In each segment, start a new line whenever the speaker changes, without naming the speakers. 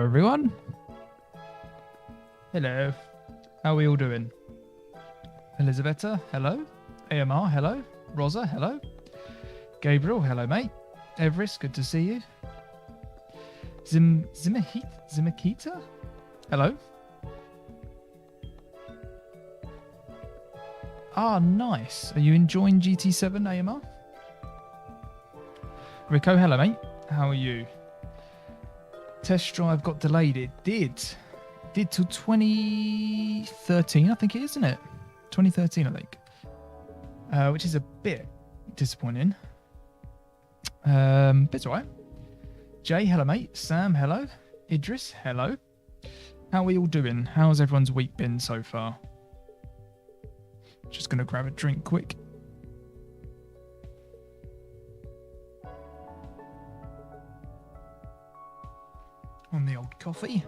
everyone. Hello. How are we all doing? Elisabetta, hello. AMR, hello. Rosa, hello. Gabriel, hello, mate. Everest, good to see you. Zimakita, hello. Ah, nice. Are you enjoying GT7, AMR? Rico, hello, mate. How are you? Test drive got delayed. It did. It did till 2013, I think it is, isn't it? 2013, I think. Which is a bit disappointing. But it's alright. Jay, hello, mate. Sam, hello. Idris, hello. How are we all doing? How's everyone's week been so far? Just going to grab a drink quick. On the old coffee.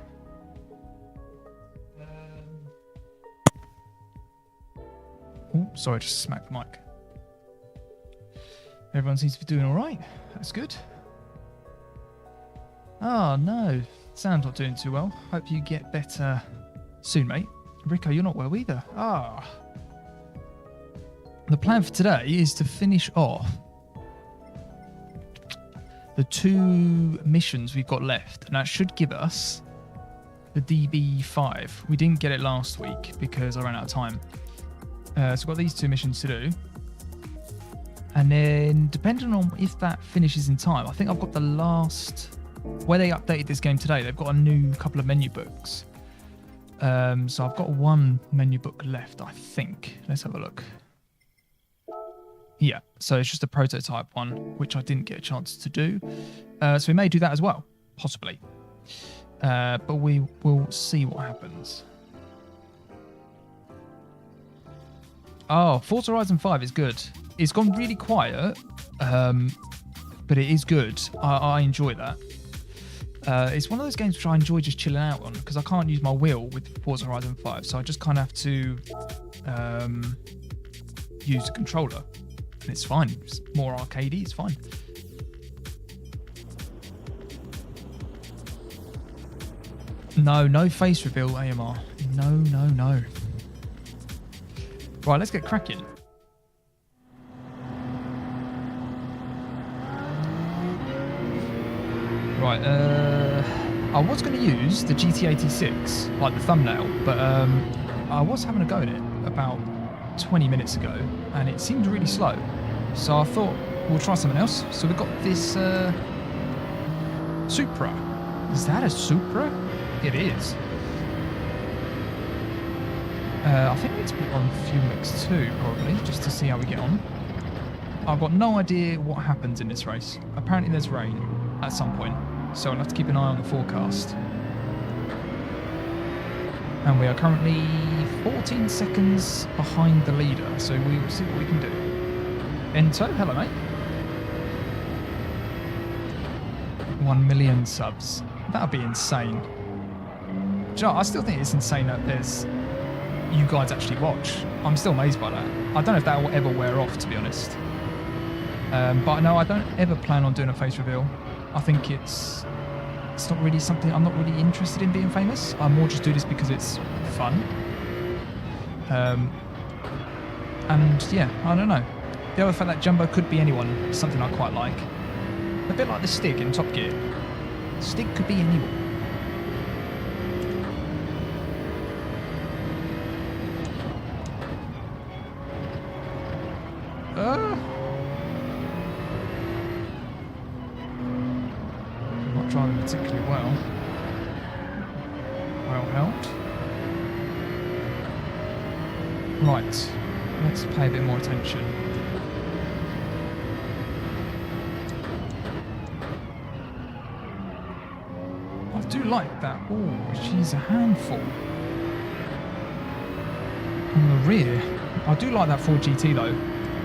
Oh, sorry, just smacked the mic. Everyone seems to be doing all right. That's good. Oh, no. Sam's not doing too well. Hope you get better soon, mate. Rico, you're not well either. Ah. The plan for today is to finish off the 2 missions we've got left, and that should give us the DB5. We didn't get it last week because I ran out of time. So we've got these 2 missions to do. And then, depending on if that finishes in time, I think I've got the last... Where they updated this game today, they've got a new couple of menu books. So I've got 1 menu book left, I think. Let's have a look. Yeah, so it's just a prototype one, which I didn't get a chance to do. So we may do that as well, possibly. But we will see what happens. Oh, Forza Horizon 5 is good. It's gone really quiet, but it is good. I enjoy that. It's one of those games which I enjoy just chilling out on, because I can't use my wheel with Forza Horizon 5, so I just kind of have to use a controller. And it's fine. It's more arcadey. It's fine. No face reveal, AMR. No. Right, let's get cracking. Right, I was going to use the GT86, like the thumbnail, but I was having a go at it about 20 minutes ago, and it seemed really slow. So I thought we'll try something else. So we've got this Supra. Is that a Supra? It is. I think we need to put on Fuel Mix 2, probably, just to see how we get on. I've got no idea what happens in this race. Apparently there's rain at some point, so I'll have to keep an eye on the forecast. And we are currently 14 seconds behind the leader, so we will see what we can do. Ento, hello mate. 1 million subs. That would be insane. Do you know, I still think it's insane that there's you guys actually watch. I'm still amazed by that. I don't know if that will ever wear off, to be honest. But no, I don't ever plan on doing a face reveal. I think it's not really something, I'm not really interested in being famous. I more just do this because it's fun. And yeah, I don't know. The other fact that Jumbo could be anyone is something I quite like. A bit like the Stig in Top Gear. Stig could be anyone. Not driving particularly well. Well held. Right, let's pay a bit more attention. I do like that. Oh, she's a handful. On the rear. I do like that Ford GT though.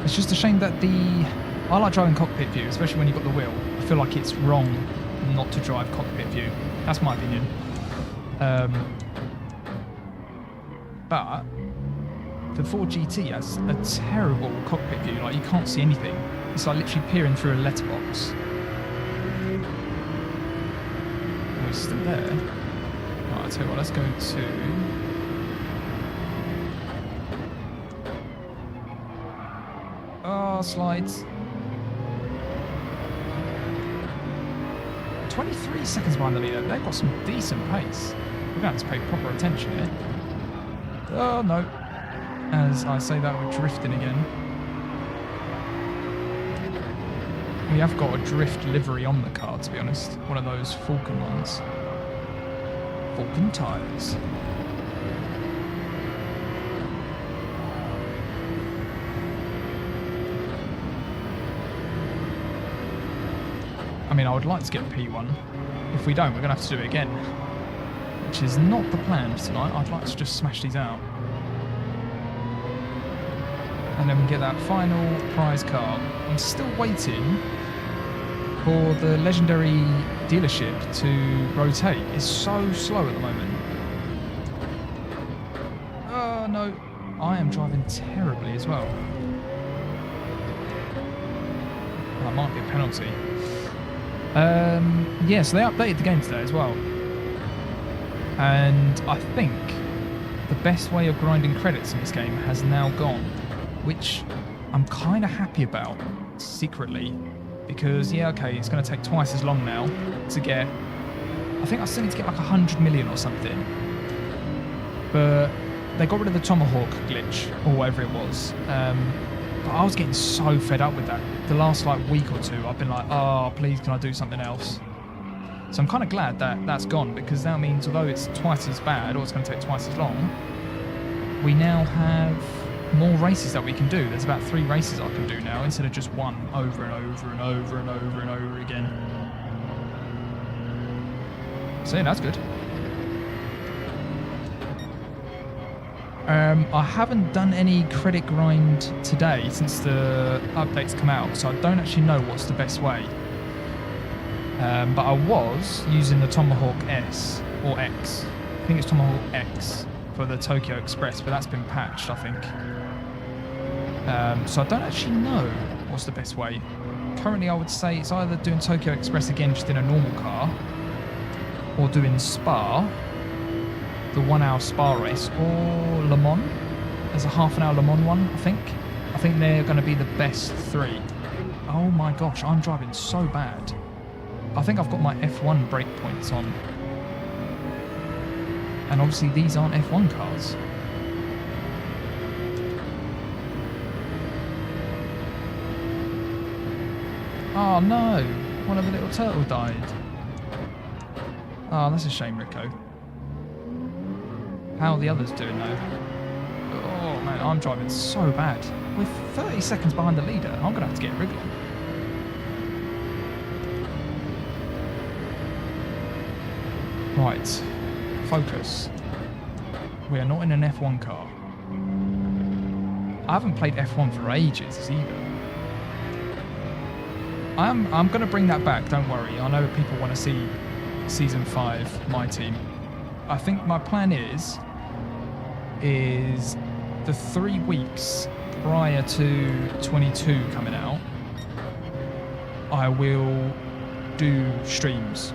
It's just a shame that I like driving cockpit view, especially when you've got the wheel. I feel like it's wrong not to drive cockpit view. That's my opinion. But the Ford GT has a terrible cockpit view. Like, you can't see anything. It's like literally peering through a letterbox. Oh, he's still there. I'll tell you what, let's go to... Oh, slides. 23 seconds behind the leader. They've got some decent pace. We're going to have to pay proper attention here. Oh, no. As I say that, we're drifting again. We have got a drift livery on the car, to be honest. One of those Falcon ones. Falcon tyres. I mean, I would like to get P1. If we don't, we're going to have to do it again. Which is not the plan for tonight. I'd like to just smash these out. And then we get that final prize car. I'm still waiting for the legendary dealership to rotate. It's so slow at the moment. Oh no, I am driving terribly as well. That might be a penalty. Yeah, so they updated the game today as well. And I think the best way of grinding credits in this game has now gone, which I'm kind of happy about, secretly. Because, yeah, okay, it's going to take twice as long now to get... I think I still need to get like 100 million or something. But they got rid of the Tomahawk glitch, or whatever it was. But I was getting so fed up with that. The last like week or two, I've been like, oh, please, can I do something else? So I'm kind of glad that that's gone, because that means although it's twice as bad, or it's going to take twice as long, we now have more races that we can do. There's about 3 races I can do now, instead of just one over and over and over and over and over again. So yeah, that's good. I haven't done any credit grind today since the updates come out, so I don't actually know what's the best way. But I was using the Tomahawk S, or X. I think it's Tomahawk X for the Tokyo Express, but that's been patched, I think. So I don't actually know what's the best way. Currently, I would say it's either doing Tokyo Express again just in a normal car, or doing Spa, the 1 hour Spa race, or Le Mans. There's a half an hour Le Mans one, I think. I think they're going to be the best 3. Oh my gosh, I'm driving so bad. I think I've got my F1 brake points on. And obviously these aren't F1 cars. Oh no, one of the little turtle died. Oh, that's a shame, Rico. How are the others doing though? Oh man, I'm driving so bad. We're 30 seconds behind the leader. I'm going to have to get a wriggle on. Right, focus. We are not in an F1 car. I haven't played F1 for ages either. I'm going to bring that back, don't worry. I know people want to see Season 5, my team. I think my plan is the 3 weeks prior to 22 coming out, I will do streams.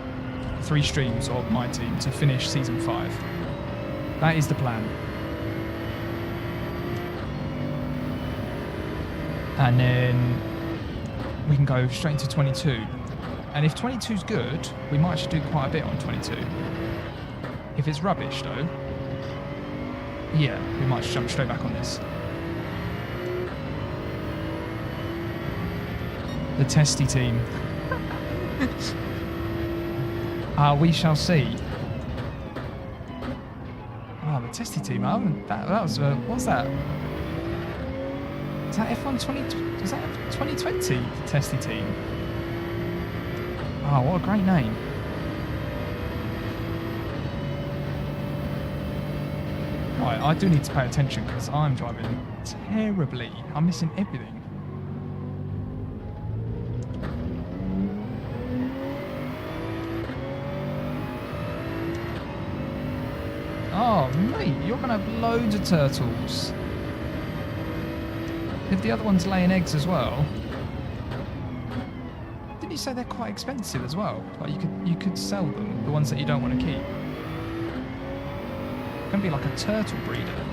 3 streams of my team to finish Season 5. That is the plan. And then we can go straight into 22. And if 22's good, we might actually do quite a bit on 22. If it's rubbish though, yeah, we might just jump straight back on this. The testy team. We shall see. Oh, the testy team. I haven't. That was. What's that? Is that F1 20? Is that 2020? The testy team. Oh, what a great name. Right, I do need to pay attention because I'm driving terribly. I'm missing everything. Oh, mate, you're going to have loads of turtles. If the other one's laying eggs as well. Didn't you say they're quite expensive as well? Like you could sell them, the ones that you don't want to keep. Going to be like a turtle breeder.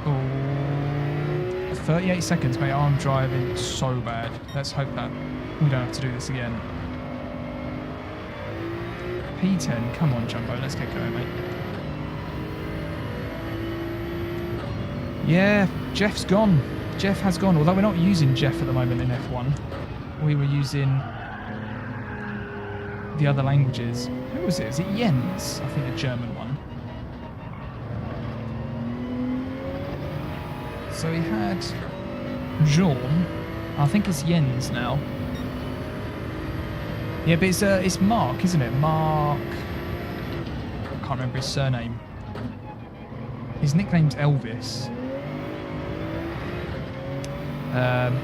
Oh, 38 seconds, mate. I'm driving so bad. Let's hope that we don't have to do this again. P10, come on, Jumbo. Let's get going, mate. Yeah, Jeff's gone. Jeff has gone, although we're not using Jeff at the moment in F1. We were using the other languages. Who was it? Is it Jens? I think the German one. So he had Jean. I think it's Jens now. Yeah, but it's Mark, isn't it? Mark. I can't remember his surname. His nickname's Elvis.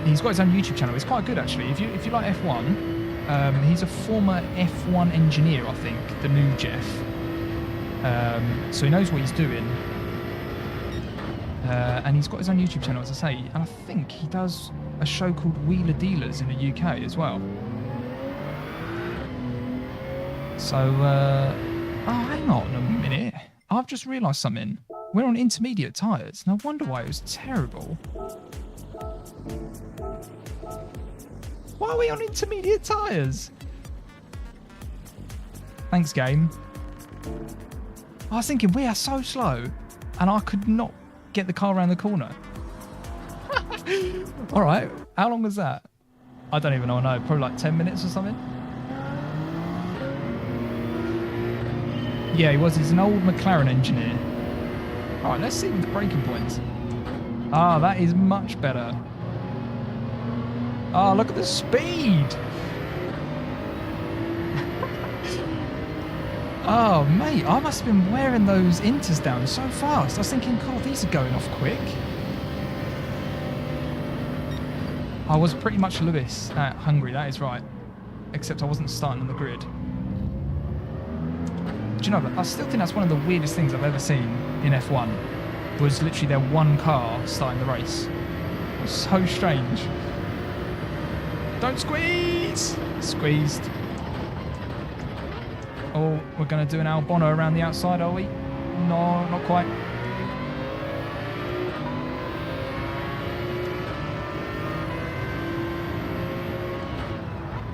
He's got his own YouTube channel. It's quite good, actually. If you like F1, he's a former F1 engineer, I think, the new Jeff. So he knows what he's doing. And he's got his own YouTube channel, as I say. And I think he does a show called Wheeler Dealers in the UK as well. So, oh, hang on a minute. I've just realised something. We're on intermediate tyres. No wonder why it was terrible. Why are we on intermediate tyres? Thanks, game. I was thinking, we are so slow, and I could not get the car around the corner. All right, how long was that? I don't even know, probably like 10 minutes or something. Yeah, he was. He's an old McLaren engineer. All right, let's see with the braking points. Ah, that is much better. Oh, look at the speed. Oh, mate, I must have been wearing those inters down so fast. I was thinking, God, these are going off quick. I was pretty much Lewis at Hungary, that is right. Except I wasn't starting on the grid. Do you know, I still think that's one of the weirdest things I've ever seen in F1. Was literally their one car starting the race. It was so strange. Don't squeeze! Squeezed. Oh, we're going to do an Albano around the outside, are we? No, not quite.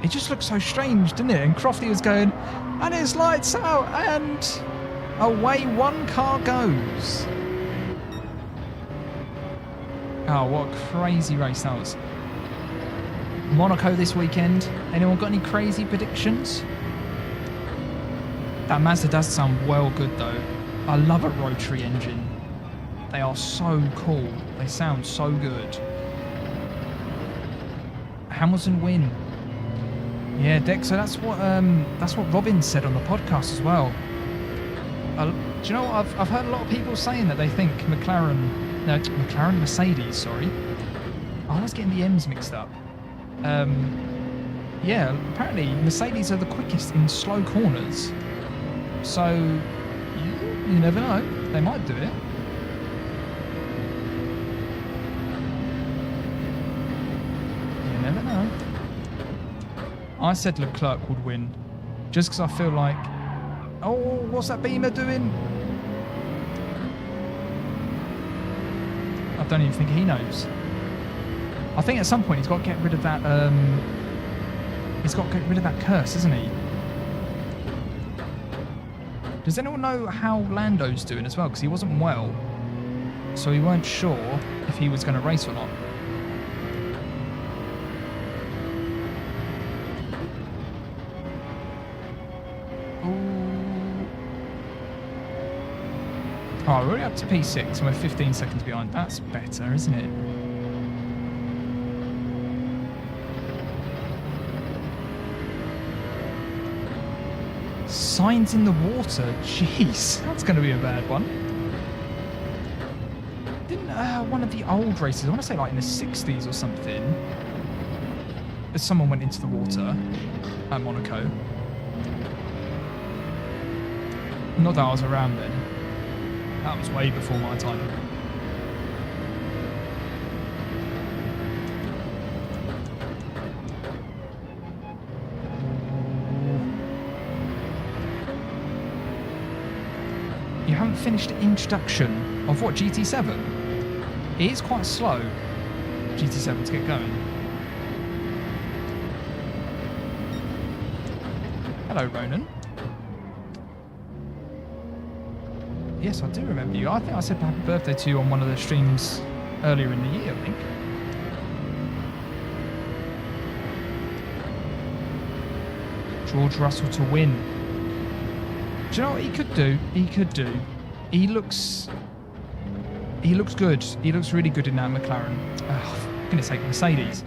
It just looks so strange, didn't it? And Crofty was going, and it's lights out, and away one car goes. Oh, what a crazy race that was. Monaco this weekend. Anyone got any crazy predictions? That Mazda does sound well good though. I love a rotary engine. They are so cool. They sound so good. Hamilton win. Yeah, Dexter, that's what Robin said on the podcast as well. Do you know what? I've heard a lot of people saying that they think Mercedes, sorry. I was getting the M's mixed up. Yeah, apparently Mercedes are the quickest in slow corners. So, you never know. They might do it. You never know. I said Leclerc would win. Just because I feel like... Oh, what's that Beamer doing? I don't even think he knows. I think at some point he's got to get rid of that... he's got to get rid of that curse, isn't he? Does anyone know how Lando's doing as well? Because he wasn't well. So we weren't sure if he was going to race or not. Oh, we're already up to P6 and we're 15 seconds behind. That's better, isn't it? Signs in the water. Jeez, that's going to be a bad one. Didn't one of the old races, I want to say like in the 60s or something, someone went into the water at Monaco. Not that I was around then. That was way before my time. haven't finished the introduction of what, GT7? It is quite slow, GT7, to get going. Hello, Ronan. Yes, I do remember you. I think I said happy birthday to you on one of the streams earlier in the year, I think. George Russell to win. Do you know what he could do? He looks good. He looks really good in that McLaren. Oh, for goodness sake, Mercedes.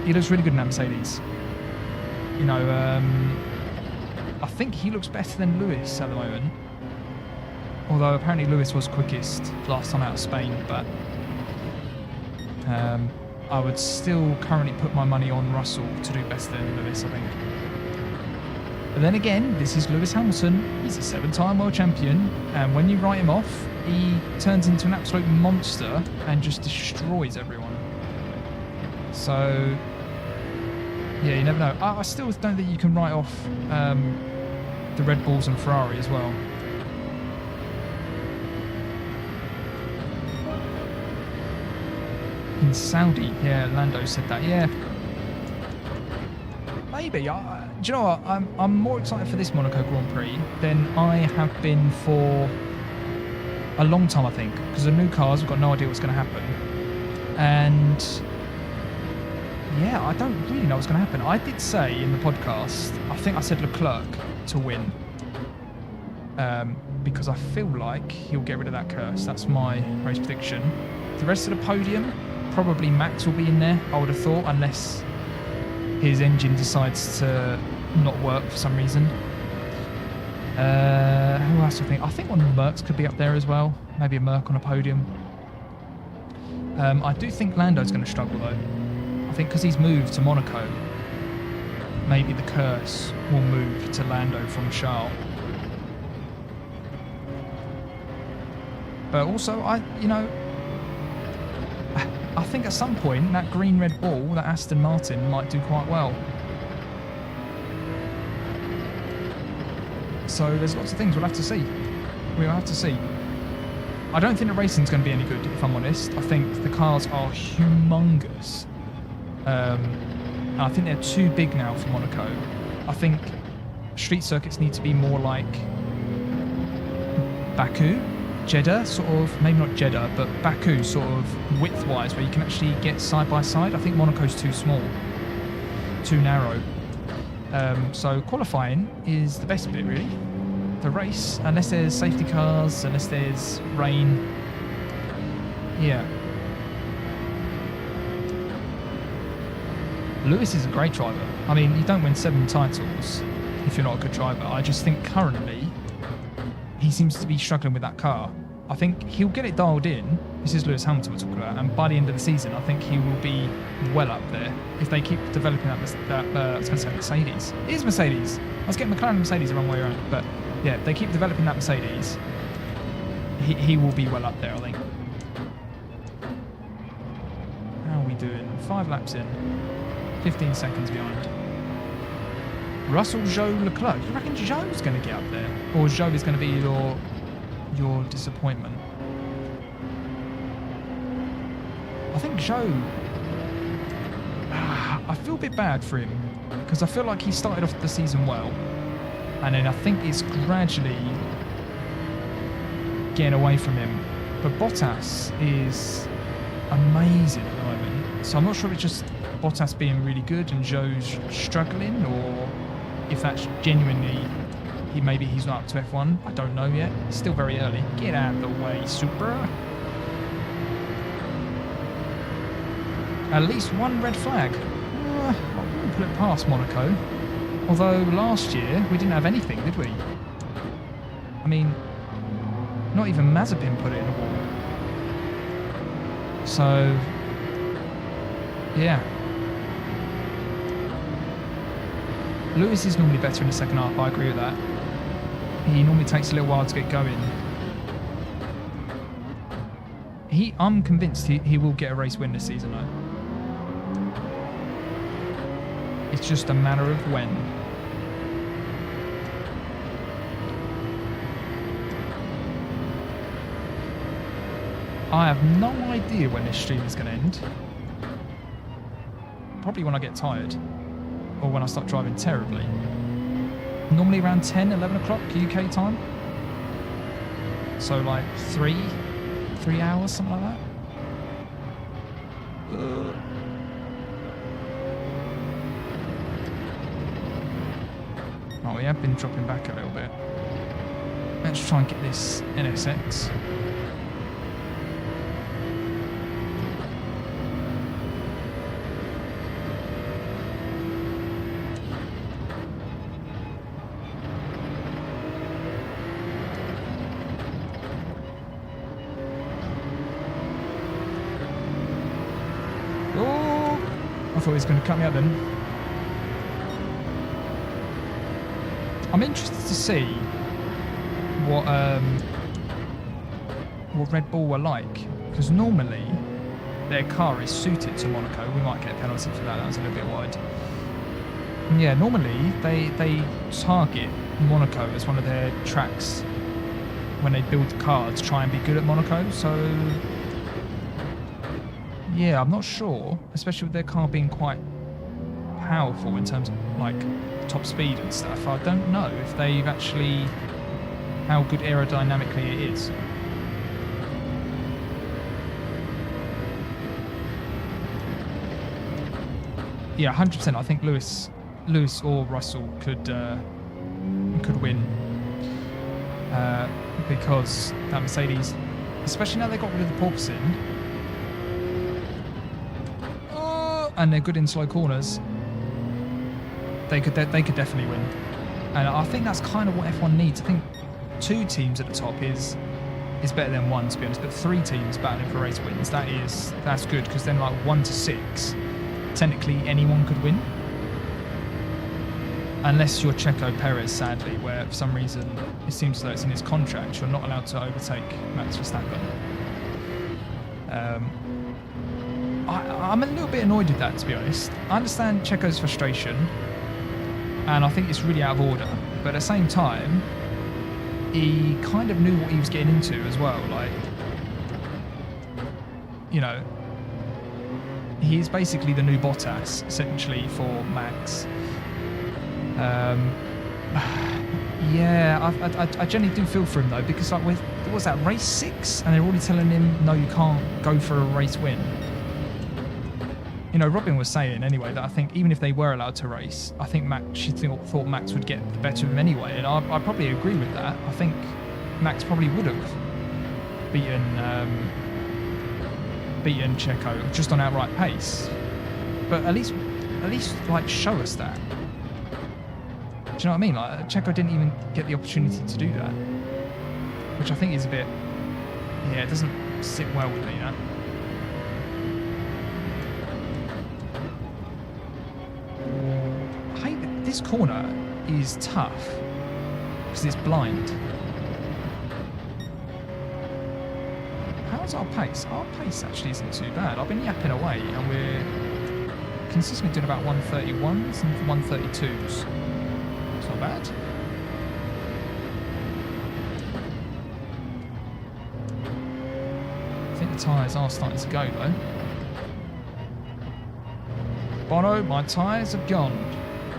He looks really good in that Mercedes. You know, I think he looks better than Lewis at the moment. Although apparently Lewis was quickest last time out of Spain, but I would still currently put my money on Russell to do better than Lewis, I think. But then again, this is Lewis Hamilton. He's a 7-time world champion, and when you write him off, he turns into an absolute monster and just destroys everyone. So, yeah, you never know. I still don't think you can write off the Red Bulls and Ferrari as well. In Saudi, yeah, Lando said that, yeah. Maybe. Do you know what? I'm more excited for this Monaco Grand Prix than I have been for a long time, I think. Because the new cars, we've got no idea what's going to happen. And yeah, I don't really know what's going to happen. I did say in the podcast, I think I said Leclerc to win. Because I feel like he'll get rid of that curse. That's my race prediction. The rest of the podium, probably Max will be in there, I would have thought, unless his engine decides to not work for some reason. Who else do I think? I think one of the Mercs could be up there as well. Maybe a Merc on a podium. I do think Lando's going to struggle though. I think because he's moved to Monaco, maybe the curse will move to Lando from Charles. But also, I think at some point that green Red Bull, that Aston Martin, might do quite well. So there's lots of things we'll have to see. We'll have to see. I don't think the racing's going to be any good, if I'm honest. I think the cars are humongous. I think they're too big now for Monaco. I think street circuits need to be more like Baku, Jeddah, sort of, maybe not Jeddah, but Baku, sort of width-wise, where you can actually get side by side. I think Monaco's too small, too narrow. So qualifying is the best bit, really. The race, unless there's safety cars, unless there's rain. Yeah. Lewis is a great driver. I mean, you don't win 7 titles if you're not a good driver. I just think currently he seems to be struggling with that car. I think he'll get it dialed in. This is Lewis Hamilton we're talking about, and by the end of the season, I think he will be well up there if they keep developing I was going to say Mercedes. It is Mercedes. I was getting McLaren and Mercedes the wrong way around, but yeah, if they keep developing that Mercedes, he will be well up there, I think. How are we doing? 5 laps in, 15 seconds behind. Russell, Zhou, Leclerc. Do you reckon Zhou's going to get up there, or Zhou is going to be your disappointment? I think Zhou, I feel a bit bad for him because I feel like he started off the season well, and then I think it's gradually getting away from him. But Bottas is amazing at the moment, so I'm not sure if it's just Bottas being really good and Zhou's struggling, or if that's genuinely maybe he's not up to F1. I don't know yet. It's still very early. Get out of the way, Supra. At least one red flag. I wouldn't put it past Monaco. Although last year we didn't have anything, did we? I mean, not even Mazepin put it in the wall. So, yeah. Lewis is normally better in the second half, I agree with that. He normally takes a little while to get going. I'm convinced he will get a race win this season, though. It's just a matter of when. I have no idea when this stream is going to end. Probably when I get tired. Or when I start driving terribly. Normally around 10, 11 o'clock UK time. So like 3 hours, something like that. Oh, we have been dropping back a little bit. Let's try and get this NSX. Oh! I thought he was going to cut me out then. I'm interested to see what Red Bull were like, because normally their car is suited to Monaco. We might get a penalty for that. That was a little bit wide. Yeah, normally they target Monaco as one of their tracks when they build the car to try and be good at Monaco. So yeah, I'm not sure, especially with their car being quite powerful in terms of like top speed and stuff. I don't know if they've actually how good aerodynamically it is. Yeah, 100%. I think Lewis or Russell could win because that Mercedes, especially now they got rid of the porpoising, and they're good in slow corners. They could definitely win, and I think that's kind of what F1 needs. I think 2 teams at the top is better than 1, to be honest. But 3 teams battling for race wins, that's good, because then like 1 to 6, technically anyone could win, unless you're Checo Perez, sadly, where for some reason it seems as though it's in his contract you're not allowed to overtake Max Verstappen. I'm a little bit annoyed with that, to be honest. I understand Checo's frustration, and I think it's really out of order, but at the same time he kind of knew what he was getting into as well. Like, you know, he's basically the new Bottas, essentially, for Max. Yeah, I generally do feel for him, though, because like with, what was that, race 6? And they're already telling him, no, you can't go for a race win. You know, Robin was saying anyway that I think even if they were allowed to race, I think she thought Max would get the better of him anyway, and I probably agree with that. I think Max probably would have beaten Checo just on outright pace, but at least like show us that. Do you know what I mean? Like, Checo didn't even get the opportunity to do that, which I think is a bit, yeah, it doesn't sit well with me, that. This corner is tough because it's blind. How's our pace? Our pace actually isn't too bad. I've been yapping away and we're consistently doing about 131s and 132s. It's not bad. I think the tyres are starting to go though. Bono, my tyres have gone.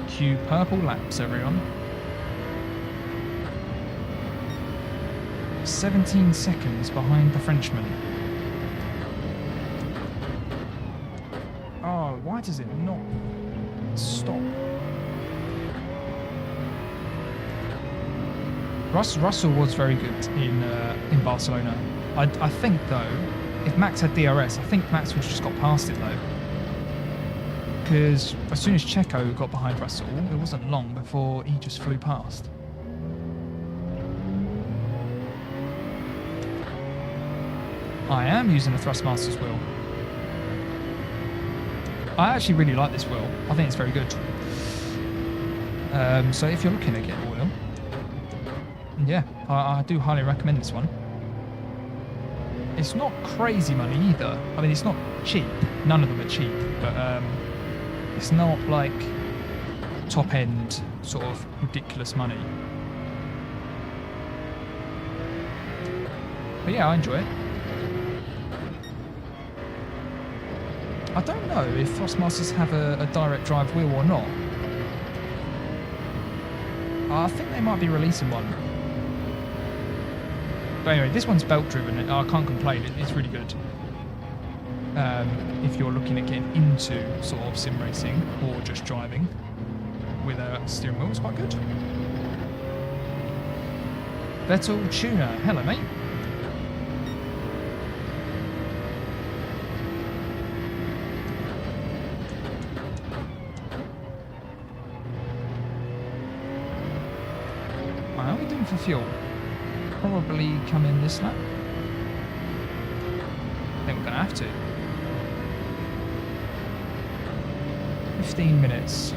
Cue purple laps, everyone. 17 seconds behind the Frenchman. Oh, why does it not stop? Russell was very good in Barcelona. I think though, if Max had DRS, I think Max would have just got past it though. Because as soon as Checo got behind Russell, it wasn't long before he just flew past. I am using a Thrustmaster's wheel. I actually really like this wheel. I think it's very good. So if you're looking at getting a wheel, yeah, I do highly recommend this one. It's not crazy money either. I mean, it's not cheap. None of them are cheap, but it's not like top end sort of ridiculous money. But yeah, I enjoy it. I don't know if Thrustmasters have a direct drive wheel or not. I think they might be releasing one. But anyway, this one's belt driven. I can't complain. It's really good. If you're looking at getting into sort of sim racing or just driving with a steering wheel, it's quite good. Vettel Tuner. Hello, mate. How are we doing for fuel? Probably come in this lap. I think we're going to have to. 15 minutes.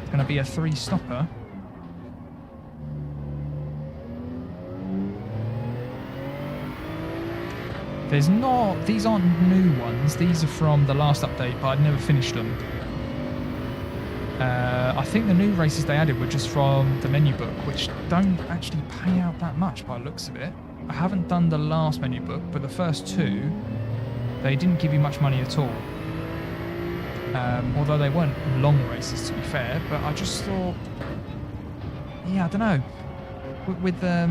It's going to be a 3-stopper. There's not... These aren't new ones. These are from the last update, but I'd never finished them. I think the new races they added were just from the menu book, which don't actually pay out that much by the looks of it. I haven't done the last menu book, but the first two, they didn't give you much money at all. Although they weren't long races, to be fair, but I just thought... Yeah, I don't know. With I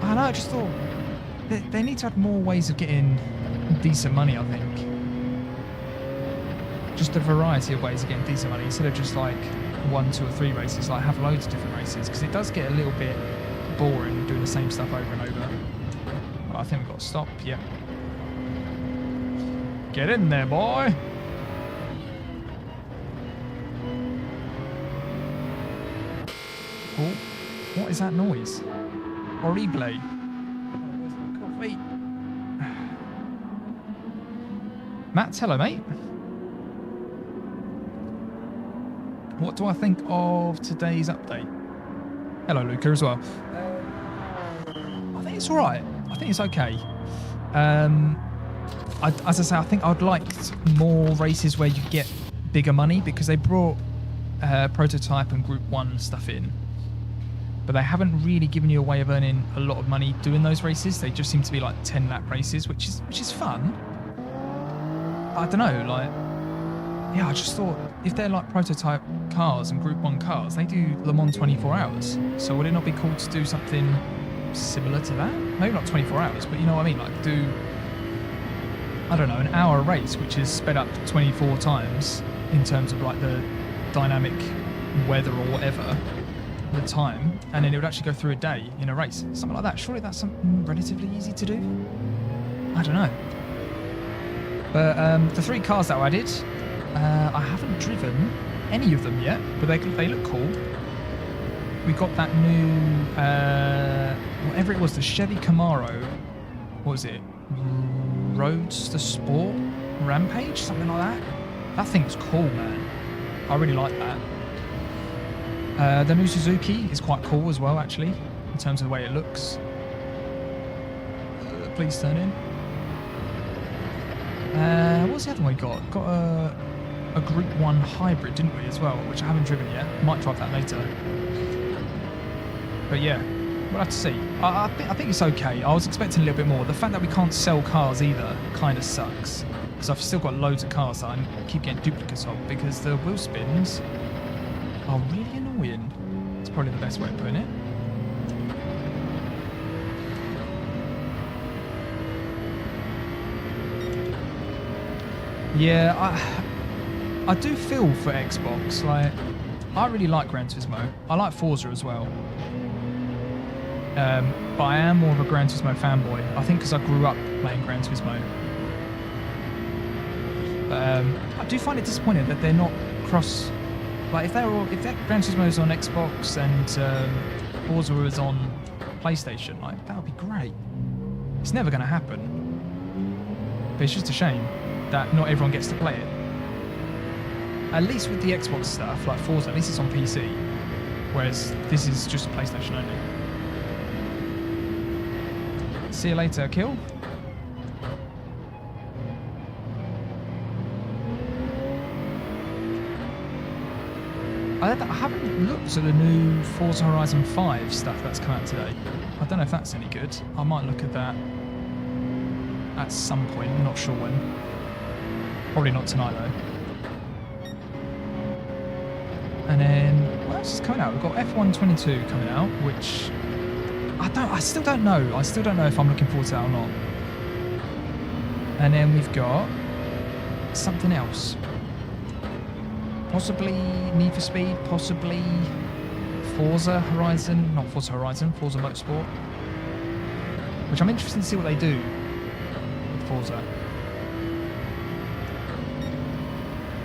don't know, I just thought they need to have more ways of getting decent money, I think. Just a variety of ways of getting decent money instead of just like 1, 2 or 3 races, like have loads of different races, because it does get a little bit boring doing the same stuff over and over. Well, I think we've got to stop, yeah. Get in there, boy! Oh, what is that noise? Horrible. Where's my coffee? Matt, hello, mate. What do I think of today's update? Hello, Luca, as well. I think it's alright. I think it's okay. As I say, I think I'd like more races where you get bigger money, because they brought prototype and Group 1 stuff in. But they haven't really given you a way of earning a lot of money doing those races. They just seem to be like 10-lap races, which is fun. I don't know, like... Yeah, I just thought, if they're like prototype cars and Group 1 cars, they do Le Mans 24 hours. So would it not be cool to do something similar to that? Maybe not 24 hours, but you know what I mean? Like do, I don't know, an hour race, which is sped up 24 times in terms of like the dynamic weather or whatever, the time, and then it would actually go through a day in a race. Something like that. Surely that's something relatively easy to do? I don't know. But the 3 cars that were added, I haven't driven any of them yet, but they look cool. We got that new, whatever it was, the Chevy Camaro, what was it? Roadster Sport Rampage? Something like that? That thing's cool, man. I really like that. The new Suzuki is quite cool as well, actually, in terms of the way it looks. Please turn in. What's the other one we got? Got a Group 1 hybrid, didn't we, as well, which I haven't driven yet. Might drive that later. But yeah, we'll have to see. I think it's okay. I was expecting a little bit more. The fact that we can't sell cars either kind of sucks, because I've still got loads of cars that I keep getting duplicates of, because the wheel spins are really annoying. It's probably the best way of putting it. Yeah, I do feel for Xbox. Like, I really like Gran Turismo. I like Forza as well. But I am more of a Gran Turismo fanboy. I think because I grew up playing Gran Turismo. But I do find it disappointing that they're not cross. Like, if that Gran Turismo is on Xbox and Forza was on PlayStation, like that would be great. It's never going to happen. But it's just a shame that not everyone gets to play it. At least with the Xbox stuff, like Forza, at least it's on PC, whereas this is just PlayStation only. See you later, Kill. I haven't looked at the new Forza Horizon 5 stuff that's come out today. I don't know if that's any good. I might look at that at some point. I'm not sure when. Probably not tonight though. And then what else is coming out? We've got F122 coming out, which I still don't know. I still don't know if I'm looking forward to that or not. And then we've got something else. Possibly Need for Speed, possibly Forza Horizon, not Forza Horizon, Forza Motorsport. Which I'm interested to see what they do with Forza.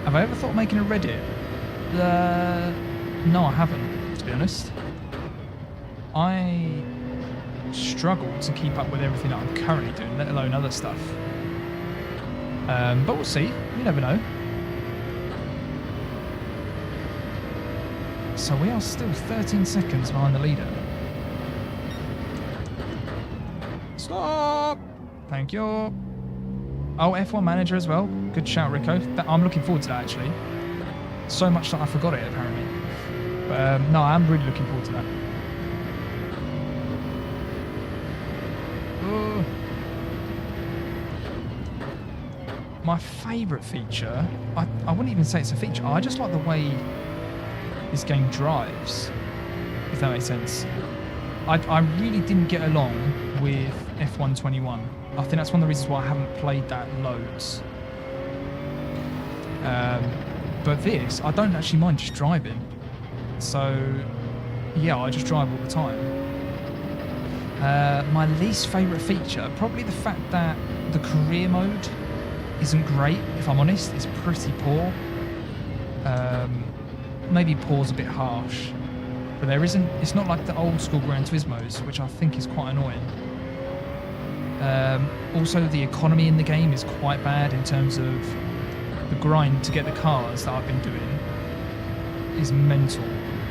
Have I ever thought of making a Reddit? No, I haven't, to be honest. I struggle to keep up with everything that I'm currently doing, let alone other stuff. But we'll see. You never know. So we are still 13 seconds behind the leader. Stop! Thank you. Oh, F1 Manager as well. Good shout, Rico. I'm looking forward to that, actually. So much that I forgot it, apparently. But no, I'm really looking forward to that. Oh. My favourite feature, I wouldn't even say it's a feature. I just like the way this game drives, if that makes sense. I really didn't get along with F121. I think that's one of the reasons why I haven't played that loads. But this, I don't actually mind just driving. So, yeah, I just drive all the time. My least favourite feature, probably the fact that the career mode isn't great, if I'm honest. It's pretty poor. Maybe poor's a bit harsh. But there isn't, it's not like the old school Gran Turismos, which I think is quite annoying. Also, the economy in the game is quite bad in terms of the grind to get the cars that I've been doing is mental.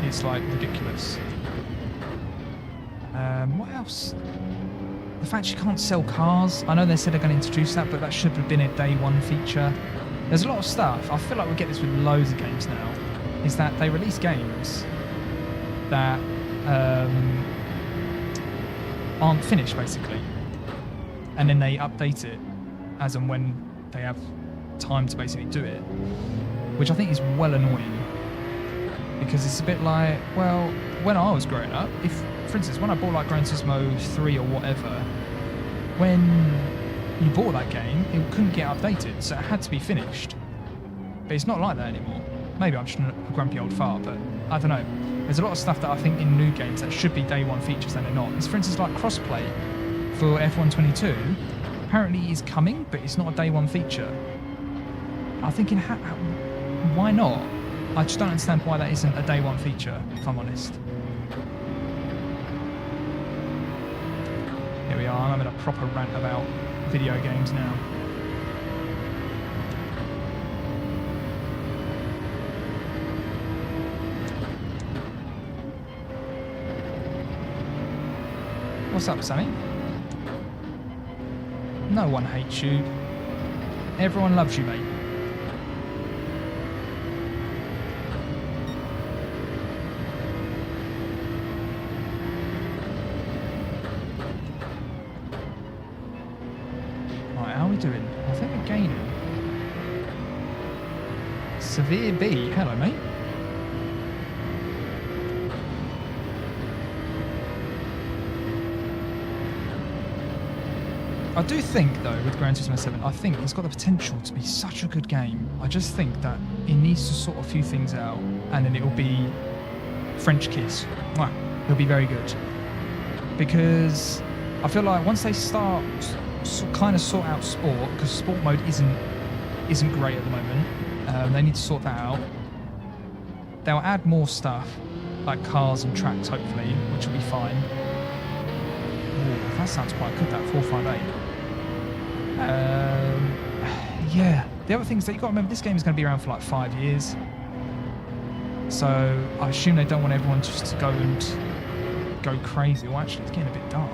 It's like ridiculous. What else? The fact you can't sell cars. I know they said they're going to introduce that, but that should have been a day one feature. There's a lot of stuff. I feel like we get this with loads of games now. Is that they release games that aren't finished, basically. And then they update it as and when they have time to basically do it, which I think is well annoying, because it's a bit like, well, when I was growing up, if, for instance, when I bought like Gran Turismo 3 or whatever, when you bought that game, it couldn't get updated, so it had to be finished. But it's not like that anymore. Maybe I'm just a grumpy old fart, but I don't know. There's a lot of stuff that I think in new games that should be day one features and they're not. It's, for instance, like crossplay for F122 apparently is coming, but it's not a day one feature. I'm thinking, why not? I just don't understand why that isn't a day one feature, if I'm honest. Here we are, I'm having a proper rant about video games now. What's up, Sammy? No one hates you. Everyone loves you, mate. Right, how are we doing? I think we're gaining. Severe B. Hello, mate. I do think, though, with Gran Turismo 7, I think it's got the potential to be such a good game. I just think that it needs to sort a few things out, and then it will be French kiss. Wow, it'll be very good. Because I feel like once they start kind of sort out sport, because sport mode isn't great at the moment, they need to sort that out. They'll add more stuff, like cars and tracks, hopefully, which will be fine. Ooh, that sounds quite good, that 458. Yeah, the other thing is that you've got to remember this game is going to be around for like 5 years. So I assume they don't want everyone just to go crazy. Well, actually, it's getting a bit dark.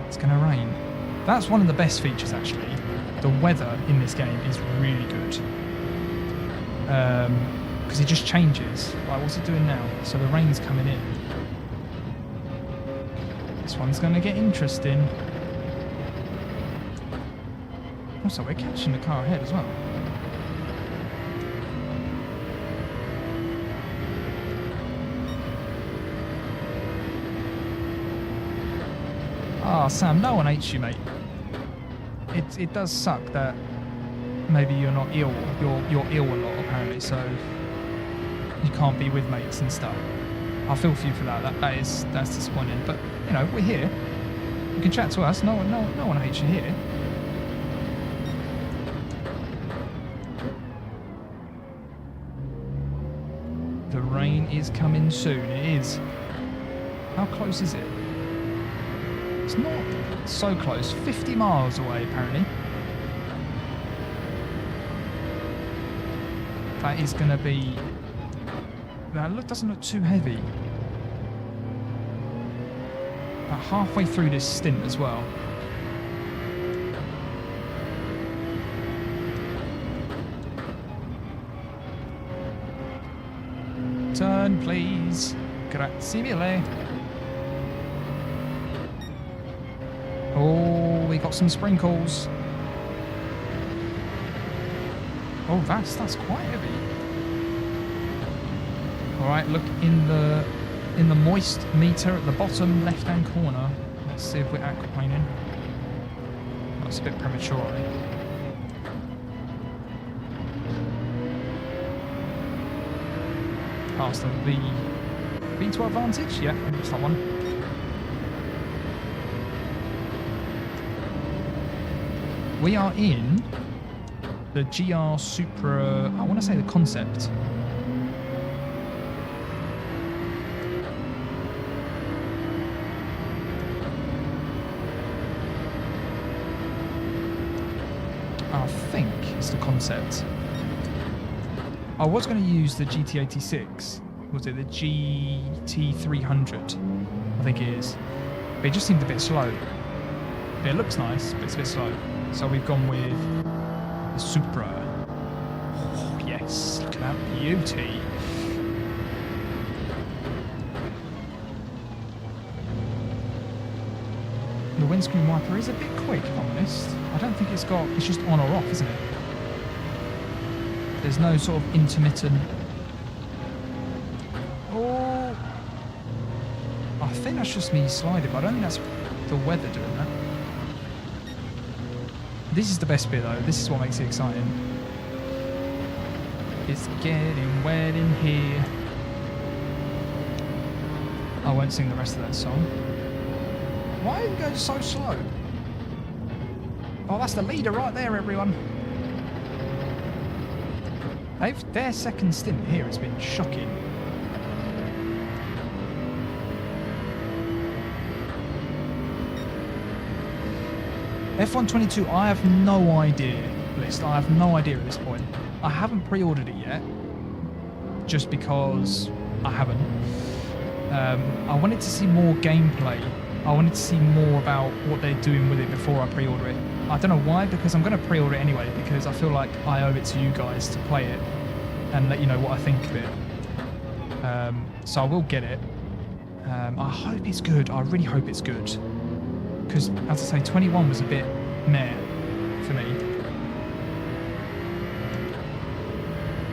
It's going to rain. That's one of the best features, actually. The weather in this game is really good. Because it just changes. Like, what's it doing now? So the rain's coming in. This one's going to get interesting. Also, we're catching the car ahead as well. Ah, Sam, no one hates you, mate. It does suck that maybe you're not ill. You're ill a lot apparently, so you can't be with mates and stuff. I feel for you for that. That's disappointing. But you know, we're here. You can chat to us. No one hates you here. The rain is coming soon. It is. How close is it? It's not so close. 50 miles away, apparently. That is going to be... That doesn't look too heavy. About halfway through this stint as well. Turn, please. Grazie mille. Oh, we got some sprinkles. Oh, that's quite heavy. All right, look in the moist meter at the bottom left-hand corner. Let's see if we're aquaplaning. That's a bit premature, I think. Past the V12 Vantage, yeah, it's that one. We are in the GR Supra, I want to say the Concept. I think it's the Concept. I was going to use the GT86. Was it the GT300? I think it is. But it just seemed a bit slow. It looks nice, but it's a bit slow. So we've gone with the Supra. Oh, yes, look at that beauty. The windscreen wiper is a bit quick, if I'm honest. I don't think it's just on or off, isn't it? There's no sort of intermittent... Oh! I think that's just me sliding, but I don't think that's the weather doing that. This is the best bit though, this is what makes it exciting. It's getting wet in here. I won't sing the rest of that song. Why are you going so slow? Oh, that's the leader right there, everyone. Their second stint here has been shocking. F122, I have no idea, List. I have no idea at this point. I haven't pre-ordered it yet, just because I haven't. I wanted to see more gameplay. I wanted to see more about what they're doing with it before I pre-order it. I don't know why, because I'm going to pre-order it anyway, because I feel like I owe it to you guys to play it and let you know what I think of it. So I will get it. I hope it's good. I really hope it's good. Because, as I say, 21 was a bit meh for me.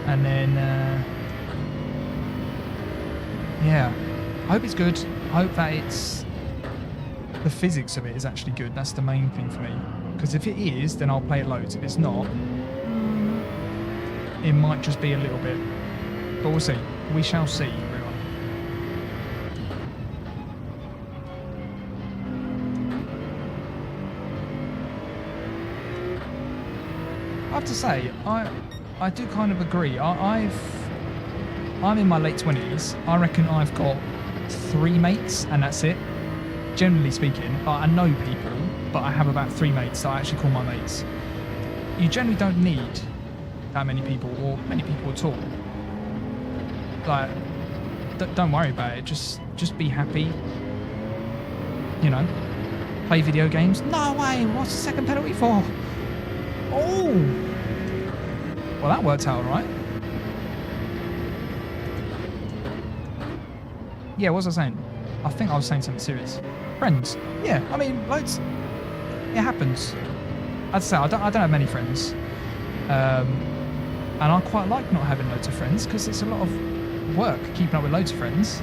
And then, yeah, I hope it's good. I hope that the physics of it is actually good. That's the main thing for me. Because if it is, then I'll play it loads. If it's not, it might just be a little bit. But we'll see. We shall see, everyone. I have to say, I do kind of agree. I'm in my late 20s. I reckon I've got 3 mates, and that's it. Generally speaking, I know people, but I have about 3 mates that I actually call my mates. You generally don't need that many people, or many people at all. Like, don't worry about it. Just be happy. You know, play video games. No way. What's the second penalty for? Oh. Well, that worked out all right. Yeah, what was I saying? I think I was saying something serious. Friends. Yeah, I mean, loads. It happens. I'd say I don't have many friends. And I quite like not having loads of friends because it's a lot of work keeping up with loads of friends.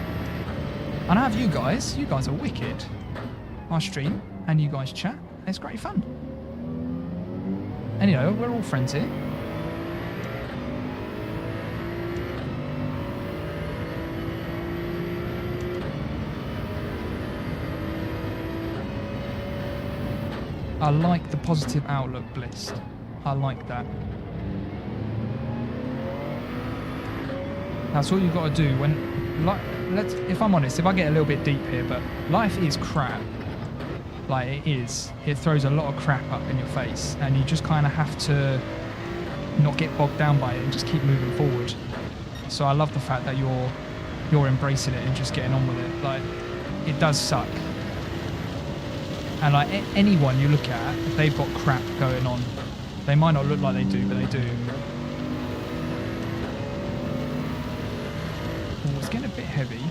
And I have you guys. You guys are wicked. I stream and you guys chat. It's great fun. And you know, we're all friends here. I like the positive outlook, Bliss. I like that. That's all you've got to do when... if I'm honest, if I get a little bit deep here, but life is crap. Like, it is. It throws a lot of crap up in your face, and you just kind of have to not get bogged down by it and just keep moving forward. So I love the fact that you're embracing it and just getting on with it. Like, it does suck. And like anyone you look at, they've got crap going on. They might not look like they do, but they do. Oh, it's getting a bit heavy.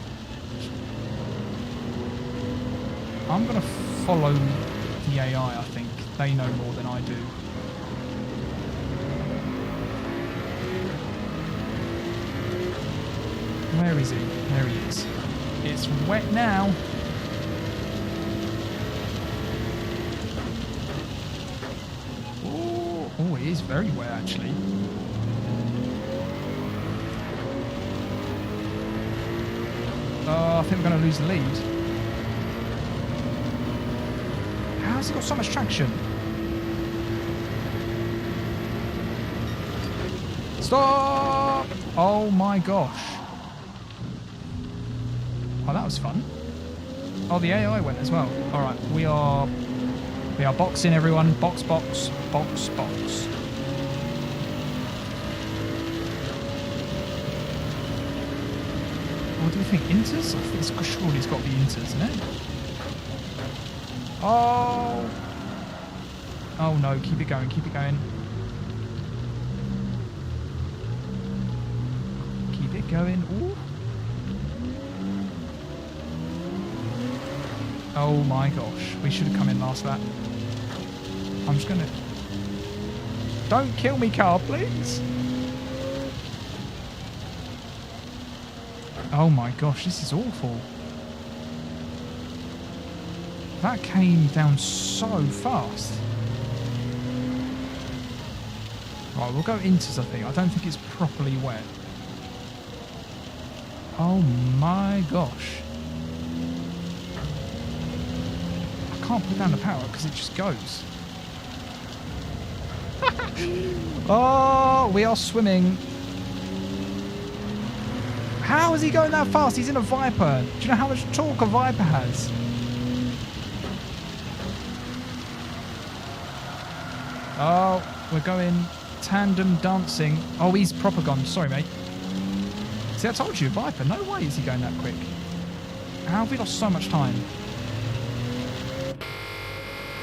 I'm going to follow the AI, I think. They know more than I do. Where is he? There he is. It's wet now. Oh, it is very wet, actually. Oh, I think we're going to lose the lead. How's he got so much traction? Stop! Oh my gosh. Oh, that was fun. Oh, the AI went as well. All right, we are boxing, everyone. Box, box, box, box. What do we think? Inters? I think it's surely it's got to be Inters, isn't it? Oh! Oh no! Keep it going! Keep it going! Keep it going! Ooh! Oh my gosh! We should have come in last lap. I'm just gonna... Don't kill me, car, please! Oh my gosh, this is awful. That came down so fast. Right, we'll go Inters, I think. I don't think it's properly wet. Oh my gosh. I can't put down the power because it just goes. Oh, we are swimming. How is he going that fast? He's in a Viper. Do you know how much torque a Viper has? Oh, we're going tandem dancing. Oh, he's proper gone. Sorry, mate. See, I told you, Viper. No way is he going that quick. How have we lost so much time?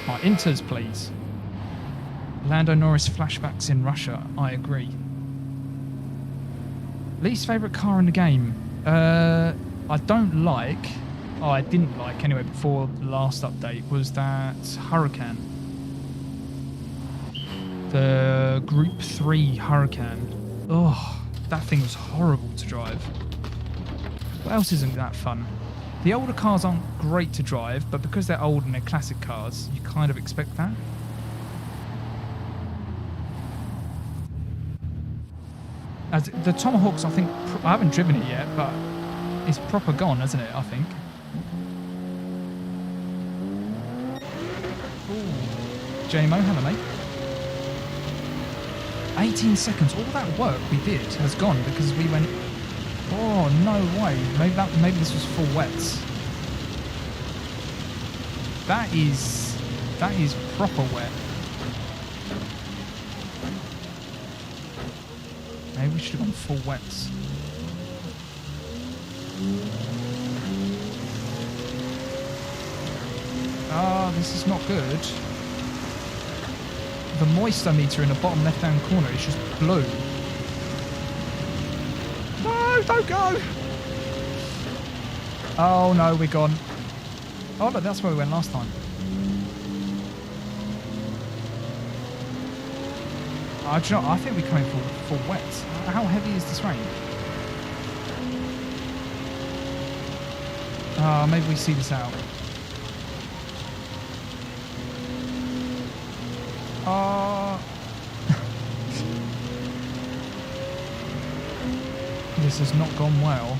Right, Inters, please. Lando Norris flashbacks in Russia. I agree. Least favourite car in the game? I don't like... Oh, I didn't like, anyway, before the last update, was that Huracan. The Group 3 Huracan. Oh, that thing was horrible to drive. What else isn't that fun? The older cars aren't great to drive, but because they're old and they're classic cars, you kind of expect that. As the Tomahawks, I think, I haven't driven it yet, but it's proper gone, hasn't it, I think? Ooh. JMO, hello, mate. 18 seconds. All that work we did has gone because we went... Oh, no way. Maybe this was full wets. That is proper wet. Maybe we should have gone full wets. Ah, this is not good. The moisture meter in the bottom left-hand corner is just blue. No, don't go! Oh no, we're gone. Oh look, that's where we went last time. I think we're coming full wet. How heavy is this rain? Maybe we see this out. This has not gone well.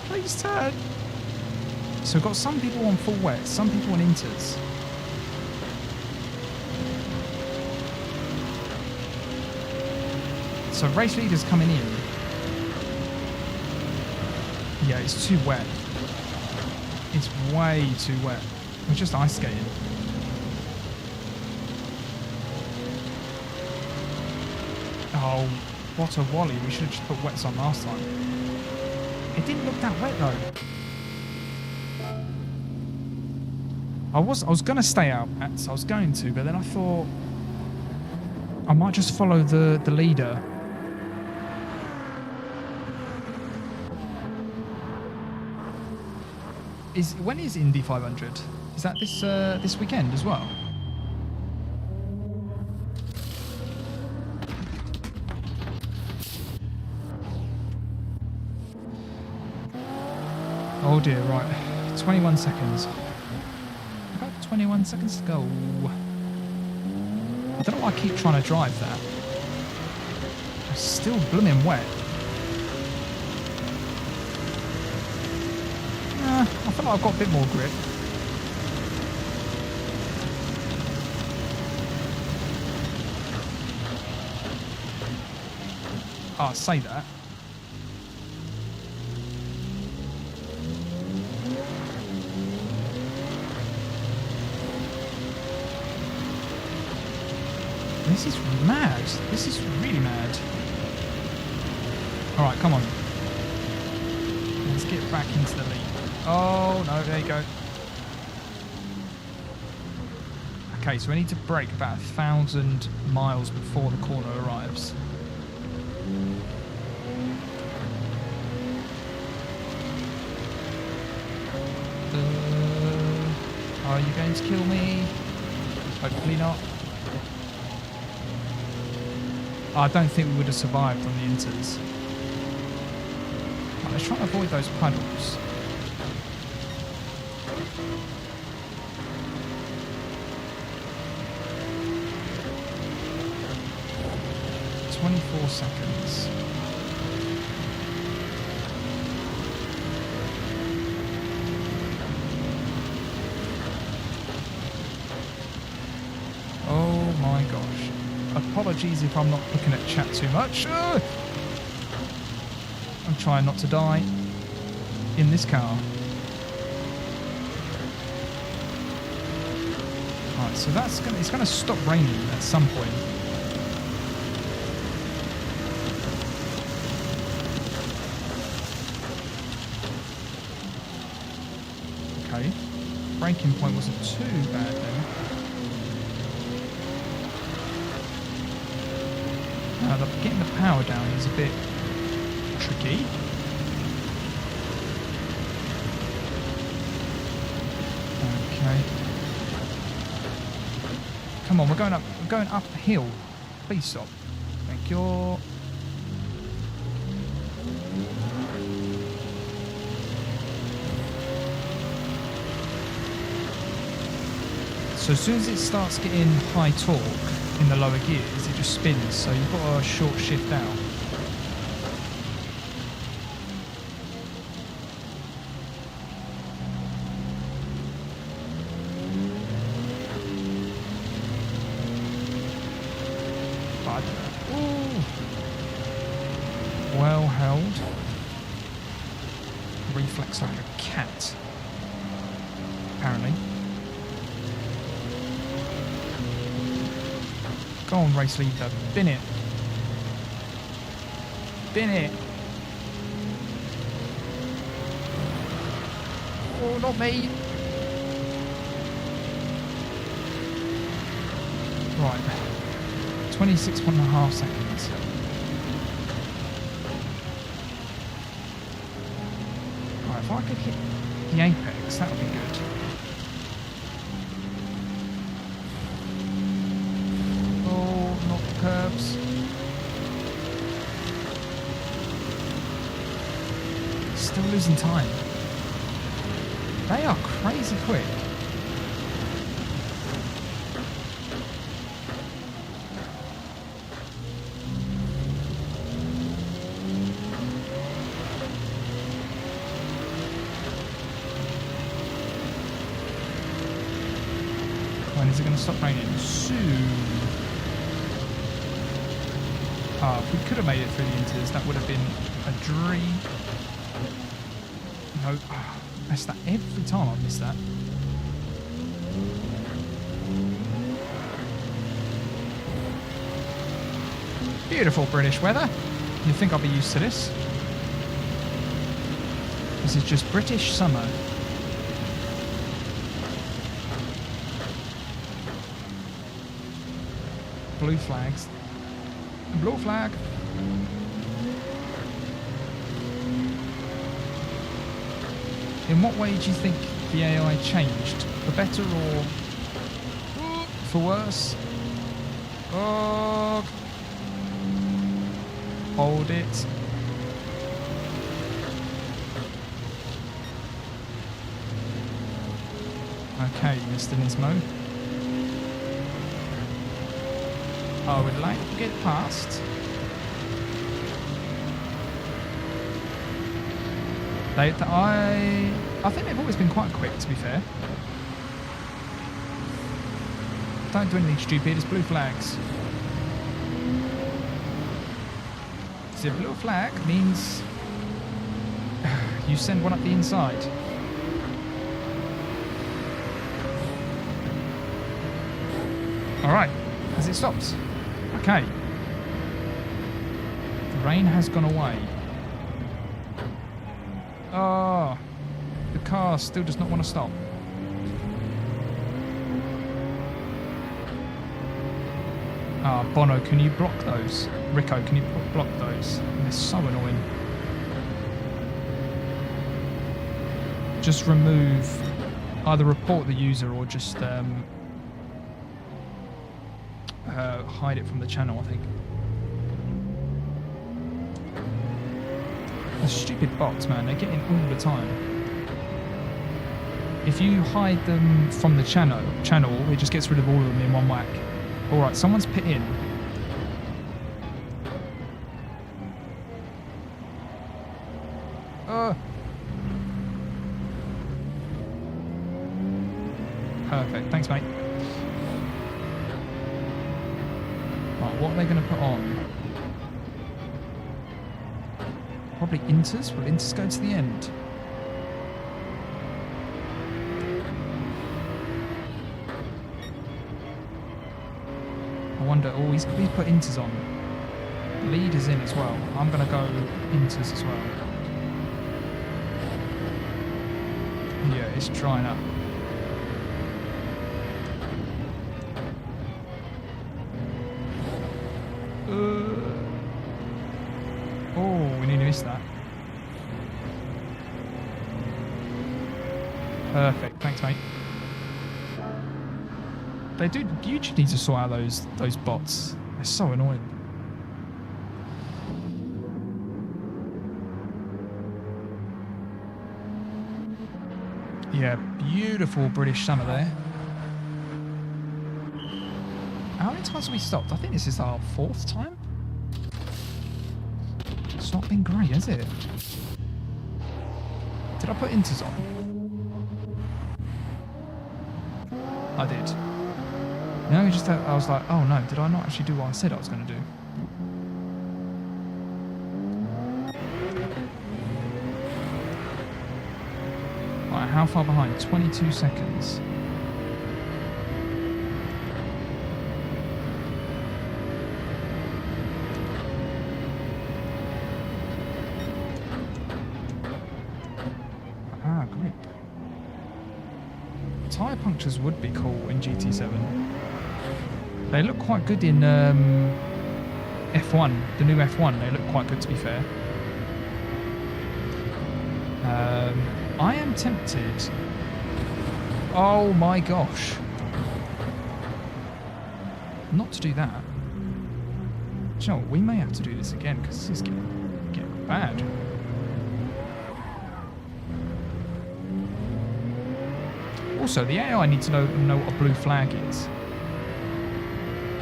Please turn. So we've got some people on full wet, some people on inters. So race leaders coming in. Yeah, it's too wet. It's way too wet. We're just ice skating. Oh, what a wally. We should have just put wets on last time. It didn't look that wet though. I was going to stay out, so I was going to, but then I thought I might just follow the leader. When is Indy 500? Is that this weekend as well? Oh dear, right. 21 seconds. About 21 seconds to go. I don't know why I keep trying to drive that. It's still blooming wet. I feel like I've got a bit more grip. I say that. This is mad. This is really mad. Alright, come on. Let's get back into the lead. Oh, no, there you go. Okay, so we need to brake about 1,000 miles before the corner arrives. Are you going to kill me? Hopefully not. I don't think we would have survived on the inters. Right, let's try and avoid those puddles. .24 seconds. Oh my gosh. Apologies if I'm not looking at chat too much. I'm trying not to die in this car. Right, so it's gonna stop raining at some point. Okay. Braking point wasn't too bad then. Getting the power down is a bit tricky. Okay. Come on, we're going uphill. Please stop. Thank you. So as soon as it starts getting high torque in the lower gears, it just spins, so you've got a short shift out. But, ooh, well held. Reflex like a cat, apparently. Go on, race leader. Bin it. Bin it. Oh, not me. Right. 26.5 seconds. Right, if I could hit the apex, that would be good. Oh. still losing time. They are crazy quick. When is it going to stop raining? Soon. If we could have made it through the inters, that would have been a dream. No, I miss that every time. I miss that. Beautiful British weather. You'd think I'd be used to this. This is just British summer. Blue flags. Blue flag. In what way do you think the AI changed? For better or for worse? Oh, hold it. Okay, Mr. Nismo. I would like to get past. I think they've always been quite quick, to be fair. Don't do anything stupid, it's blue flags. The blue flag means you send one up the inside. Alright, as it stops. Okay. The rain has gone away. Oh, the car still does not want to stop. Ah, Bono, can you block those? Rico, can you block those? They're so annoying. Just remove, either report the user or just hide it from the channel, I think. The stupid bots, man, they get in all the time. If you hide them from the channel, it just gets rid of all of them in one whack. Alright, someone's pit in. Perfect, thanks mate. Right, what are they going to put on? Probably inters. Will inters go to the end? I wonder. Oh, he's put inters on. Lead is in as well. I'm going to go inters as well. Yeah, it's drying up. Oh, we nearly missed that. Perfect, thanks mate. They do. YouTube needs to sort out those bots. They're so annoying. Yeah, beautiful British summer there. How many times have we stopped? I think this is our 4th time. It's not been great, has it? Did I put inters on? I did. No, I was like, oh no, did I not actually do what I said I was going to do? Right, how far behind? 22 seconds. Grip. Tyre punctures would be cool in GT7. They look quite good in F1, the new F1. They look quite good, to be fair. I am tempted. Oh my gosh. Not to do that. Do you know what? We may have to do this again because this is getting bad. Also, the AI need to know what a blue flag is.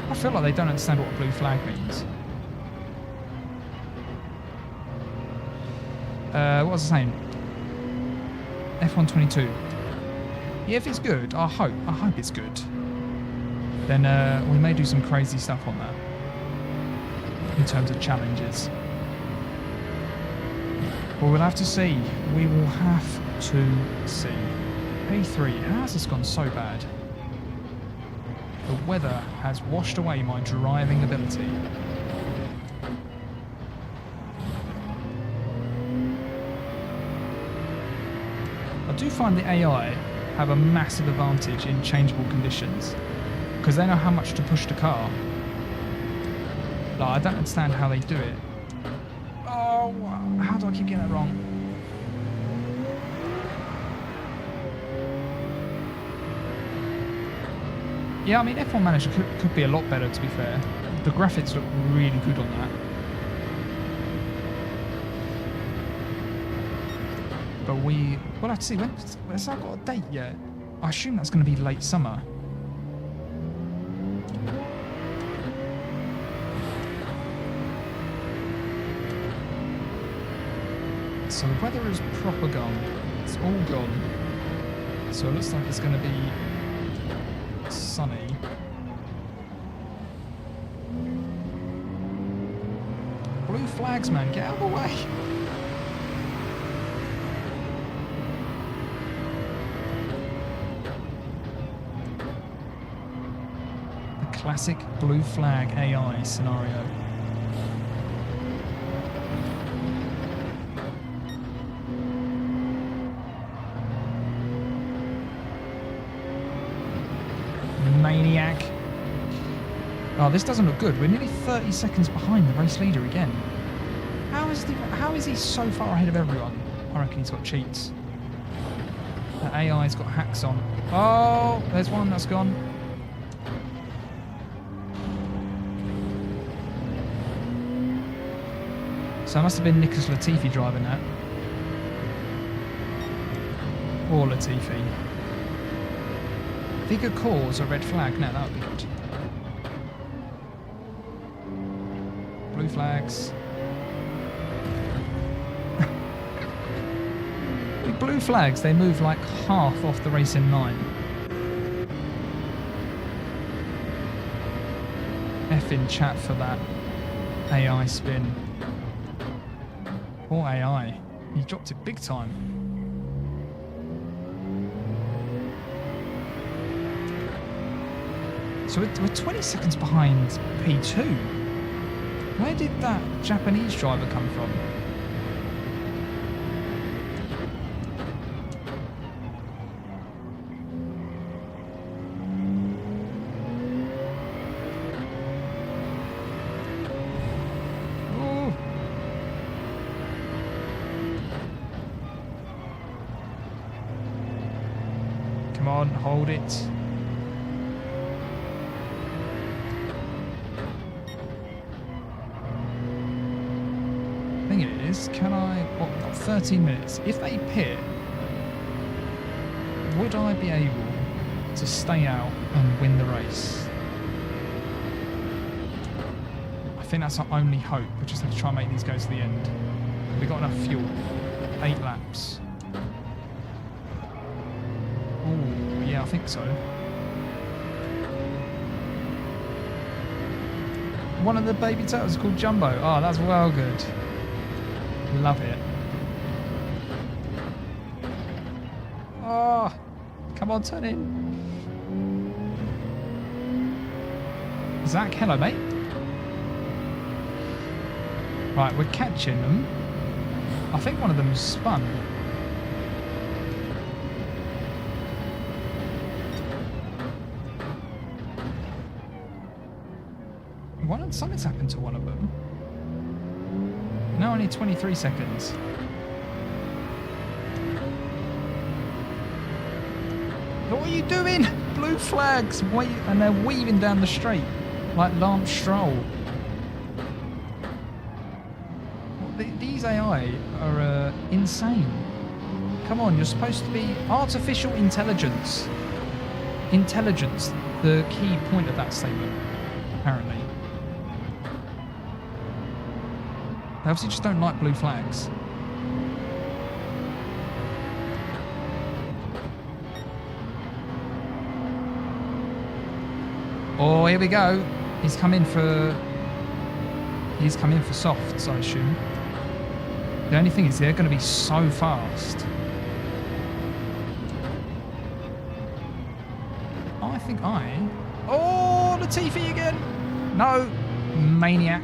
I feel like they don't understand what a blue flag means. What was I saying? F122. Yeah, if it's good, I hope it's good. Then we may do some crazy stuff on that in terms of challenges. But we'll have to see. We will have to see. P3, how has this gone so bad? The weather has washed away my driving ability. I do find the AI have a massive advantage in changeable conditions because they know how much to push the car. Like, I don't understand how they do it. Oh, how do I keep getting that wrong? Yeah, I mean, F1 Manager could be a lot better, to be fair. The graphics look really good on that. But we'll have to see. Has that got a date yet? I assume that's going to be late summer. So the weather is proper gone. It's all gone. So it looks like it's going to be sunny. Blue flags, man, get out of the way. The classic blue flag AI scenario. Maniac. Oh, this doesn't look good. We're nearly 30 seconds behind the race leader again. How is he so far ahead of everyone? I reckon he's got cheats. The AI's got hacks on. Oh, there's one that's gone. So it must have been Nicholas Latifi driving that. Or Latifi. If he could cause a red flag now, that would be good. Blue flags. The blue flags, they move like half off the racing line. F in chat for that AI spin. Poor AI. He dropped it big time. So we're 20 seconds behind P2. Where did that Japanese driver come from? Ooh. Come on, hold it. Can I... What, got 13 minutes. If they pit, would I be able to stay out and win the race? I think that's our only hope. We just have to try and make these go to the end. We've got enough fuel. 8 laps. Oh, yeah, I think so. One of the baby turtles is called Jumbo. Oh, that's well good. Love it. Oh, come on, turn in. Zach, hello, mate. Right, we're catching them. I think one of them's spun. Something's happened to one of them. Now only 23 seconds. What are you doing? Blue flags, wait, and they're weaving down the straight like Lance Stroll. These AI are insane. Come on, you're supposed to be artificial intelligence. Intelligence, the key point of that statement, apparently. They obviously just don't like blue flags. Oh, here we go. He's come in for softs, I assume. The only thing is they're going to be so fast. Oh, Latifi again. No, maniac.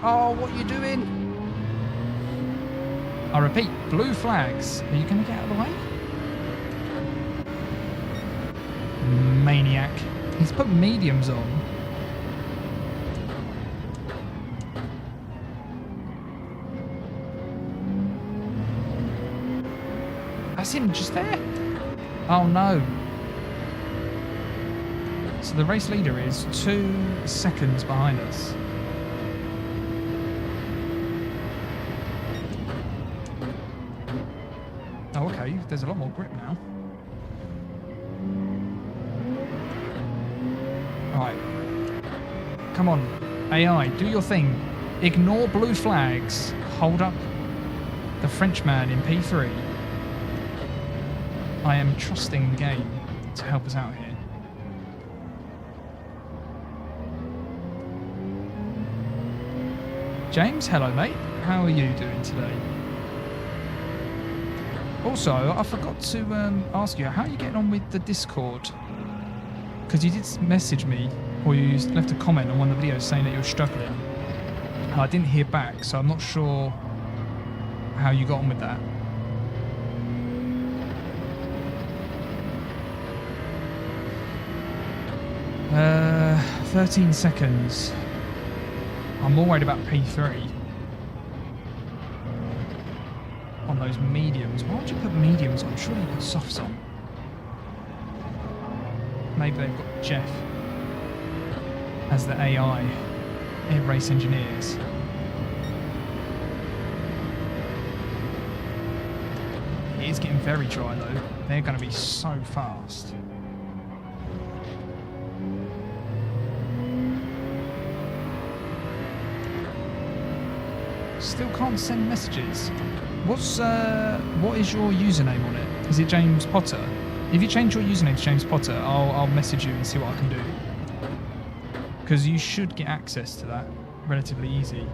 Oh, what are you doing? I repeat, blue flags. Are you going to get out of the way? Maniac. He's put mediums on. That's him just there. Oh no. So the race leader is 2 seconds behind us. Oh, okay. There's a lot more grip now. Right. Come on. AI, do your thing. Ignore blue flags. Hold up the Frenchman in P3. I am trusting the game to help us out here. James, hello mate. How are you doing today? Also, I forgot to ask you, how are you getting on with the Discord? Because you did message me, or you left a comment on one of the videos saying that you were struggling. And I didn't hear back, so I'm not sure how you got on with that. Uh, 13 seconds. I'm more worried about P3. On those mediums. Why would you put mediums on? Surely you put softs on. Maybe they've got Jeff as the AI air race engineers. It is getting very dry though. They're going to be so fast. Still can't send messages. What is your username on it? Is it James Potter? If you change your username to James Potter, I'll message you and see what I can do. Because you should get access to that relatively easy.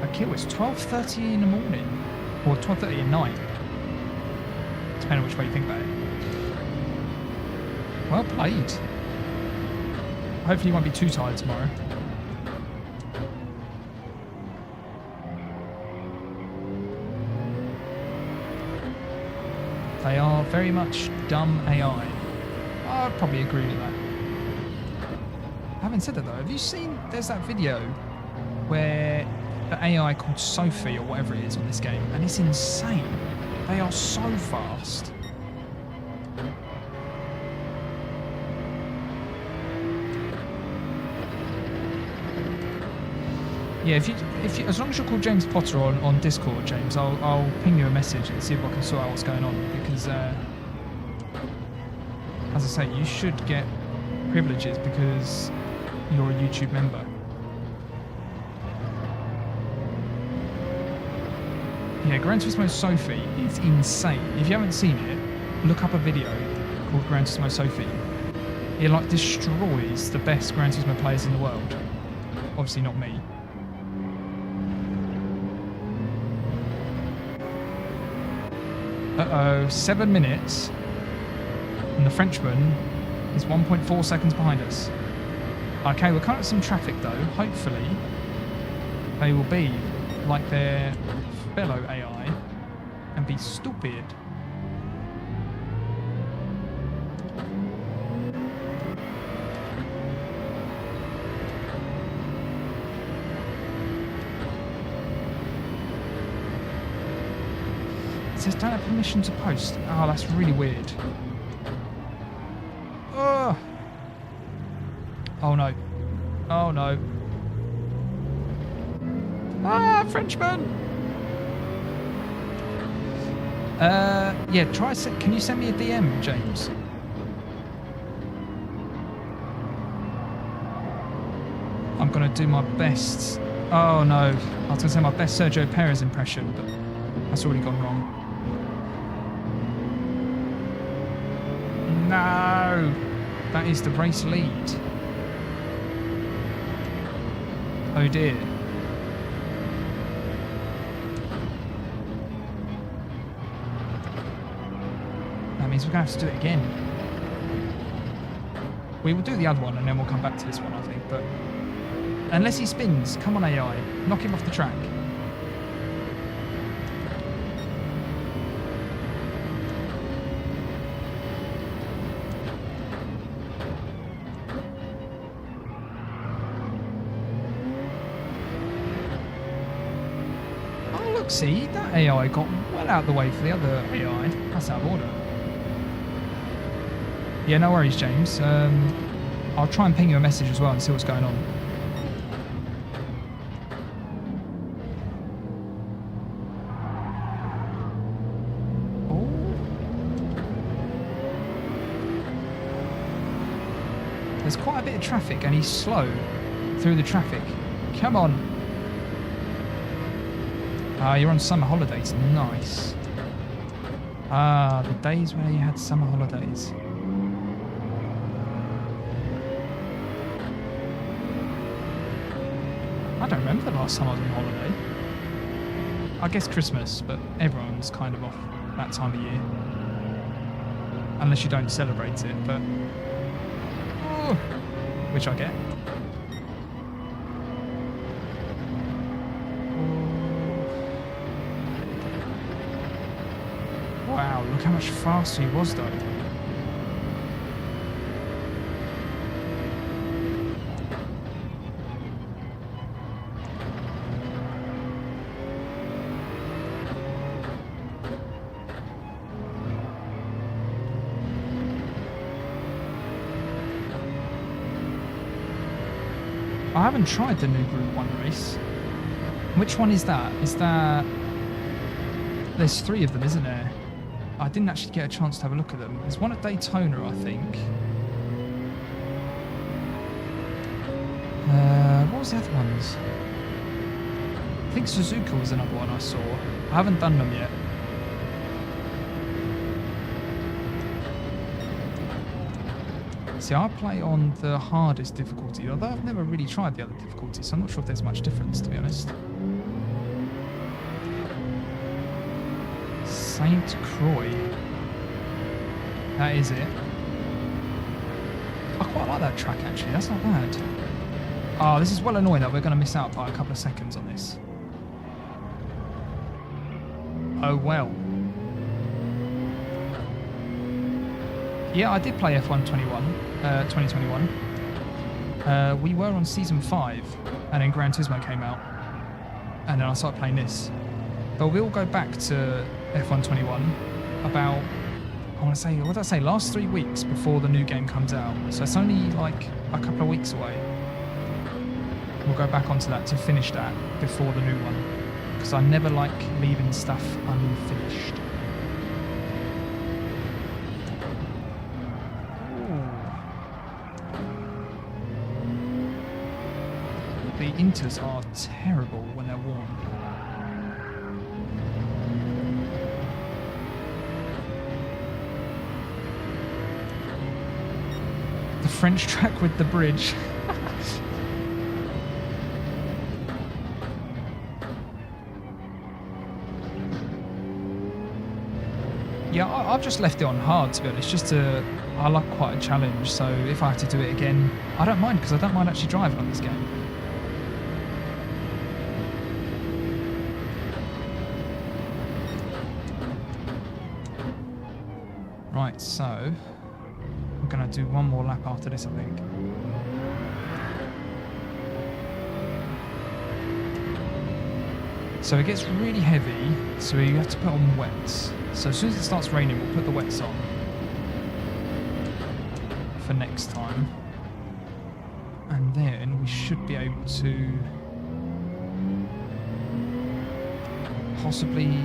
A kill is 12:30 in the morning, or 12:30 at night, depending on which way you think about it. Well played. Hopefully you won't be too tired tomorrow. They are very much dumb AI. I'd probably agree with that. Having said that though, have you seen, there's that video where the AI called Sophie or whatever it is on this game, and it's insane. They are so fast. Yeah, if you, as long as you're called James Potter on Discord, James, I'll ping you a message and see if I can sort out what's going on. Because, as I say, you should get privileges because you're a YouTube member. Yeah, Gran Turismo Sophie is insane. If you haven't seen it, look up a video called Gran Turismo Sophie. It like destroys the best Gran Turismo players in the world. Obviously not me. Uh-oh, 7 minutes, and the Frenchman is 1.4 seconds behind us. Okay, we're coming up some traffic though. Hopefully, they will be like their fellow AI and be stupid. It says don't have permission to post. Oh, that's really weird. Oh, oh no. Oh no. Ah, Frenchman! Yeah, can you send me a DM, James? I'm going to do my best. Oh, no. I was going to say my best Sergio Perez impression, but that's already gone wrong. No! That is the race lead. Oh, dear. That means we're going to have to do it again. We will do the other one and then we'll come back to this one, I think, but... Unless he spins. Come on, AI. Knock him off the track. Oh, look, see? That AI got well out of the way for the other AI. That's out of order. Yeah, no worries, James. I'll try and ping you a message as well and see what's going on. There's quite a bit of traffic and he's slow through the traffic. Come on. You're on summer holidays. Nice. The days where you had summer holidays. I don't remember the last time I was on holiday. I guess Christmas, but everyone's kind of off that time of year. Unless you don't celebrate it, but... which I get. Wow, look how much faster he was though. I haven't tried the new Group 1 race. Which one is that? Is that... There's 3 of them, isn't there? I didn't actually get a chance to have a look at them. There's one at Daytona, I think. What was the other ones? I think Suzuka was another one I saw. I haven't done them yet. See, I play on the hardest difficulty, although I've never really tried the other difficulties, so I'm not sure if there's much difference, to be honest. St. Croix. That is it. I quite like that track, actually. That's not bad. Oh, this is well annoying that we're going to miss out by a couple of seconds on this. Oh, well. Yeah, I did play F1 2021. We were on Season 5, and then Gran Turismo came out. And then I started playing this. But we'll go back to F1 21 about, I want to say, what did I say, last 3 weeks before the new game comes out. So it's only like a couple of weeks away. We'll go back onto that to finish that before the new one. Because I never like leaving stuff unfinished. The inters are terrible when they're warm. The French track with the bridge. Yeah, I've just left it on hard, to be honest, just to... I like quite a challenge, so if I have to do it again, I don't mind, because I don't mind actually driving on this game. Right, so I'm going to do one more lap after this, I think. So it gets really heavy, so you have to put on wets. So as soon as it starts raining, we'll put the wets on for next time. And then we should be able to possibly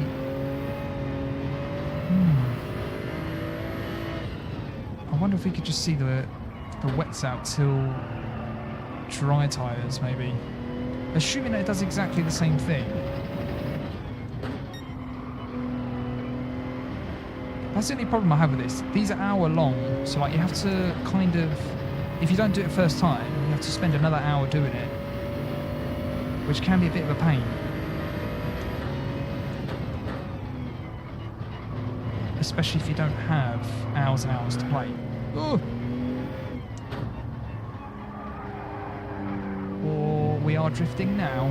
I wonder if we could just see the wets out till dry tyres, maybe. Assuming that it does exactly the same thing. That's the only problem I have with this. These are hour long, so like you have to kind of, if you don't do it first time, you have to spend another hour doing it, which can be a bit of a pain. Especially if you don't have hours and hours to play. Ooh. Or we are drifting now.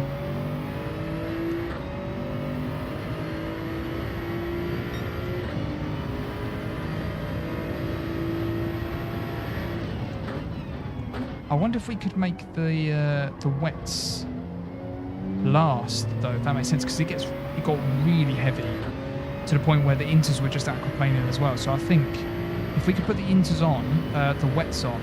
I wonder if we could make the wets last, though, if that makes sense, because it got really heavy to the point where the inters were just aquaplaning as well. So I think if we could put the inters on, the wets on,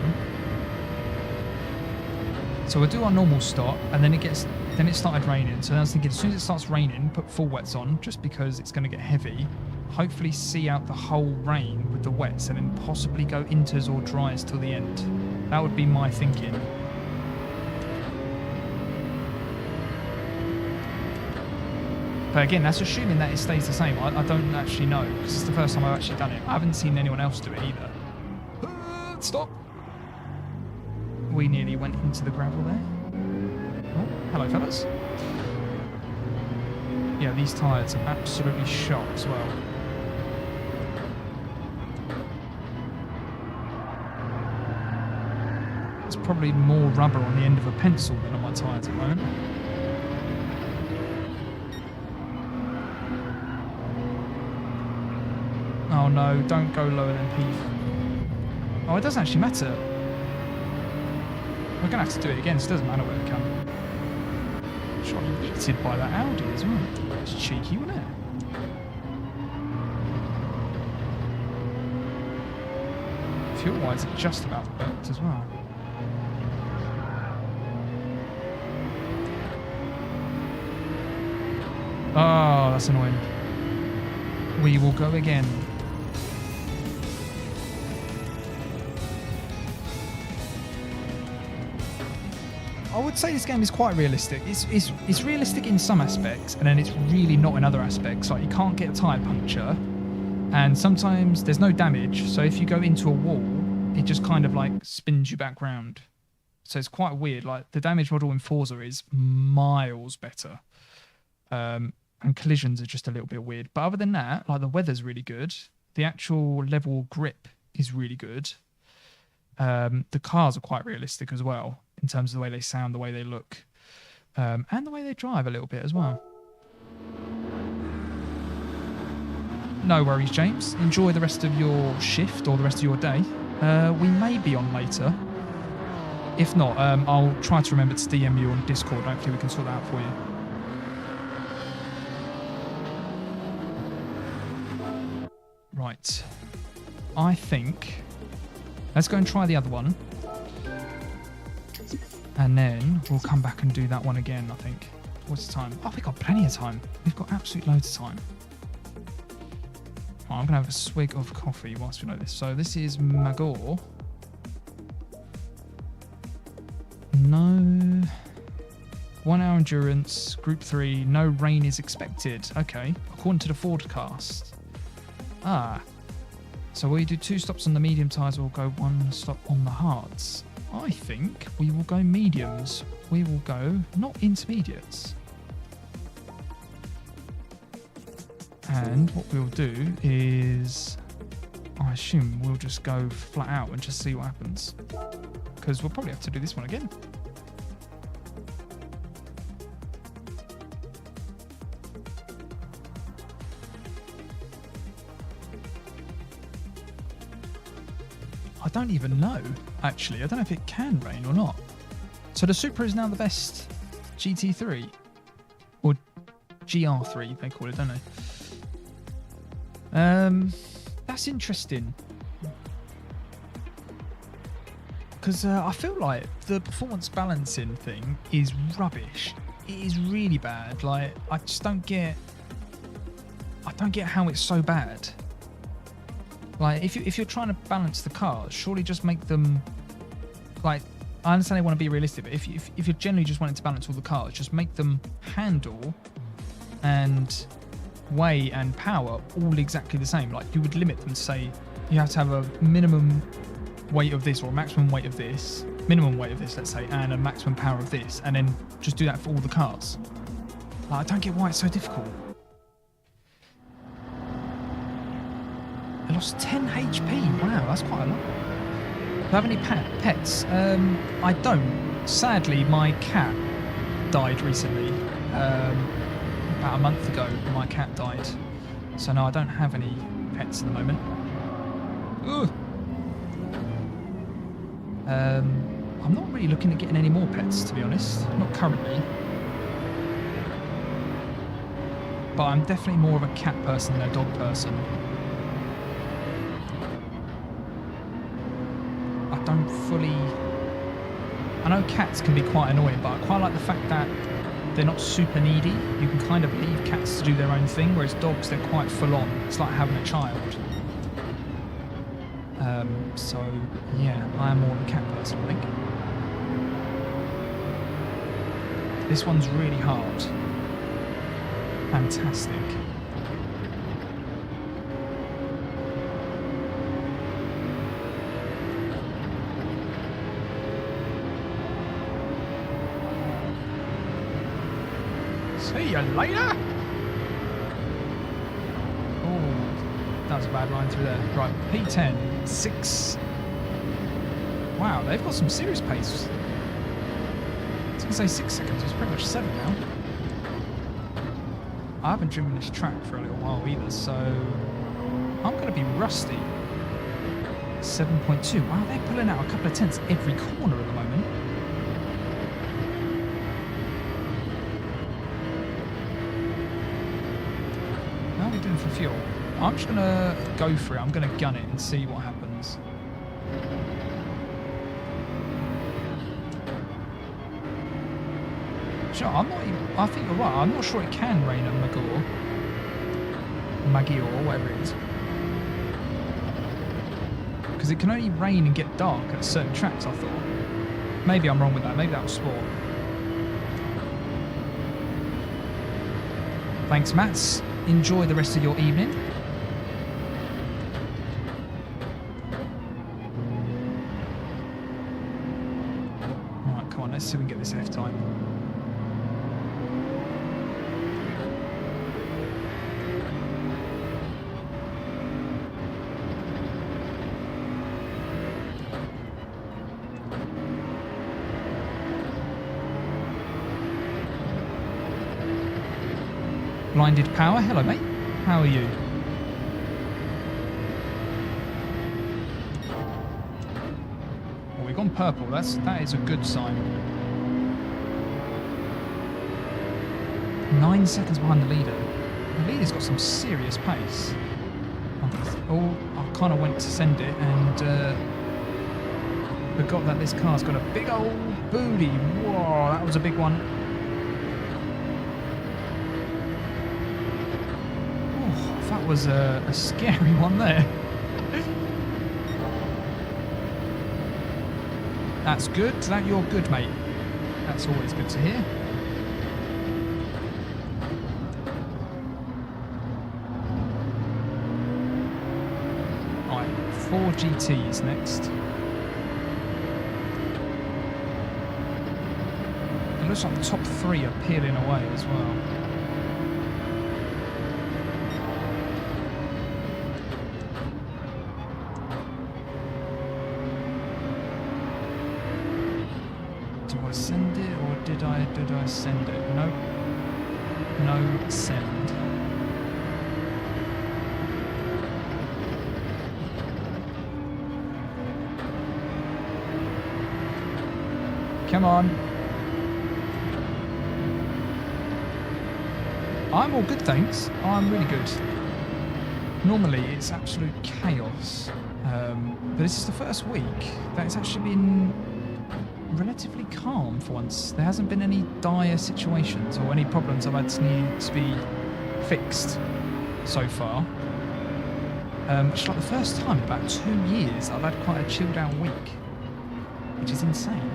so we'll do our normal stop, and then it started raining. So I was thinking, as soon as it starts raining, put full wets on, just because it's going to get heavy. Hopefully see out the whole rain with the wets, and then possibly go inters or dries till the end. That would be my thinking. But again, that's assuming that it stays the same. I don't actually know, because it's the first time I've actually done it. I haven't seen anyone else do it either. Stop! We nearly went into the gravel there. Oh, hello, fellas. Yeah, these tyres are absolutely shot as well. There's probably more rubber on the end of a pencil than on my tyres at the moment. Oh no, don't go lower than P. Oh, it doesn't actually matter. We're going to have to do it again, so it doesn't matter where we come. Shot yeeted by that Audi as well. It's cheeky, wasn't it? Fuel-wise, it just about worked as well. Oh, that's annoying. We will go again. I would say this game is quite realistic. It's realistic in some aspects, and then it's really not in other aspects. Like, you can't get a tyre puncture, and sometimes there's no damage, so if you go into a wall, it just kind of like spins you back round. So it's quite weird. Like, the damage model in Forza is miles better. And collisions are just a little bit weird. But other than that, like, the weather's really good. The actual level grip is really good. The cars are quite realistic as well, in terms of the way they sound, the way they look, and the way they drive a little bit as well. No worries, James. Enjoy the rest of your shift or the rest of your day. We may be on later. If not, I'll try to remember to DM you on Discord. Hopefully we can sort that out for you. Right. I think... let's go and try the other one. And then we'll come back and do that one again, I think. What's the time? Oh, we've got plenty of time. We've got absolute loads of time. Right, I'm going to have a swig of coffee whilst we know this. So this is Magor. No. 1 hour endurance, group 3, no rain is expected. Okay, according to the forecast. Ah. So we do 2 stops on the medium tyres, we'll go 1 stop on the hards. I think we will go mediums. We will go not intermediates. And what we'll do is, I assume we'll just go flat out and just see what happens. Because we'll probably have to do this one again. I don't even know, actually. I don't know if it can rain or not. So the Supra is now the best GT3. Or GR3, they call it, don't they? That's interesting. Because I feel like the performance balancing thing is rubbish. It is really bad. Like, I just don't get... I don't get how it's so bad. Like, if you're trying to balance the cars, surely just make them, like, I understand they want to be realistic, but if you're generally just wanting to balance all the cars, just make them handle and weight and power all exactly the same. Like, you would limit them to say you have to have a minimum weight of this or a maximum weight of this, minimum weight of this, let's say, and a maximum power of this, and then just do that for all the cars. Like, I don't get why it's so difficult. I lost 10 HP. Wow, that's quite a lot. Do I have any pets? I don't. Sadly, my cat died recently. About a month ago, my cat died. So no, I don't have any pets at the moment. Ugh. I'm not really looking at getting any more pets, to be honest. Not currently. But I'm definitely more of a cat person than a dog person. I don't fully... I know cats can be quite annoying, but I quite like the fact that they're not super needy. You can kind of leave cats to do their own thing, whereas dogs, they're quite full on. It's like having a child. So, yeah, I am more of a cat person, I think. This one's really hard. Fantastic. See you later. Oh, that was a bad line through there. Right, P10, 6. Wow, they've got some serious pace. I was going to say 6 seconds, it's pretty much 7 now. I haven't driven this track for a little while either, so I'm going to be rusty. 7.2. Wow, they're pulling out a couple of tenths every corner at the moment. How are we doing for fuel? I'm just going to go for it. I'm going to gun it and see what happens. Sure, I'm not even, I think you're right. I'm not sure it can rain at Maggiore, or whatever it is. Because it can only rain and get dark at certain tracks, I thought. Maybe I'm wrong with that. Maybe that was sport. Thanks, Mats. Enjoy the rest of your evening. Alright, come on. Let's see if we can get this F time. Blinded Power, hello mate. How are you? Well, we've gone purple. That is a good sign. 9 seconds behind the leader. The leader's got some serious pace. Oh, I kind of went to send it and forgot that this car's got a big old booty. Whoa, that was a big one. That was a scary one there. That's good. That you're good, mate. That's always good to hear. Right, 4 GTs next. It looks like the top 3 are peeling away as well. Send it, or did I send it? Nope. No send. Come on. I'm all good, thanks. I'm really good. Normally it's absolute chaos, but this is the first week that it's actually been relatively calm for once. There hasn't been any dire situations or any problems I've had to need to be fixed so far. It's like the first time in about 2 years I've had quite a chilled out week, which is insane.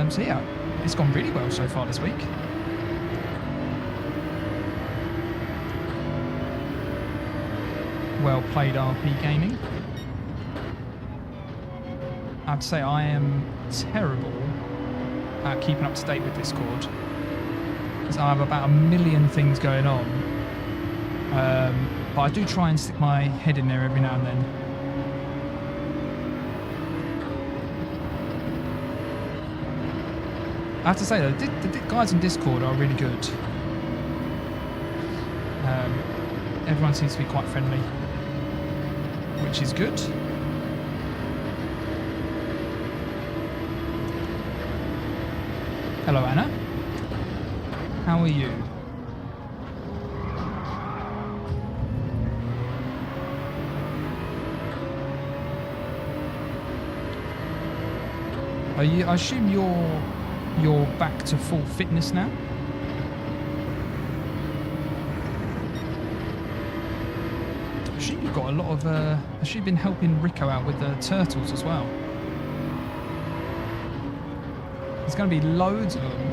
So yeah, it's gone really well so far this week. Well played, RP Gaming. I'd say I am terrible at keeping up to date with Discord, because I have about 1 million things going on. But I do try and stick my head in there every now and then. I have to say though, the guys in Discord are really good. Everyone seems to be quite friendly, which is good. Hello Anna, how are you? I assume you're back to full fitness now? I assume you've got a lot of I assume you've been helping Rico out with the turtles as well. There's going to be loads of them.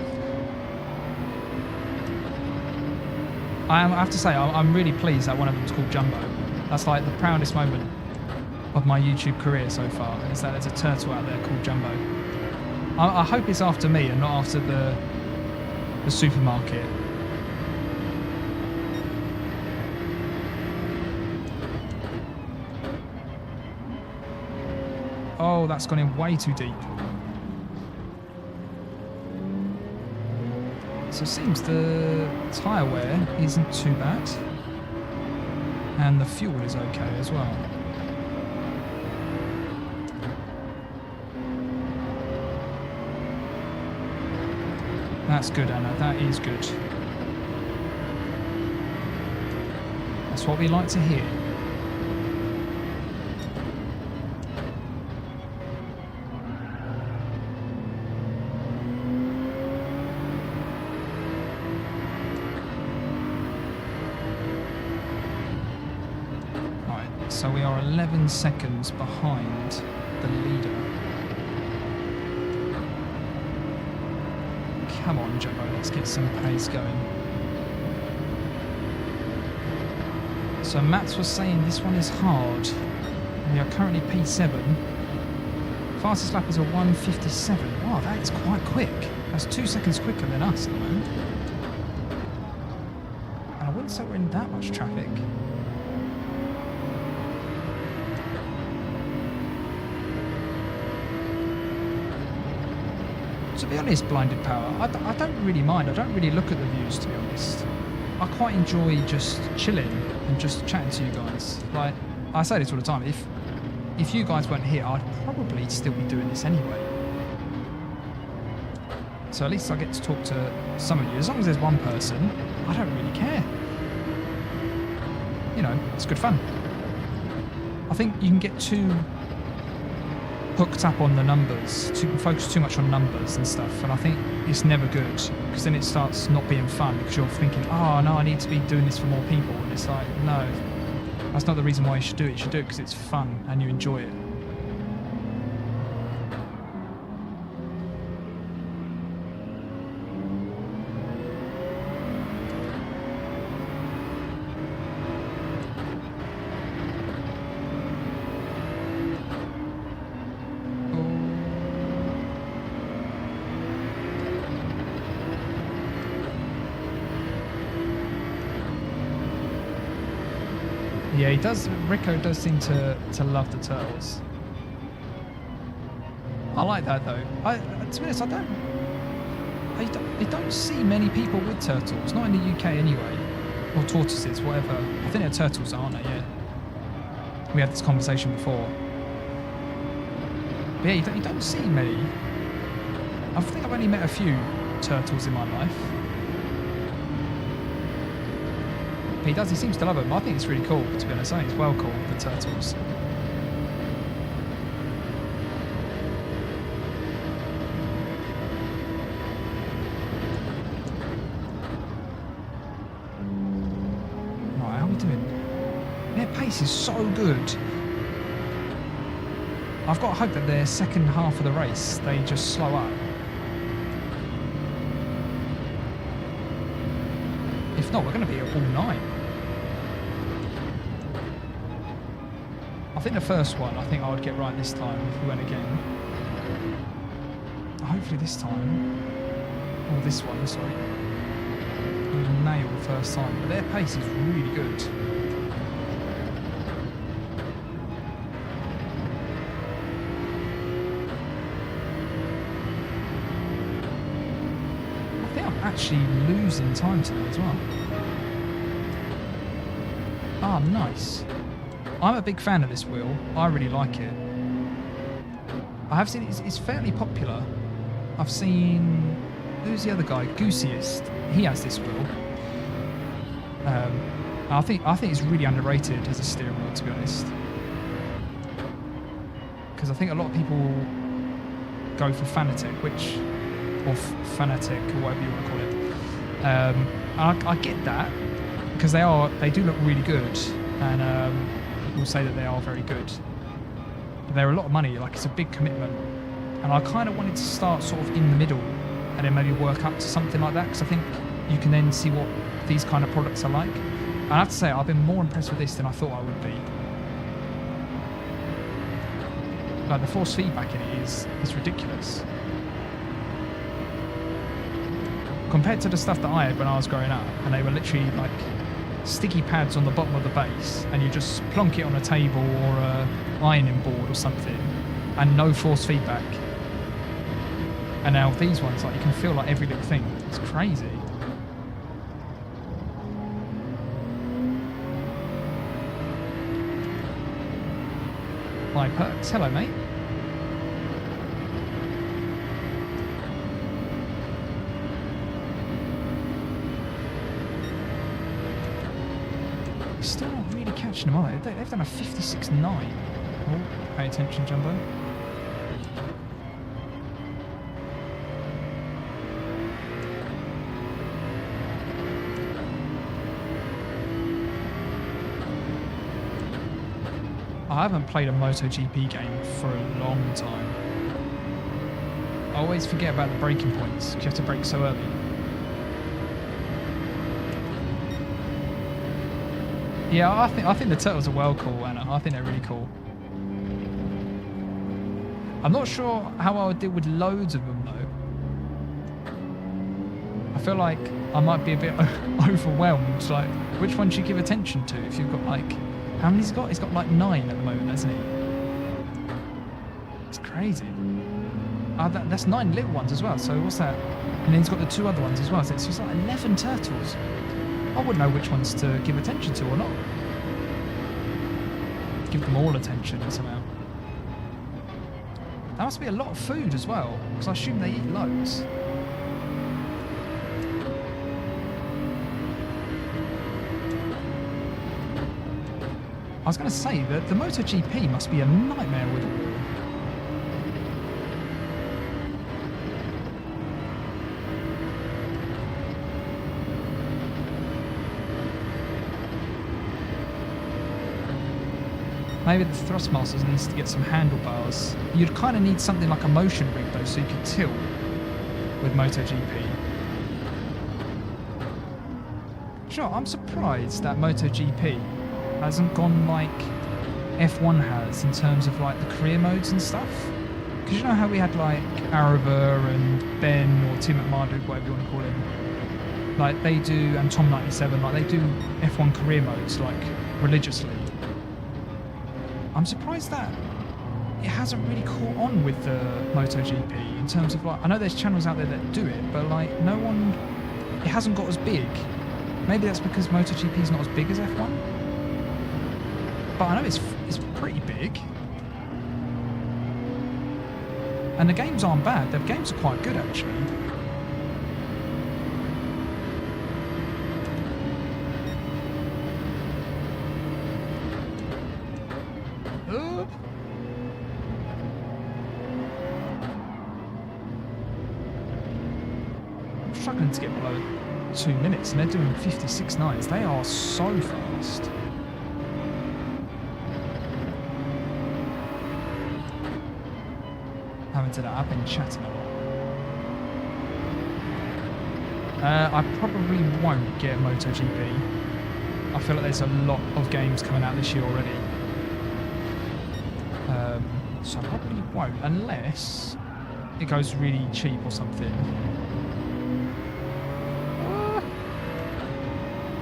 I have to say, I'm really pleased that one of them is called Jumbo. That's like the proudest moment of my YouTube career so far, is that there's a turtle out there called Jumbo. I hope it's after me and not after the supermarket. Oh, that's gone in way too deep. So it seems the tyre wear isn't too bad. And the fuel is okay as well. That's good, Anna. That is good. That's what we like to hear. Right, so we are 11 seconds behind the leader. Come on, Jumbo, let's get some pace going. So Mats was saying this one is hard. We are currently P7. Fastest lap is a 1:57. Wow, that is quite quick. That's 2 seconds quicker than us at the moment. And I wouldn't say we're in that much traffic. To be honest, Blinded Power, I don't really mind. I don't really look at the views, to be honest. I quite enjoy just chilling and just chatting to you guys. Like, I say this all the time, if you guys weren't here, I'd probably still be doing this anyway. So at least I get to talk to some of you. As long as there's one person, I don't really care. You know, it's good fun. I think you can get too hooked up on the numbers, to focus too much on numbers and stuff, and I think it's never good, because then it starts not being fun, because you're thinking, oh no, I need to be doing this for more people, and it's like, no, that's not the reason why you should do it. You should do it because it's fun and you enjoy it. Yeah, he does. Rico does seem to love the turtles. I like that though. To be honest, I don't see many people with turtles. Not in the UK anyway, or tortoises, whatever. I think they're turtles, aren't they? Yeah. We had this conversation before. But yeah, you don't see many. I think I've only met a few turtles in my life. He does, he seems to love them. I think it's really cool, to be honest. I think it's well cool, the turtles. Right, how are we doing? Yeah, pace is so good. I've got to hope that their second half of the race, they just slow up. If not, we're going to be here all night. I think the first one, I think I would get right this time if we went again. Hopefully this time, or this one, sorry, we'll nail the first time. But their pace is really good. Actually losing time to them as well. Ah, nice. I'm a big fan of this wheel. I really like it. I have seen it's fairly popular. I've seen, who's the other guy? Goosiest. He has this wheel. I think it's really underrated as a steering wheel, to be honest. Because I think a lot of people go for Fanatic, which, or Fanatic, or whatever you want to call it. I get that because they do look really good, and people say that they are very good. But they're a lot of money. Like, it's a big commitment, and I kind of wanted to start sort of in the middle, and then maybe work up to something like that. Because I think you can then see what these kind of products are like. And I have to say, I've been more impressed with this than I thought I would be. Like, the force feedback in it is ridiculous. Compared to the stuff that I had when I was growing up, and they were literally like sticky pads on the bottom of the base, and you just plonk it on a table or a ironing board or something, and no force feedback. And now these ones, like, you can feel like every little thing. It's crazy. My perks, hello mate. Still not really catching them, are they? They've done a 56.9. Oh, pay attention, Jumbo. I haven't played a MotoGP game for a long time. I always forget about the braking points because you have to brake so early. Yeah, I think the turtles are well cool, and I think they're really cool. I'm not sure how I would deal with loads of them though. I feel like I might be a bit overwhelmed. Like, which one should you give attention to? If you've got like, how many he's got? He's got like 9 at the moment, hasn't he? It's crazy. That's 9 little ones as well. So what's that? And then he's got the 2 other ones as well. So it's just like 11 turtles. I wouldn't know which ones to give attention to or not. Give them all attention somehow. That must be a lot of food as well, because I assume they eat loads. I was going to say that the MotoGP must be a nightmare with it. Maybe the Thrustmasters needs to get some handlebars. You'd kind of need something like a motion rig though, so you could tilt with MotoGP. Sure, I'm surprised that MotoGP hasn't gone like F1 has in terms of like the career modes and stuff. Because you know how we had like Arava and Ben or Tim at Marduk, whatever you want to call him. Like they do, and Tom97, like they do F1 career modes like religiously. I'm surprised that it hasn't really caught on with the MotoGP in terms of like, I know there's channels out there that do it, but like no one, it hasn't got as big. Maybe that's because MotoGP is not as big as F1. But I know it's pretty big. And the games aren't bad. The games are quite good actually. Struggling to get below 2 minutes, and they're doing 56.9s. They are so fast. today. I've been chatting a lot. I probably won't get MotoGP. I feel like there's a lot of games coming out this year already. So I probably won't, unless it goes really cheap or something.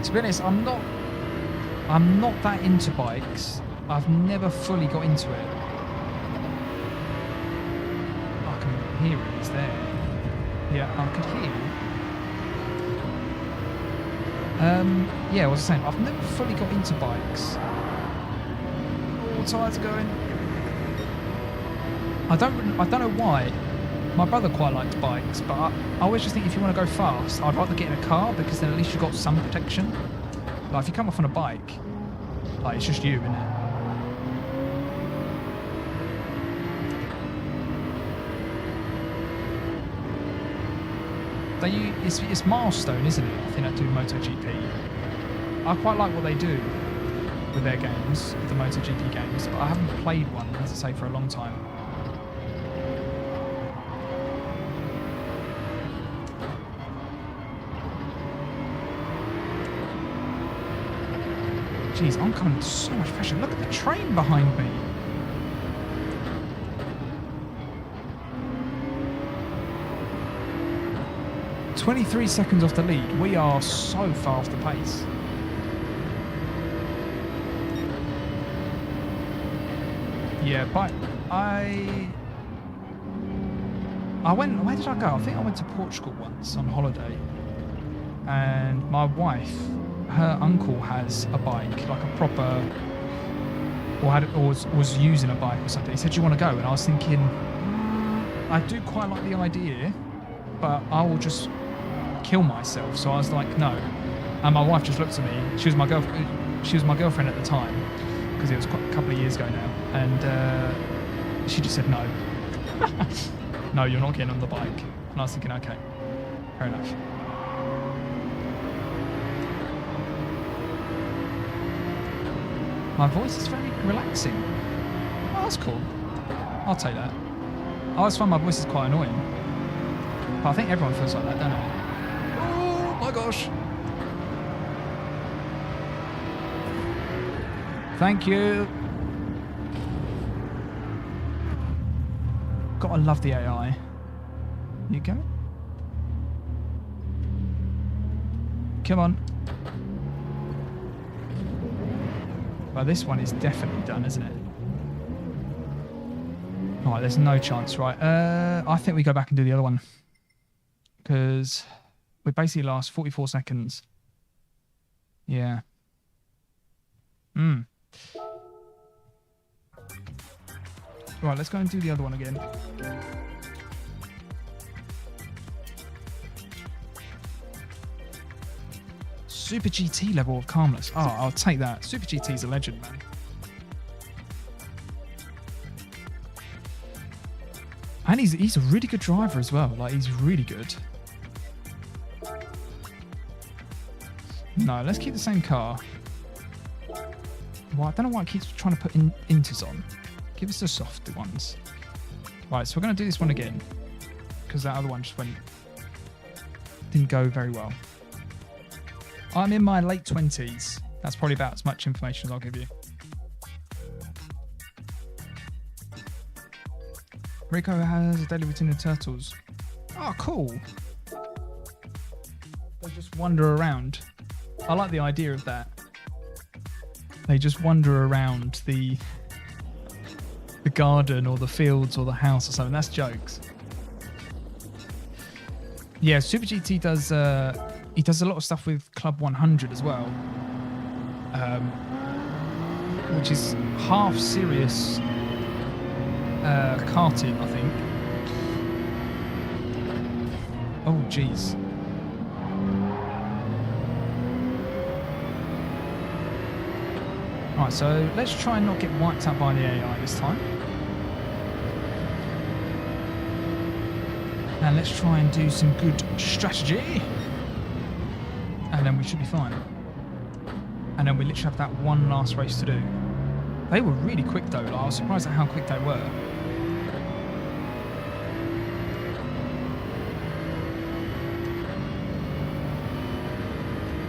To be honest, I'm not that into bikes. I've never fully got into it. I can hear it, it's there. Yeah, I can hear it. Yeah, what was I saying? I've never fully got into bikes. All tires are going. I don't know why. My brother quite likes bikes, but I always just think if you want to go fast, I'd rather get in a car because then at least you've got some protection. Like if you come off on a bike, like it's just you, isn't it? It's Milestone, isn't it? I think that do MotoGP. I quite like what they do with their games, the MotoGP games, but I haven't played one, as I say, for a long time. Jeez, I'm coming under so much pressure. Look at the train behind me. "23 seconds off the lead." We are so far off the pace. Yeah, but I went. Where did I go? I think I went to Portugal once on holiday, and my wife, her uncle has a bike, like a proper, or was using a bike or something. He said, "Do you want to go?" And I was thinking, I do quite like the idea, but I will just kill myself. So I was like, no. And my wife just looked at me. She was my girlfriend at the time, because it was quite a couple of years ago now, and she just said no. No, you're not getting on the bike. And I was thinking, okay, fair enough. My voice is very relaxing. Oh, that's cool. I'll take that. I always find my voice is quite annoying, but I think everyone feels like that, don't they? Oh my gosh. Thank you. Gotta love the AI. You go. Come on. Well, this one is definitely done, isn't it? Alright, there's no chance, right? I think we go back and do the other one, because we basically last 44 seconds. Yeah. Right, let's go and do the other one again. Super GT level of calmness. Oh, I'll take that. Super GT's a legend, man. And he's a really good driver as well. Like, he's really good. No, let's keep the same car. Well, I don't know why it keeps trying to put inters on. Give us the softer ones. Right, so we're going to do this one again, because that other one just didn't go very well. I'm in my late 20s. That's probably about as much information as I'll give you. Rico has a daily routine of turtles. Oh, cool. They just wander around. I like the idea of that. They just wander around the garden or the fields or the house or something. That's jokes. Yeah, Super GT does. He does a lot of stuff with Club 100 as well, which is half serious karting, I think. Oh, jeez. Right, so let's try and not get wiped out by the AI this time. And let's try and do some good strategy. And then we should be fine. And then we literally have that one last race to do. They were really quick though. Like, I was surprised at how quick they were.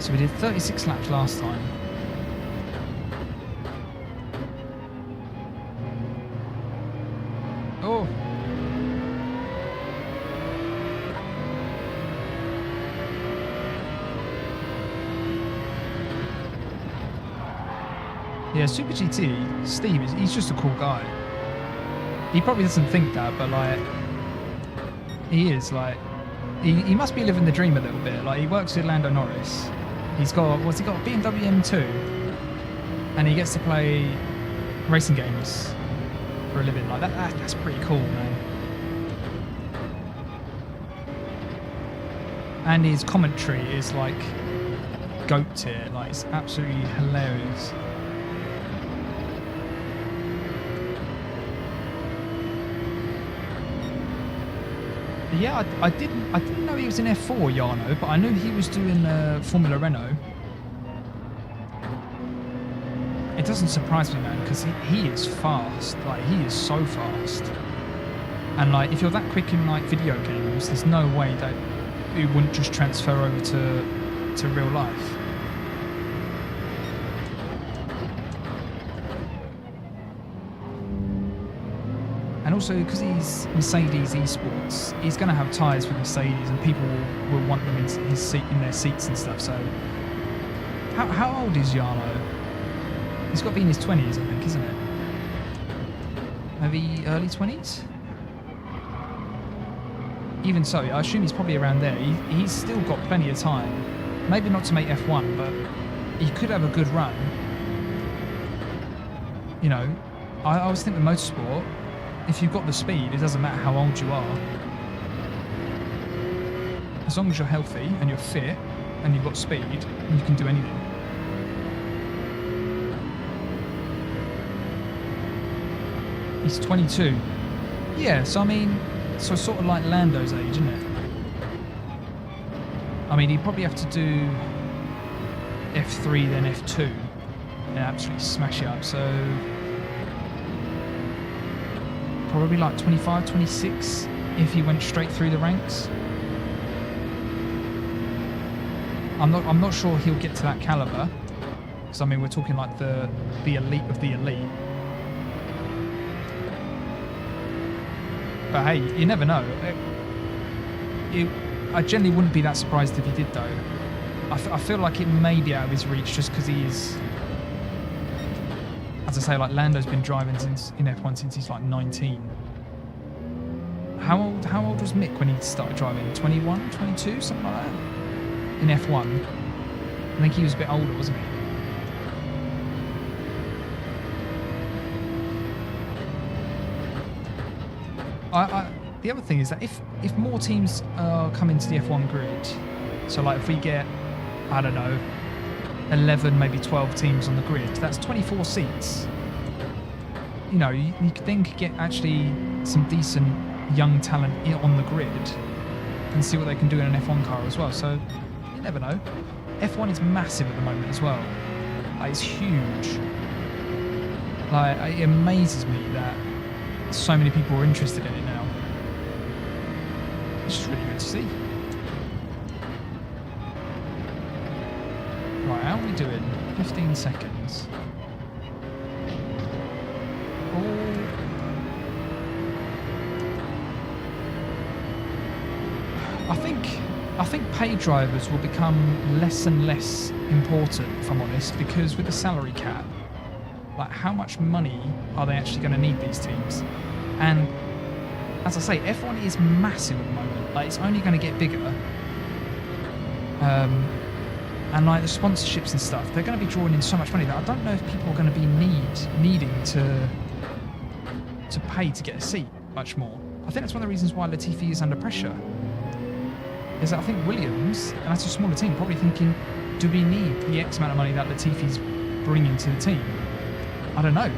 So we did 36 laps last time. Oh. Yeah, Super GT, Steve, he's just a cool guy. He probably doesn't think that, but like, he is like, he must be living the dream a little bit. Like, he works with Lando Norris. He's got, what's he got? A BMW M2, and he gets to play racing games for a living. Like that's pretty cool, man. And his commentary is like GOAT tier. Like, it's absolutely hilarious. Yeah, I didn't know he was in F4, Jarno, but I knew he was doing Formula Renault. It doesn't surprise me, man, because he is fast. Like, he is so fast. And like, if you're that quick in like video games, there's no way that it wouldn't just transfer over to real life. And also, because he's Mercedes esports, he's going to have ties with Mercedes, and people will want them in their seats and stuff. So, how old is Jarno? He's got to be in his 20s, I think, isn't it? Maybe early 20s? Even so, I assume he's probably around there. He's still got plenty of time. Maybe not to make F1, but he could have a good run. You know, I always think with motorsport, if you've got the speed, it doesn't matter how old you are. As long as you're healthy and you're fit and you've got speed, you can do anything. He's 22. Yeah, so I mean, so sort of like Lando's age, isn't it? I mean, he'd probably have to do F3 then F2 and absolutely smash it up. So probably like 25, 26 if he went straight through the ranks. I'm not sure he'll get to that caliber, because I mean, we're talking like the elite of the elite. But hey, you never know. I generally wouldn't be that surprised if he did, though. I feel like it may be out of his reach just because he's, as I say, like Lando's been driving in F1 since he's like 19. How old was Mick when he started driving? 21, 22, something like that? In F1. I think he was a bit older, wasn't he? The other thing is that if more teams come into the F1 grid, so like if we get, I don't know, 11, maybe 12 teams on the grid, that's 24 seats. You know, you then could get actually some decent young talent on the grid and see what they can do in an F1 car as well. So you never know. F1 is massive at the moment as well. Like, it's huge. Like, it amazes me that so many people are interested in it now. It's just really good to see. Right, how are we doing? 15 seconds. I think paid drivers will become less and less important, if I'm honest, because with the salary cap, like, how much money are they actually going to need, these teams? And as I say, F1 is massive at the moment. Like, it's only going to get bigger. And like the sponsorships and stuff, they're going to be drawing in so much money that I don't know if people are going to be needing to pay to get a seat much more. I think that's one of the reasons why Latifi is under pressure. Is that I think Williams, and that's a smaller team, probably thinking, do we need the X amount of money that Latifi's bringing to the team? I don't know.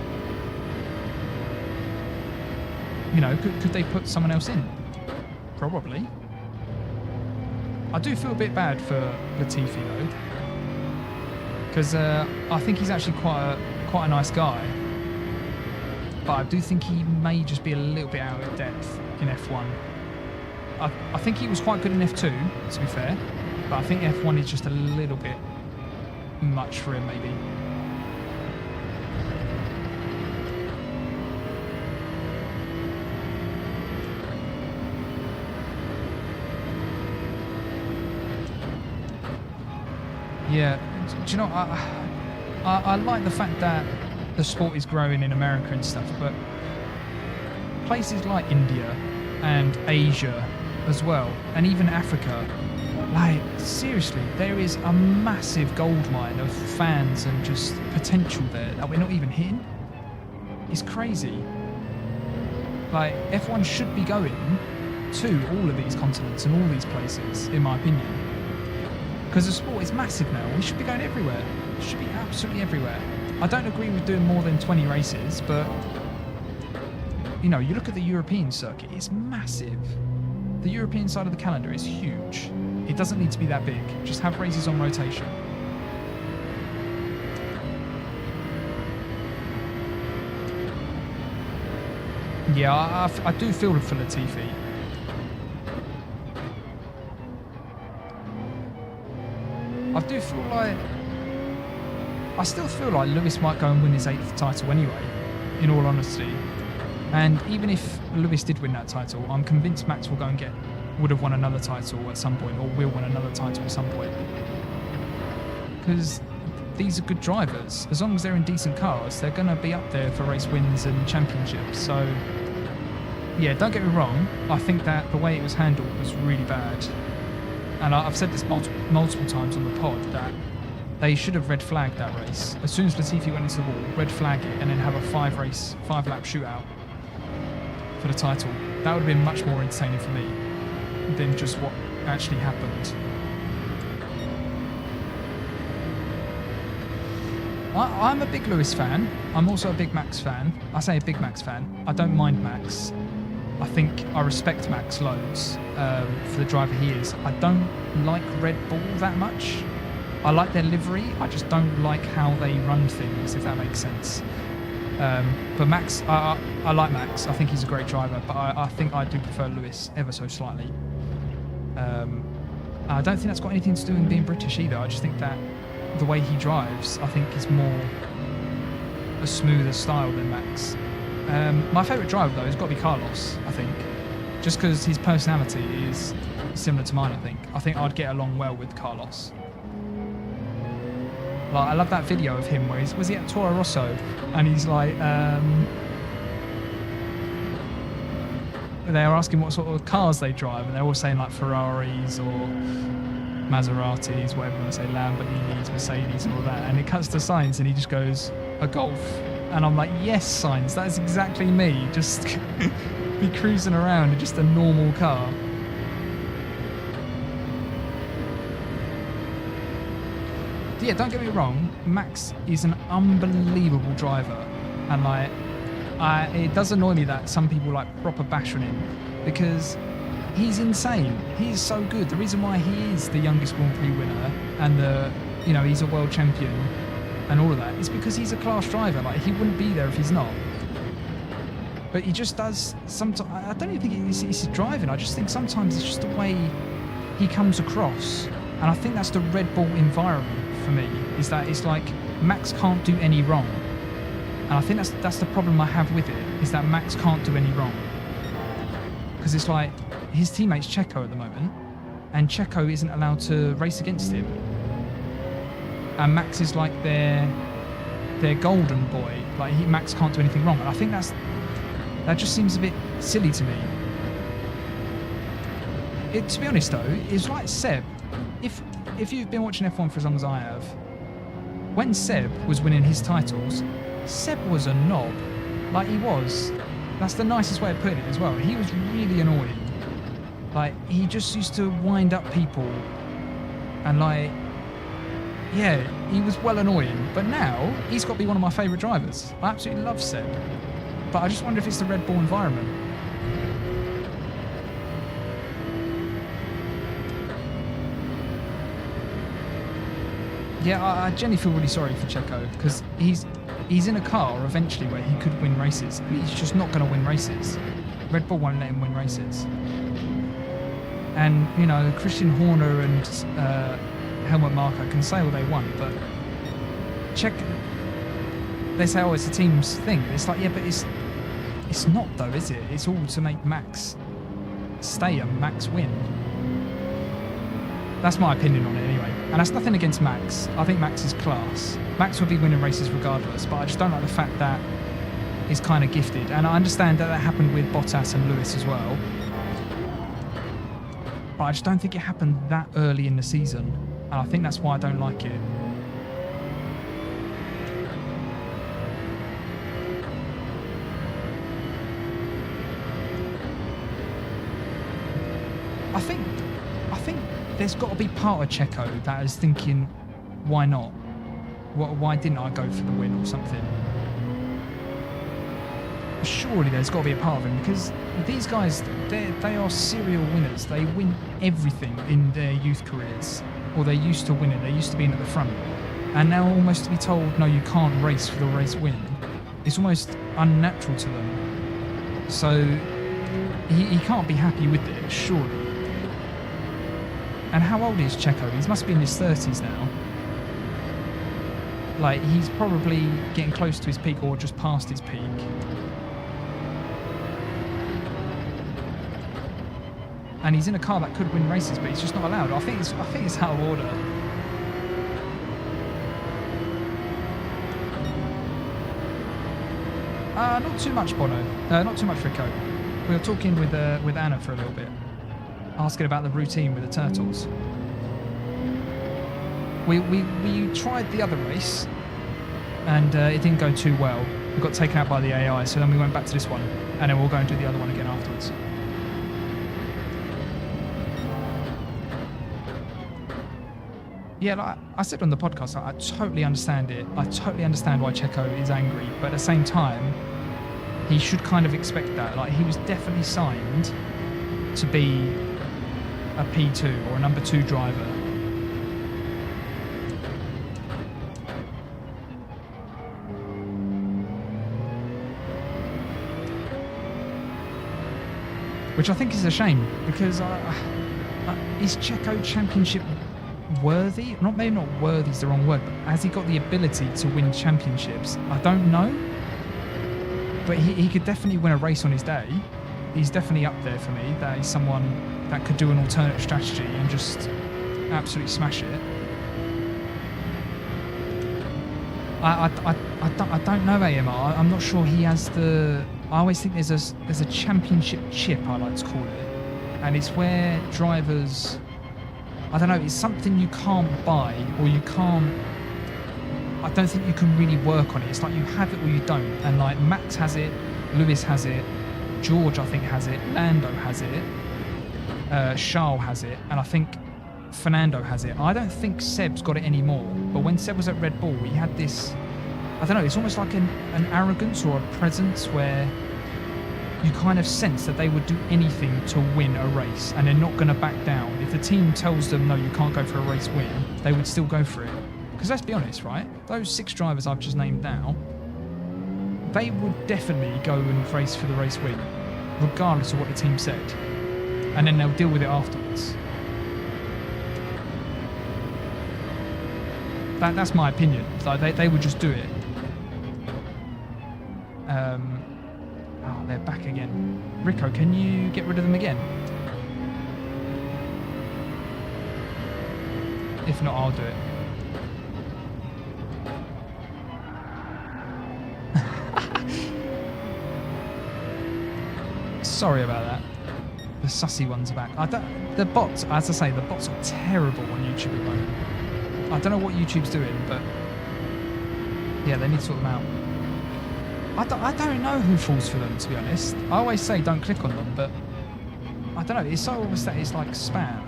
You know, could they put someone else in? Probably. I do feel a bit bad for Latifi though, because I think he's actually quite a nice guy, but I do think he may just be a little bit out of depth in F1. I think he was quite good in F2, to be fair, but I think F1 is just a little bit much for him, maybe. Yeah, do you know, I like the fact that the sport is growing in America and stuff, but places like India and Asia as well, and even Africa, like, seriously, there is a massive goldmine of fans and just potential there that we're not even hitting. It's crazy. Like, F1 should be going to all of these continents and all these places, in my opinion. Because the sport is massive now. We should be going everywhere. It should be absolutely everywhere. I don't agree with doing more than 20 races, but, you know, you look at the European circuit, it's massive. The European side of the calendar is huge. It doesn't need to be that big. Just have races on rotation. Yeah, I do feel for Latifi. I do feel like... I still feel like Lewis might go and win his 8th title anyway, in all honesty. And even if Lewis did win that title, I'm convinced Max will go and would have won another title at some point, or will win another title at some point. Because these are good drivers. As long as they're in decent cars, they're going to be up there for race wins and championships. So, yeah, don't get me wrong. I think that the way it was handled was really bad. And I've said this multiple times on the pod, that they should have red flagged that race. As soon as Latifi went into the wall, red flag it, and then have a 5-lap shootout for the title. That would have been much more entertaining for me than just what actually happened. I'm a big Lewis fan. I'm also a big Max fan. I say a big Max fan. I don't mind Max. I think I respect Max loads for the driver he is. I don't like Red Bull that much. I like their livery. I just don't like how they run things, if that makes sense. But Max, I like Max. I think he's a great driver, but I think I do prefer Lewis ever so slightly. I don't think that's got anything to do with being British either. I just think that the way he drives, I think, is more a smoother style than Max. My favourite driver, though, has got to be Carlos, I think. Just because his personality is similar to mine, I think I'd get along well with Carlos. Like, I love that video of him where was he at Toro Rosso? And he's like, they were asking what sort of cars they drive, and they're all saying like Ferraris or Maseratis, whatever you want to say, Lamborghinis, Mercedes, and all that. And it cuts to Sainz, and he just goes, a Golf. And I'm like, yes, Sainz, that is exactly me. Just be cruising around in just a normal car. Yeah, don't get me wrong, Max is an unbelievable driver, and like, it does annoy me that some people like proper bash on him, because he's insane. He is so good. The reason why he is the youngest Grand Prix winner and he's a world champion and all of that is because he's a class driver. Like, he wouldn't be there if he's not. But he just does sometimes. I don't even think it's his driving. I just think sometimes it's just the way he comes across, and I think that's the Red Bull environment for me. Is that it's like Max can't do any wrong. And I think that's the problem I have with it, is that Max can't do any wrong. Because it's like, his teammate's Checo at the moment, and Checo isn't allowed to race against him. And Max is like their golden boy. Like, Max can't do anything wrong. And I think that just seems a bit silly to me. To be honest though, it's like Seb. If you've been watching F1 for as long as I have, when Seb was winning his titles, Seb was a knob. Like, he was. That's the nicest way of putting it as well. He was really annoying. Like, he just used to wind up people. And like, yeah, he was well annoying. But now, he's got to be one of my favourite drivers. I absolutely love Seb. But I just wonder if it's the Red Bull environment. Yeah, I genuinely feel really sorry for Checo, because he's in a car eventually where he could win races, and he's just not going to win races. Red Bull won't let him win races. And, Christian Horner and Helmut Marko can say all they want, but check. They say, oh, it's a team's thing. It's like, yeah, but it's not though, is it? It's all to make Max stay and Max win. That's my opinion on it anyway. And that's nothing against Max. I think Max is class. Max will be winning races regardless, but I just don't like the fact that he's kind of gifted. And I understand that happened with Bottas and Lewis as well. But I just don't think it happened that early in the season. And I think that's why I don't like it. I think there's got to be part of Checo that is thinking, why not? Why didn't I go for the win or something? Surely there's got to be a part of him, because these guys, they are serial winners. They win everything in their youth careers, or they're used to winning. They're used to being at the front. And now almost to be told, no, you can't race for the race win, it's almost unnatural to them. So he can't be happy with it, surely. And how old is Checo? He must be in his 30s now. Like, he's probably getting close to his peak or just past his peak. And he's in a car that could win races, but he's just not allowed. I think it's out of order. Not too much, Bono. Not too much, Rico. We were talking with Anna for a little bit, asking about the routine with the turtles. We tried the other race, and it didn't go too well. We got taken out by the AI, so then we went back to this one, and then we'll go and do the other one again afterwards. Yeah, like I said on the podcast, I totally understand it. I totally understand why Checo is angry, but at the same time, he should kind of expect that. Like, he was definitely signed to be a P2 or a number 2 driver. Which I think is a shame, because is Checo championship worthy? Maybe not worthy is the wrong word, but has he got the ability to win championships? I don't know. But he could definitely win a race on his day. He's definitely up there for me. That is someone that could do an alternate strategy and just absolutely smash it. I don't know AMR. I'm not sure he has the... I always think there's a championship chip, I like to call it. And it's where drivers... I don't know, it's something you can't buy, or you can't... I don't think you can really work on it. It's like you have it or you don't. And like Max has it, Lewis has it, George I think has it, Lando has it, Charles has it, and I think Fernando has it. I don't think Seb's got it anymore. But when Seb was at Red Bull, he had this... I don't know, it's almost like an arrogance or a presence where you kind of sense that they would do anything to win a race and they're not going to back down. If the team tells them, no, you can't go for a race win, they would still go for it. Because let's be honest, right? Those 6 drivers I've just named now, they would definitely go and race for the race win, regardless of what the team said. And then they'll deal with it afterwards. That's my opinion. Like they would just do it. Oh, they're back again. Rico, can you get rid of them again? If not, I'll do it. Sorry about that. The sussy ones are back. The bots, as I say, the bots are terrible on YouTube at the moment. I don't know what YouTube's doing, but yeah, they need to sort them out. I don't know who falls for them, to be honest. I always say don't click on them, but I don't know. It's so obvious that it's like spam.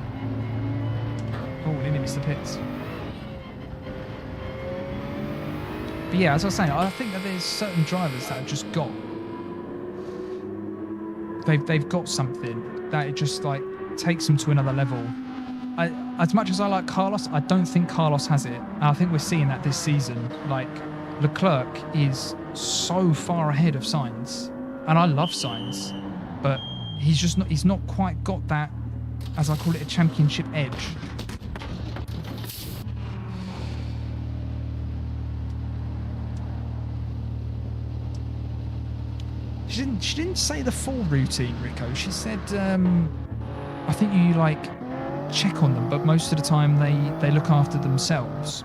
Oh, nearly missed the pits. But yeah, as I was saying, I think that there's certain drivers that have just got... They've got something that it just like takes them to another level. As much as I like Carlos, I don't think Carlos has it. And I think we're seeing that this season. Like, Leclerc is so far ahead of Sainz. And I love Sainz. But he's not quite got that, as I call it, a championship edge. She didn't say the full routine, Rico. She said, I think you like check on them, but most of the time they look after themselves,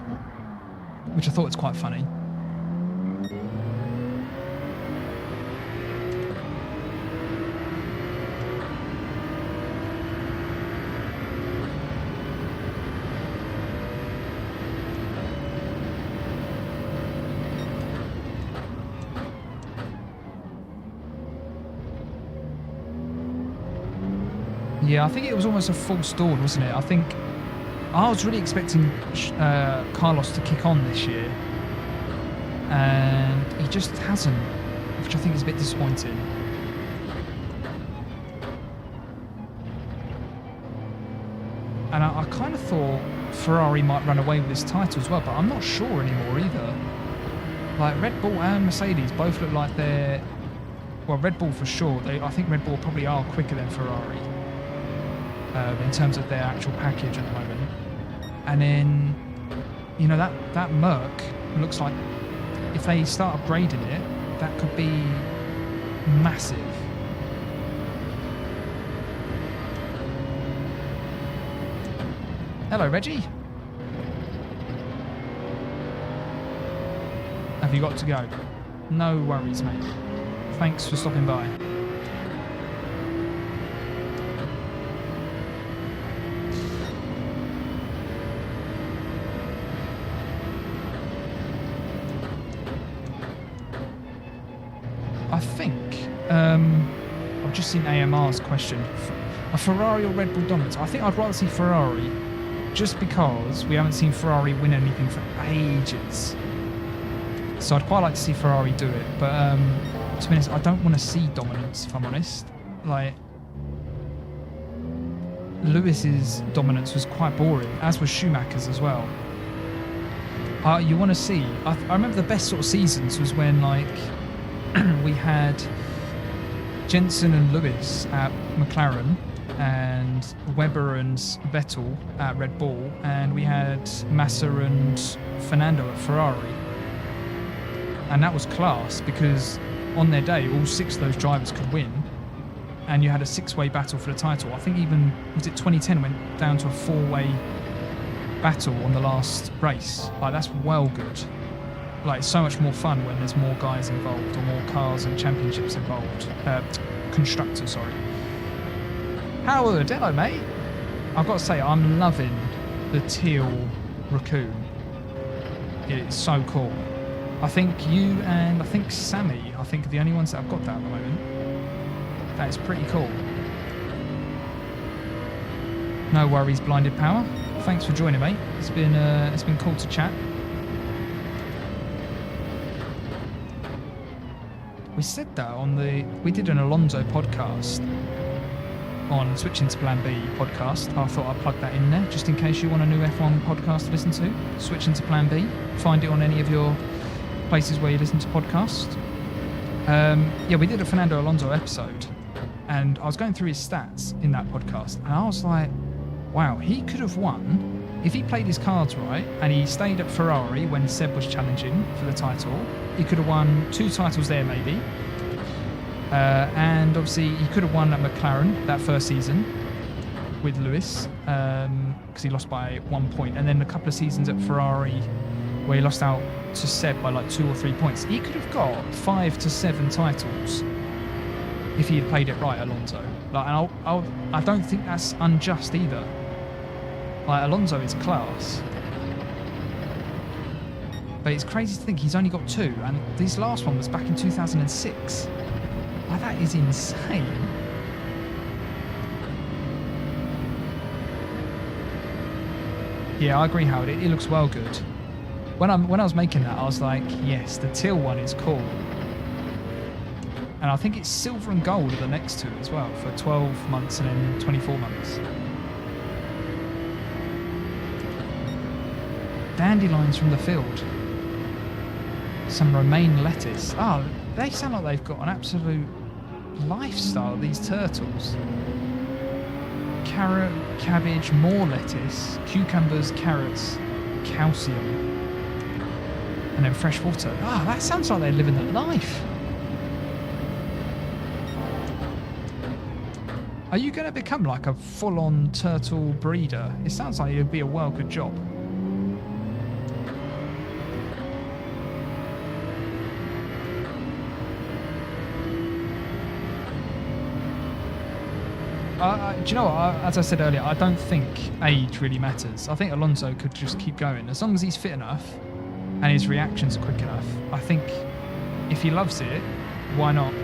which I thought was quite funny. Yeah, I think it was almost a false dawn, wasn't it? I think I was really expecting Carlos to kick on this year, and he just hasn't, which I think is a bit disappointing. And I kind of thought Ferrari might run away with this title as well, but I'm not sure anymore either. Like Red Bull and Mercedes both look like they're, well, Red Bull for sure. I think Red Bull probably are quicker than Ferrari. In terms of their actual package at the moment. And then, you know, that Merc looks like if they start upgrading it, that could be massive. Hello, Reggie. Have you got to go? No worries, mate. Thanks for stopping by. I think I've just seen AMR's question. A Ferrari or Red Bull dominance? I think I'd rather see Ferrari, just because we haven't seen Ferrari win anything for ages. So I'd quite like to see Ferrari do it, but to be honest, I don't want to see dominance, if I'm honest. Like, Lewis's dominance was quite boring, as was Schumacher's as well. You want to see, I remember the best sort of seasons was when, like, we had Jensen and Lewis at McLaren and Webber and Vettel at Red Bull, and we had Massa and Fernando at Ferrari. And that was class because on their day, all 6 of those drivers could win, and you had a 6-way battle for the title. I think even, was it 2010, went down to a 4-way battle on the last race. Like, that's well good. Like, it's so much more fun when there's more guys involved, or more cars and championships involved. Constructors, sorry. Howard, hello, mate. I've got to say, I'm loving the teal raccoon. It's so cool. I think you and I think Sammy, I think, are the only ones that have got that at the moment. That is pretty cool. No worries, Blinded Power. Thanks for joining, mate. It's been cool to chat. We said that we did an Alonso podcast on Switching to Plan B podcast. I thought I'd plug that in there, just in case you want a new F1 podcast to listen to. Switching to Plan B. Find it on any of your places where you listen to podcasts. Yeah, we did a Fernando Alonso episode, and I was going through his stats in that podcast, and I was like, wow, he could have won if he played his cards right and he stayed at Ferrari when Seb was challenging for the title. He could have won 2 titles there, maybe. And obviously, he could have won at McLaren that first season with Lewis, because he lost by 1 point. And then a couple of seasons at Ferrari where he lost out to Seb by like 2 or 3 points. He could have got 5 to 7 titles if he had played it right, Alonso. Like, and I don't think that's unjust either. Like, Alonso is class. But it's crazy to think he's only got 2, and this last one was back in 2006. Like, that is insane. Yeah, I agree, Howard. It looks well good. When I was making that, I was like, yes, the teal one is cool. And I think it's silver and gold are the next 2 as well, for 12 months and then 24 months. Dandelions from the field. Some romaine lettuce. Oh, they sound like they've got an absolute lifestyle, these turtles. Carrot, cabbage, more lettuce, cucumbers, carrots, calcium, and then fresh water. Ah, that sounds like they're living the life. Are you going to become like a full-on turtle breeder? It sounds like it would be a well good job. Do you know what? As I said earlier, I don't think age really matters. I think Alonso could just keep going. As long as he's fit enough and his reactions are quick enough, I think if he loves it, why not?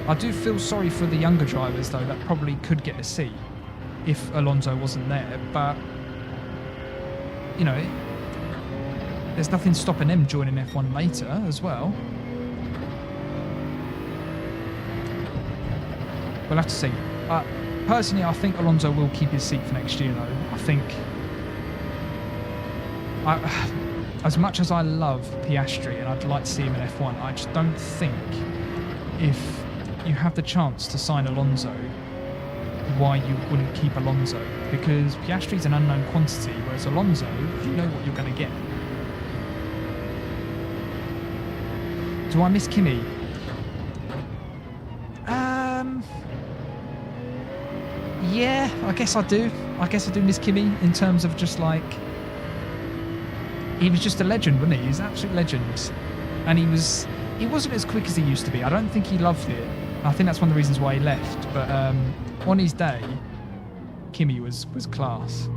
I do feel sorry for the younger drivers, though, that probably could get a seat if Alonso wasn't there. But, you know, there's nothing stopping them joining F1 later as well. We'll have to see. Personally, I think Alonso will keep his seat for next year, though. I think... as much as I love Piastri and I'd like to see him in F1, I just don't think if you have the chance to sign Alonso, why you wouldn't keep Alonso. Because Piastri's an unknown quantity, whereas Alonso, you know what you're going to get. Do I miss Kimi? Yeah, I guess I do. I guess I do miss Kimi in terms of just like... He was just a legend, wasn't he? He was an absolute legend. And he wasn't as quick as he used to be. I don't think he loved it. I think that's one of the reasons why he left. But on his day, Kimi was class.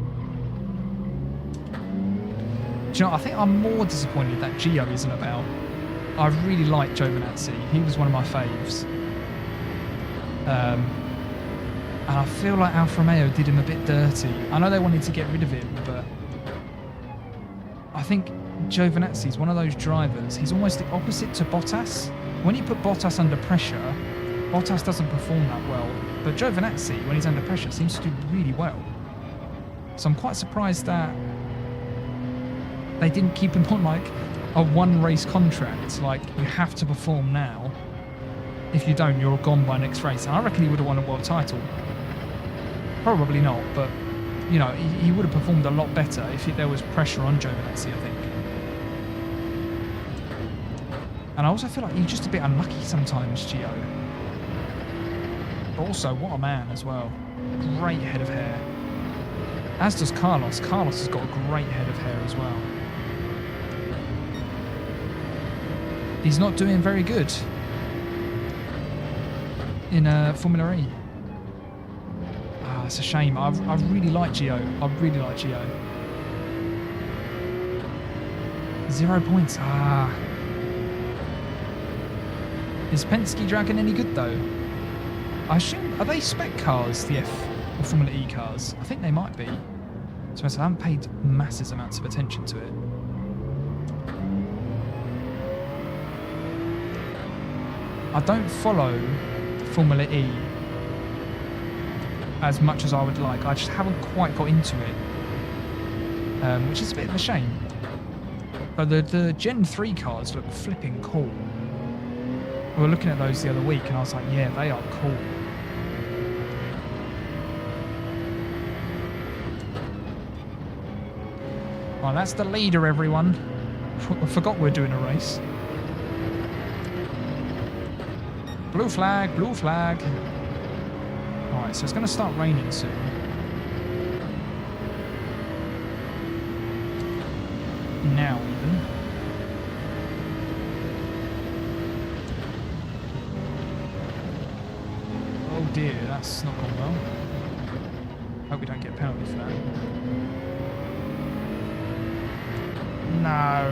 Do you know, I think I'm more disappointed that Gio isn't about. I really like Giovinazzi. He was one of my faves. And I feel like Alfa Romeo did him a bit dirty. I know they wanted to get rid of him, but I think Giovinazzi is one of those drivers. He's almost the opposite to Bottas. When you put Bottas under pressure, Bottas doesn't perform that well. But Giovinazzi, when he's under pressure, seems to do really well. So I'm quite surprised that they didn't keep him on like a one-race contract. Like, you have to perform now. If you don't, you're gone by next race. And I reckon he would have won a world title. Probably not, but, you know, he would have performed a lot better if there was pressure on Giovinazzi, I think. And I also feel like he's just a bit unlucky sometimes, Gio. But also, what a man as well. Great head of hair. As does Carlos. Carlos has got a great head of hair as well. He's not doing very good in Formula E. Ah, it's a shame. I really like Gio. I really like Gio. 0 points. Ah. Is Penske Dragon any good though? I assume, are they spec cars, the F or Formula E cars? I think they might be. So I haven't paid massive amounts of attention to it. I don't follow Formula E as much as I would like. I just haven't quite got into it, which is a bit of a shame. But the Gen 3 cars look flipping cool. We were looking at those the other week and I was like, yeah, they are cool. Right, that's the leader, everyone. I forgot we're doing a race. Blue flag, blue flag. Alright, so it's going to start raining soon. Now, even. Oh dear, that's not gone well. Hope we don't get a penalty for that. No.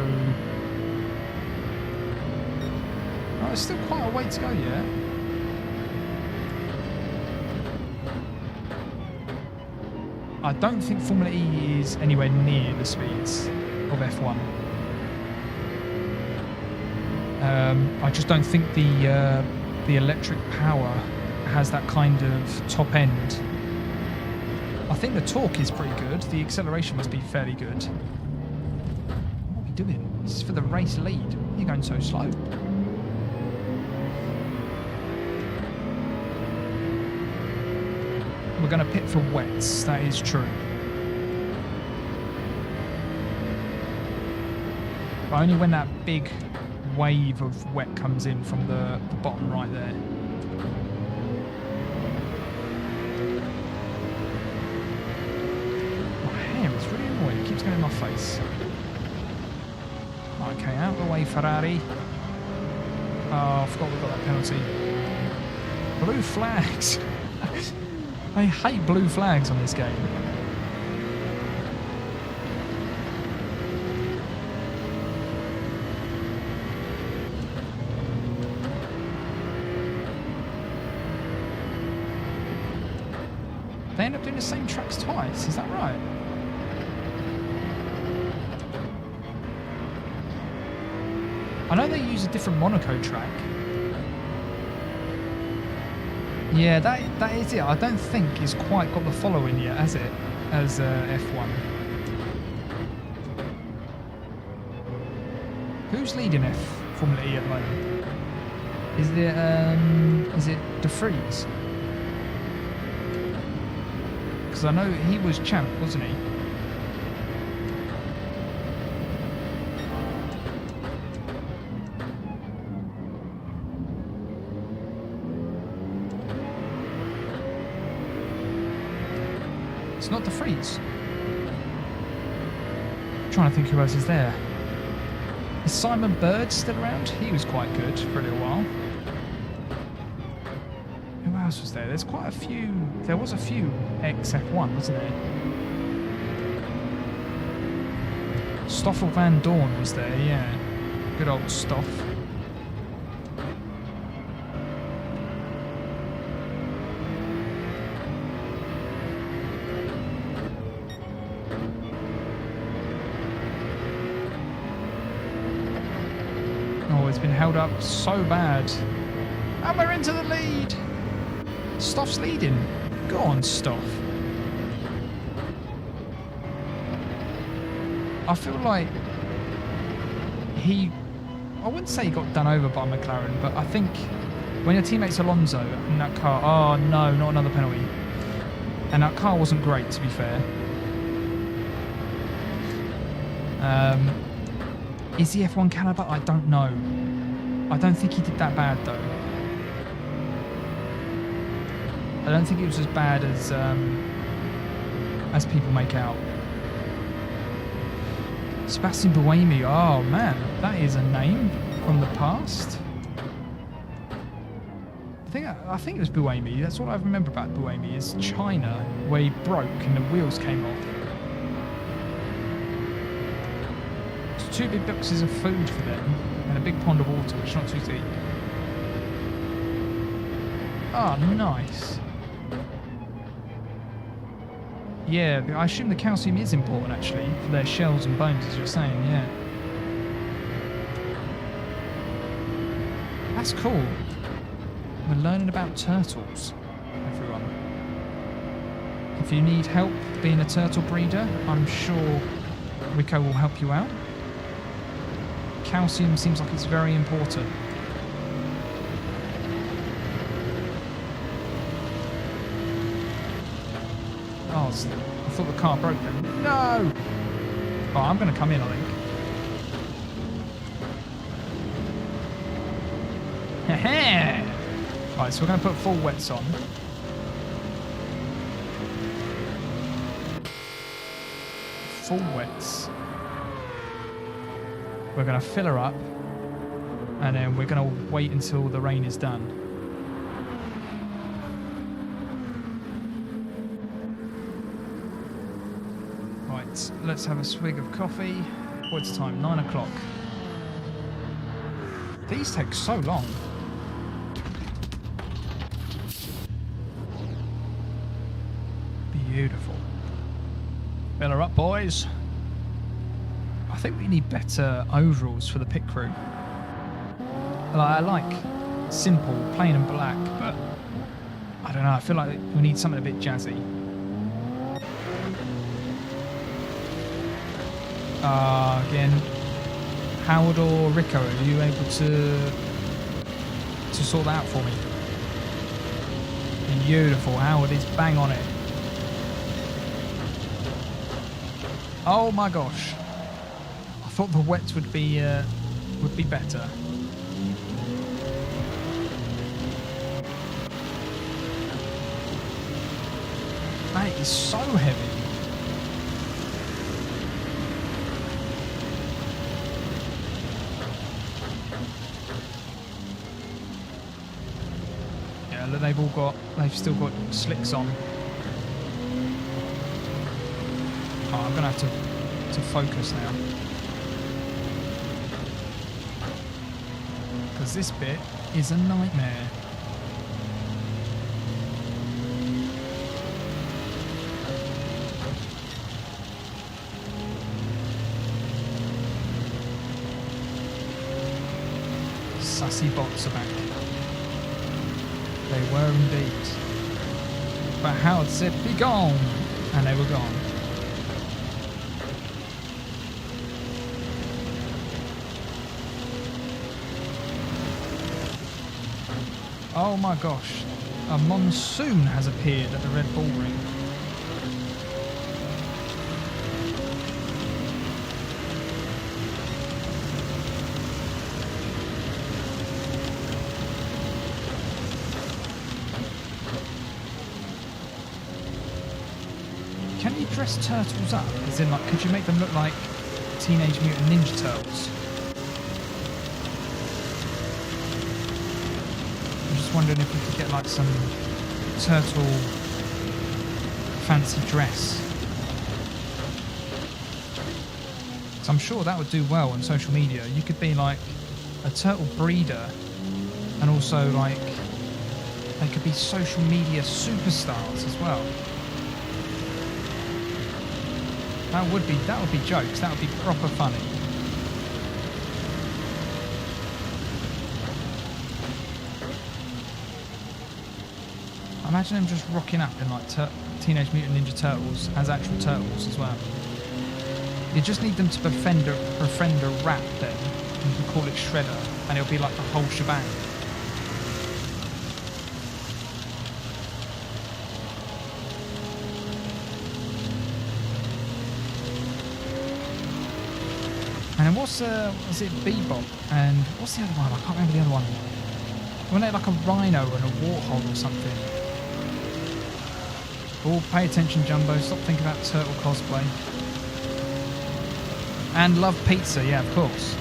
Oh, there's still quite a way to go yet. I don't think Formula E is anywhere near the speeds of F1. I just don't think the electric power has that kind of top end. I think the torque is pretty good. The acceleration must be fairly good. What are we doing? This is for the race lead. You're going so slow. We're going to pit for wets, that is true. But only when that big wave of wet comes in from the bottom right there. my face. Okay, out of the way, Ferrari. Oh, I forgot we got that penalty. Blue flags. I hate blue flags on this game. They end up doing the same tracks twice, is that right? I know they use a different Monaco track. Yeah, that is it. I don't think it's quite got the following yet, has it? As F1. Who's leading Formula E at the moment? Is it De Vries? Because I know he was champ, wasn't he? It's not De Vries. I'm trying to think who else is there. Is Simon Bird still around? He was quite good for a little while. Who else was there? There's quite a few. There was a few ex-F1, wasn't there? Stoffel Van Dorn was there, yeah. Good old Stoff. It's been held up so bad. And we're into the lead. Stoff's leading. Go on, Stoff. I feel like I wouldn't say he got done over by McLaren, but I think when your teammate's Alonso in that car, oh no, not another penalty. And that car wasn't great, to be fair. Is he F1 caliber? I don't know. I don't think he did that bad though. I don't think it was as bad as people make out. Sebastian Buemi, oh man, that is a name from the past. I think it was Buemi. That's what I remember about Buemi is China, where he broke and the wheels came off. It's 2 big boxes of food for them and a big pond of water, which is not too deep. Oh, nice. Yeah, I assume the calcium is important actually for their shells and bones, as you're saying. Yeah, that's cool. We're learning about turtles, everyone. If you need help being a turtle breeder, I'm sure Rico will help you out. Calcium seems like it's very important. Oh, I thought the car broke then. No! Oh, I'm going to come in, I think. Heh. Right, so we're going to put full wets on. Full wets. We're going to fill her up. And then we're going to wait until the rain is done. Right, let's have a swig of coffee. What's time? 9 o'clock. These take so long. Beautiful. Fill her up, boys. I think we need better overalls for the pit crew. I like simple, plain and black, but I don't know, I feel like we need something a bit jazzy. Again, Howard or Rico, are you able to sort that out for me? Beautiful, Howard is bang on it. Oh my gosh. I thought the wets would be better. That is so heavy. that they've still got slicks on. Oh, I'm gonna have to focus now. Because this bit is a nightmare. Sassy bots are back. They were indeed. But Howard said, "Be gone!" And they were gone. Oh my gosh. A monsoon has appeared at the Red Bull Ring. Can you dress turtles up? As in, like, could you make them look like Teenage Mutant Ninja Turtles? I'm just wondering if we could get, like, some turtle fancy dress. So I'm sure that would do well on social media. You could be, like, a turtle breeder, and also, like, they could be social media superstars as well. That would be jokes. That would be proper funny. Imagine them just rocking up in like Teenage Mutant Ninja Turtles as actual turtles as well. You just need them to befriend a rat then. You can call it Shredder, and it'll be like the whole shebang. And what's it Bebop? And what's the other one? I can't remember the other one. Wasn't it like a rhino and a warthog or something? Oh, pay attention, Jumbo. Stop thinking about turtle cosplay. And love pizza, yeah, of course.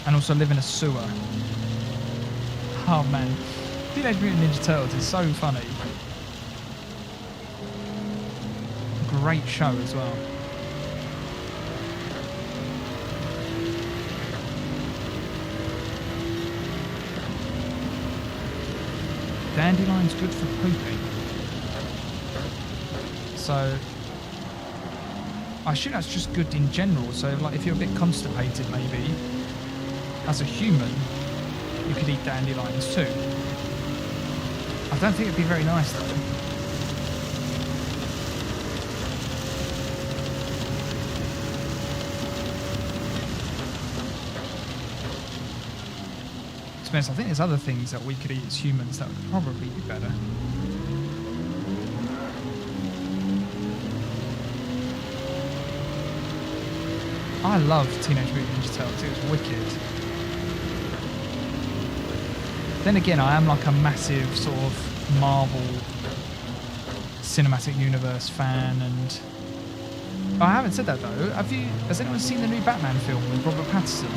And also live in a sewer. Oh man, Teenage Mutant Ninja Turtles is so funny. Great show as well. Dandelion's good for pooping. So I assume that's just good in general. So like if you're a bit constipated maybe, as a human, you could eat dandelions too. I don't think it'd be very nice though. I think there's other things that we could eat as humans that would probably be better. I love Teenage Mutant Ninja Turtles, it was wicked. Then again, I am like a massive sort of Marvel Cinematic Universe fan, and I haven't said that though. Has anyone seen the new Batman film with Robert Pattinson?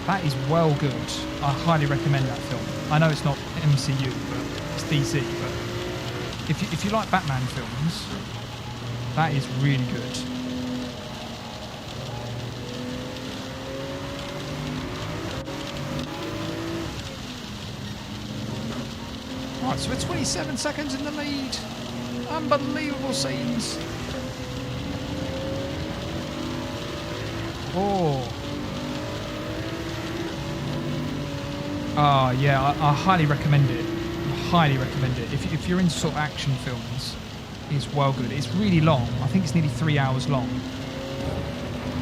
That is well good. I highly recommend that film. I know it's not MCU, but it's DC. But if you like Batman films, that is really good. Right, so we're 27 seconds in the lead. Unbelievable scenes. Oh. Oh yeah, I highly recommend it. I highly recommend it. If you're into sort of action films, it's well good. It's really long. I think it's nearly 3 hours long.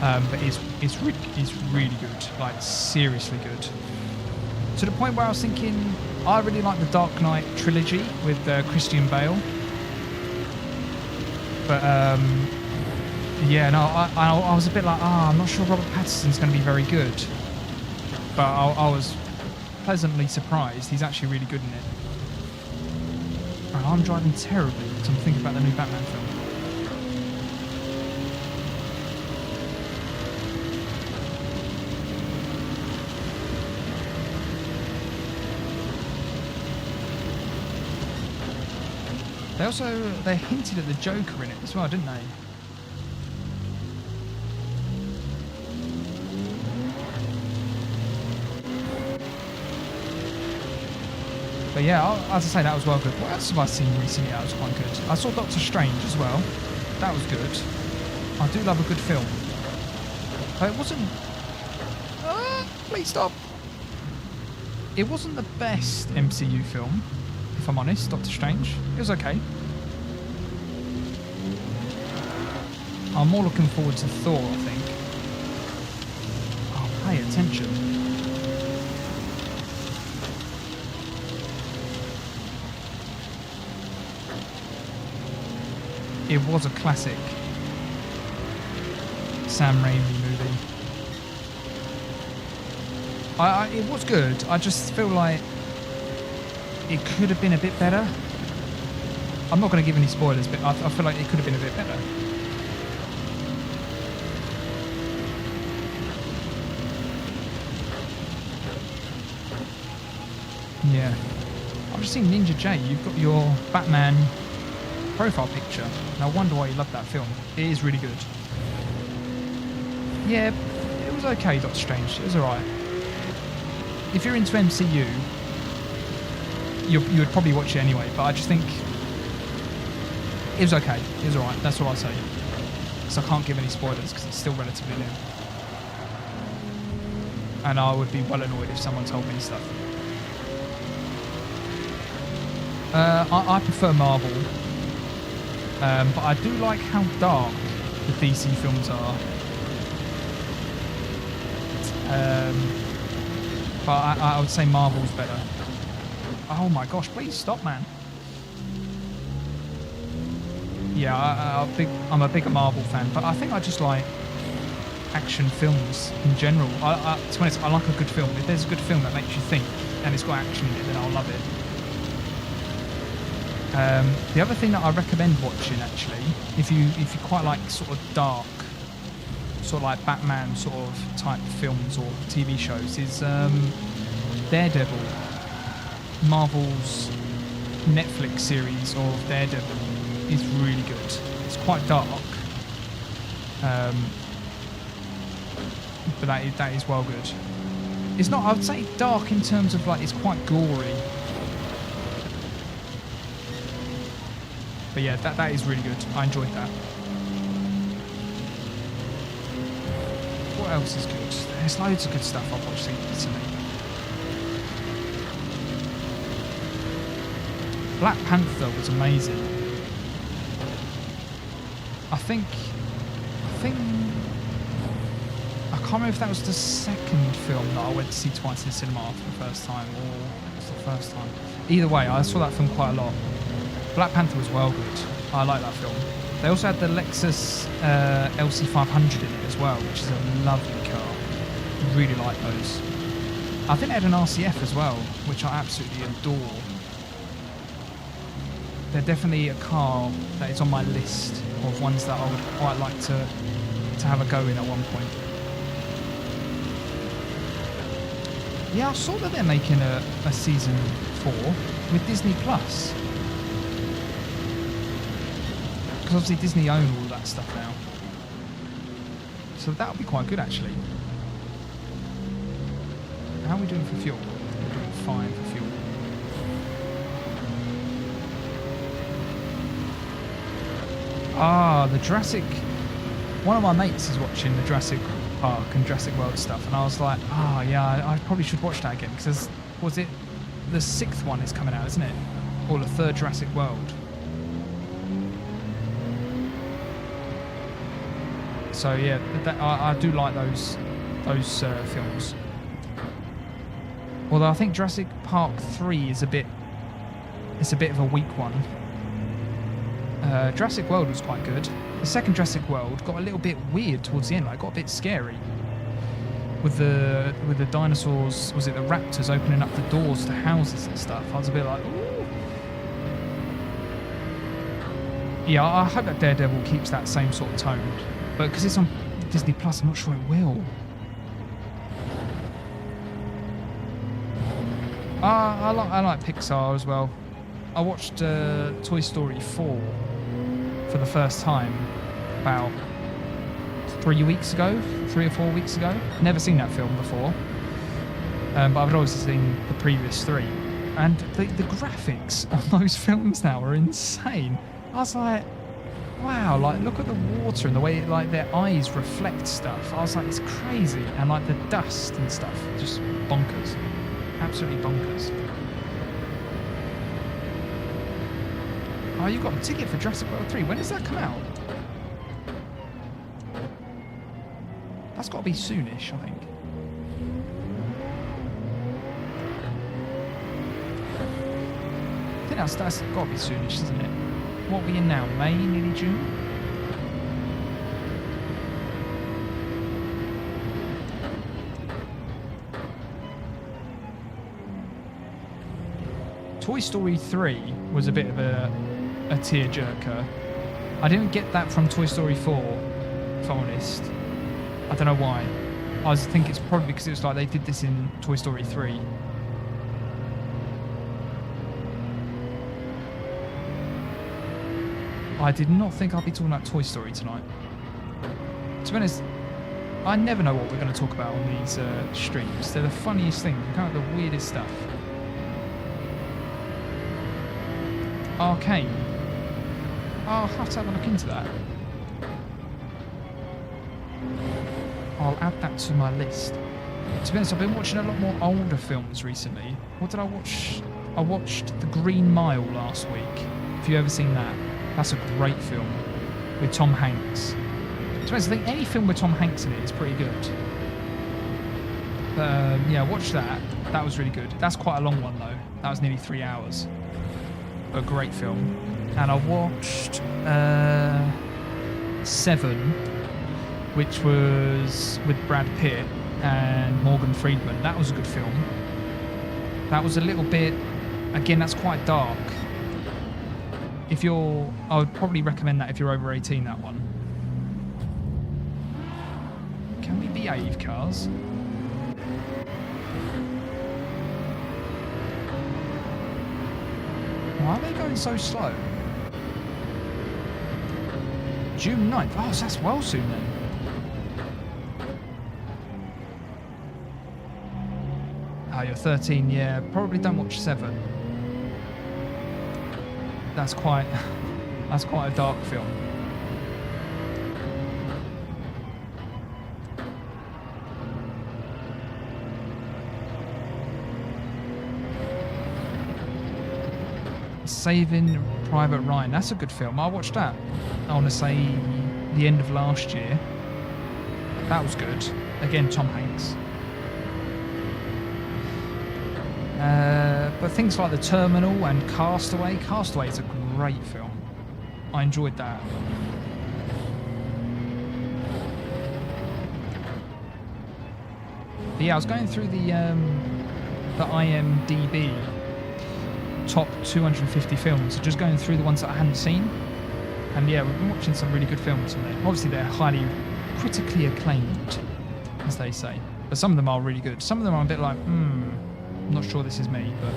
But it's really good. Like seriously good. To the point where I was thinking, I really like the Dark Knight trilogy with Christian Bale. But yeah, no, I was a bit like, I'm not sure Robert Pattinson's going to be very good. But I was pleasantly surprised. He's actually really good in it. Right, I'm driving terribly because I'm thinking about the new Batman film. They hinted at the Joker in it as well, didn't they? But yeah, as I say, that was well good. What else have I seen recently that was quite good? I saw Doctor Strange as well. That was good. I do love a good film. But it wasn't... please stop. It wasn't the best MCU film, if I'm honest, Doctor Strange. It was okay. I'm more looking forward to Thor, I think. Oh, pay attention. It was a classic Sam Raimi movie. It was good. I just feel like it could have been a bit better. I'm not going to give any spoilers, but I feel like it could have been a bit better. Yeah. I've just seen Ninja J. You've got your Batman profile picture. And I wonder why you love that film. It is really good. Yeah, it was okay, Doctor Strange. It was alright. If you're into MCU, you would probably watch it anyway, but I just think it was okay. It was alright. That's what I'll say. So I can't give any spoilers because it's still relatively new. And I would be well annoyed if someone told me stuff. I prefer Marvel. But I do like how dark the DC films are. But I would say Marvel's better. Oh my gosh, please stop, man. Yeah, I'm a bigger Marvel fan, but I think I just like action films in general. To be honest, I like a good film. If there's a good film that makes you think and it's got action in it, then I'll love it. The other thing that I recommend watching, actually, if you quite like sort of dark, sort of like Batman sort of type films or TV shows, is Daredevil. Marvel's Netflix series of Daredevil is really good. It's quite dark, but that is well good. It's not, I would say, dark in terms of like it's quite gory. But yeah, that is really good. I enjoyed that. What else is good? There's loads of good stuff I've watched recently. Black Panther was amazing. I think I can't remember if that was the second film that I went to see twice in the cinema for the first time, or it was the first time. Either way, I saw that film quite a lot. Black Panther was well good. I like that film. They also had the Lexus LC500 in it as well, which is a lovely car. Really like those. I think they had an RCF as well, which I absolutely adore. They're definitely a car that is on my list of ones that I would quite like to have a go in at one point. Yeah, I saw that they're making a season 4 with Disney Plus. Because obviously Disney own all that stuff now. So that would be quite good, actually. How are we doing for fuel? We're doing fine for fuel. Ah, the Jurassic... One of my mates is watching the Jurassic Park and Jurassic World stuff, and I was like, yeah, I probably should watch that again, because was it the 6th one is coming out, isn't it? Or the 3rd Jurassic World? So yeah, I do like those films. Although I think Jurassic Park 3 is a bit of a weak one. Jurassic World was quite good. The second Jurassic World got a little bit weird towards the end. Like, got a bit scary with the dinosaurs. Was it the raptors opening up the doors to houses and stuff? I was a bit like, ooh. Yeah, I hope that Daredevil keeps that same sort of tone. But because it's on Disney Plus, I'm not sure it will. I like Pixar as well. I watched Toy Story 4 for the first time about 3 weeks ago, 3 or 4 weeks ago. Never seen that film before, but I've always seen the previous three. And the graphics on those films now are insane. I was like, wow, like look at the water and the way like their eyes reflect stuff. I was like, it's crazy. And like the dust and stuff, just bonkers. Absolutely bonkers. Oh, you got a ticket for Jurassic World 3. When does that come out? That's got to be soonish, I think. I think that's got to be soonish, isn't it? What are we in now? May, nearly June? Toy Story 3 was a bit of a tearjerker. I didn't get that from Toy Story 4, if I'm honest. I don't know why. I think it's probably because it was like they did this in Toy Story 3. I did not think I'd be talking about Toy Story tonight. To be honest, I never know what we're going to talk about on these streams. They're the funniest things, kind of the weirdest stuff. Arcane. I'll have to have a look into that. I'll add that to my list. To be honest, I've been watching a lot more older films recently. What did I watch? I watched The Green Mile last week. Have you ever seen that? That's a great film with Tom Hanks. To be honest, I think any film with Tom Hanks in it is pretty good. Yeah, watch that. That was really good. That's quite a long one though. That was nearly 3 hours. A great film. And I watched Seven, which was with Brad Pitt and Morgan Freeman. That was a good film. That was a little bit, again, that's quite dark. I would probably recommend that if you're over 18, that one. Can we behave, cars? Why are they going so slow? June 9th. Oh, so that's well soon then. Oh, you're 13. Yeah, probably don't watch 7. That's quite a dark film. Saving Private Ryan. That's a good film. I watched that. I want to say the end of last year. That was good. Again, Tom Hanks. But things like The Terminal and Castaway. Castaway is a great film. I enjoyed that. But yeah, I was going through the IMDb top 250 films, so just going through the ones that I hadn't seen. And yeah, we've been watching some really good films on there. Obviously, they're highly critically acclaimed, as they say. But some of them are really good. Some of them are a bit like, I'm not sure this is me, but...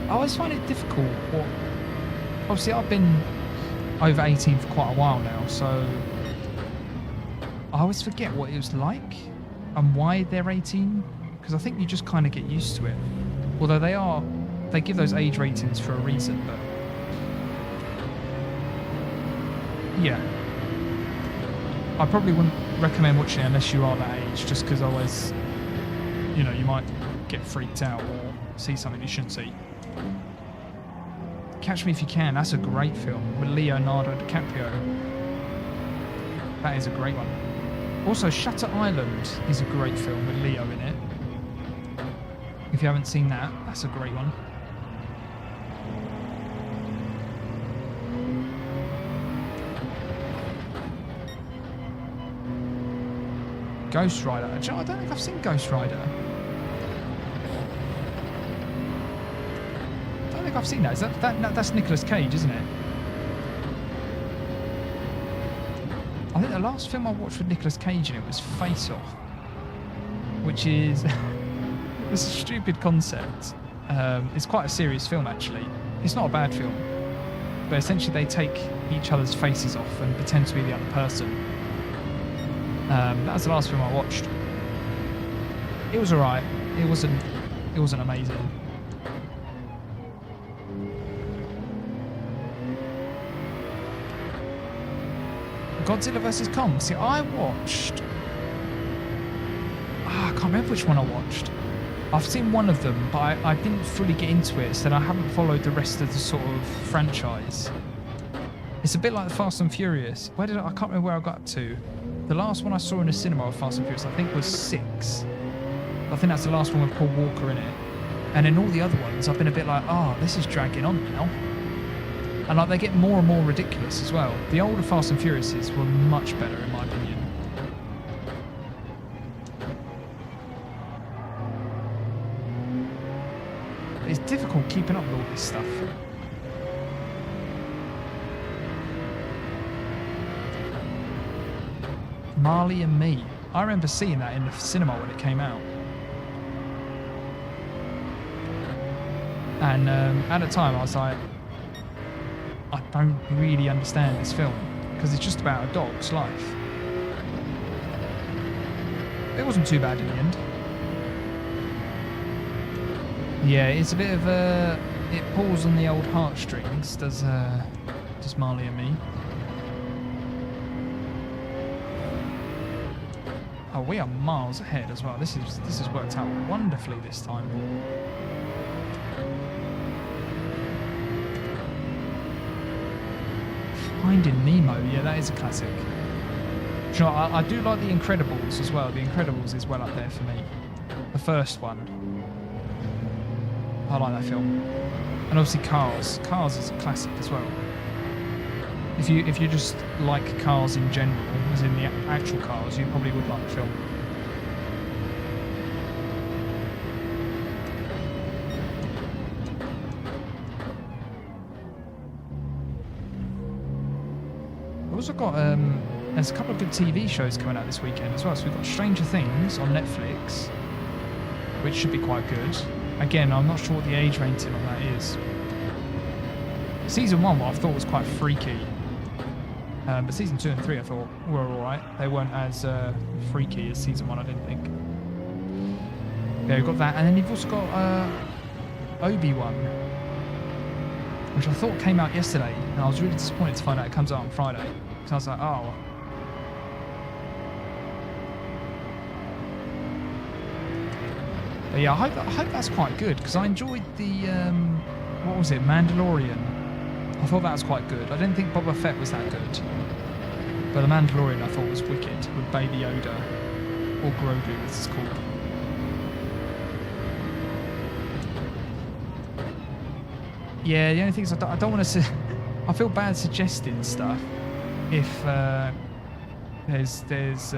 I always find it difficult. Obviously, I've been over 18 for quite a while now, so I always forget what it was like and why they're 18, because I think you just kind of get used to it. Although they give those age ratings for a reason, but yeah. I probably wouldn't recommend watching it unless you are that age, just because otherwise, you might get freaked out or see something you shouldn't see. Catch Me If You Can, that's a great film with Leonardo DiCaprio. That is a great one. Also, Shutter Island is a great film with Leo in it. If you haven't seen that, that's a great one. Ghost Rider. I don't think I've seen Ghost Rider. I don't think I've seen that. That's Nicolas Cage, isn't it? I think the last film I watched with Nicolas Cage in it was Face Off. which is it's a stupid concept. It's quite a serious film, actually. It's not a bad film, but essentially they take each other's faces off and pretend to be the other person. That was the last film I watched. It was alright. It wasn't amazing. Godzilla vs Kong. See, I watched. I can't remember which one I watched. I've seen one of them, but I didn't fully get into it, so I haven't followed the rest of the sort of franchise. It's a bit like the Fast and Furious. I can't remember where I got up to. The last one I saw in the cinema of Fast and Furious, I think, was 6. I think that's the last one with Paul Walker in it. And in all the other ones, I've been a bit like, oh, this is dragging on now. And like they get more and more ridiculous as well. The older Fast and Furiouses were much better, in my opinion. It's difficult keeping up with all this stuff. Marley and Me. I remember seeing that in the cinema when it came out. And at the time I was like, I don't really understand this film because it's just about a dog's life. It wasn't too bad in the end. Yeah, it's a bit of a... It pulls on the old heartstrings, does Marley and Me. Oh, we are miles ahead as well. This has worked out wonderfully this time. Finding Nemo, yeah, that is a classic. Do you know, I do like The Incredibles as well. The Incredibles is well up there for me. The first one. I like that film. And obviously Cars. Cars is a classic as well. If you just like cars in general, as in the actual cars, you probably would like the film. We've also got there's a couple of good TV shows coming out this weekend as well. So we've got Stranger Things on Netflix, which should be quite good. Again, I'm not sure what the age rating on that is. Season 1, what I thought was quite freaky. But season 2 and 3 I thought were alright. They weren't as freaky as season 1, I didn't think. Yeah, we've got that. And then you've also got Obi-Wan, which I thought came out yesterday. And I was really disappointed to find out it comes out on Friday. So I was like, oh. But yeah, I hope that's quite good, because I enjoyed the, what was it, Mandalorian. I thought that was quite good. I didn't think Boba Fett was that good. But the Mandalorian I thought was wicked, with Baby Yoda, or Grogu as it's called. Yeah, the only thing is I don't want to... I feel bad suggesting stuff if there's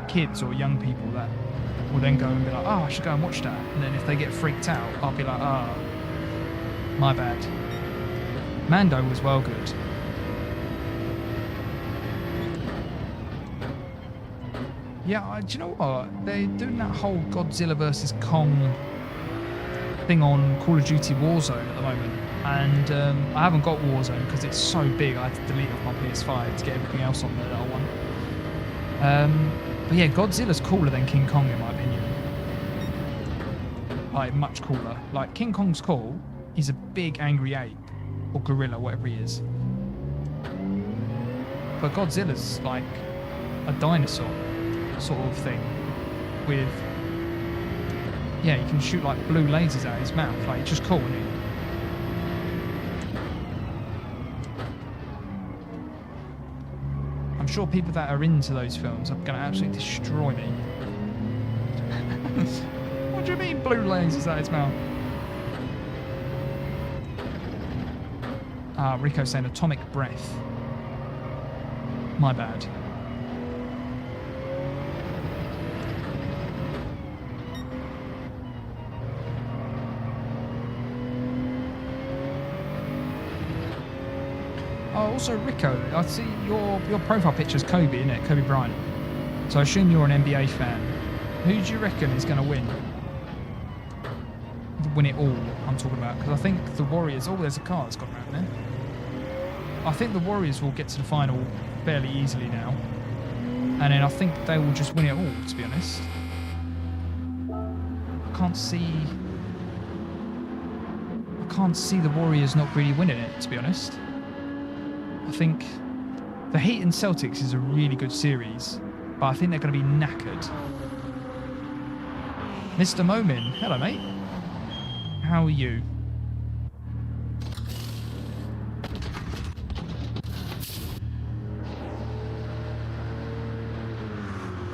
kids or young people that will then go and be like, oh, I should go and watch that. And then if they get freaked out, I'll be like, oh, my bad. Mando was well good. Yeah, do you know what? They're doing that whole Godzilla vs Kong thing on Call of Duty Warzone at the moment. And I haven't got Warzone because it's so big I had to delete off my PS5 to get everything else on there that I want. But yeah, Godzilla's cooler than King Kong in my opinion. Like, much cooler. Like, King Kong's cool. He's a big angry ape. Or gorilla, whatever he is. But Godzilla's like a dinosaur sort of thing. With... yeah, you can shoot like blue lasers out of his mouth. Like, it's just cool, isn't it? I'm sure people that are into those films are going to absolutely destroy me. What do you mean blue lasers out his mouth? Ah, Rico's saying atomic breath. My bad. Oh, also Rico, I see your profile picture's Kobe, isn't it? Kobe Bryant. So I assume you're an NBA fan. Who do you reckon is going to win? Win it all, I'm talking about. Because I think the Warriors... Oh, there's a car that's gone around there. I think the Warriors will get to the final fairly easily now. And then I think they will just win it all, to be honest. I can't see the Warriors not really winning it, to be honest. I think the Heat and Celtics is a really good series, but I think they're going to be knackered. Mr. Momin, hello mate. How are you?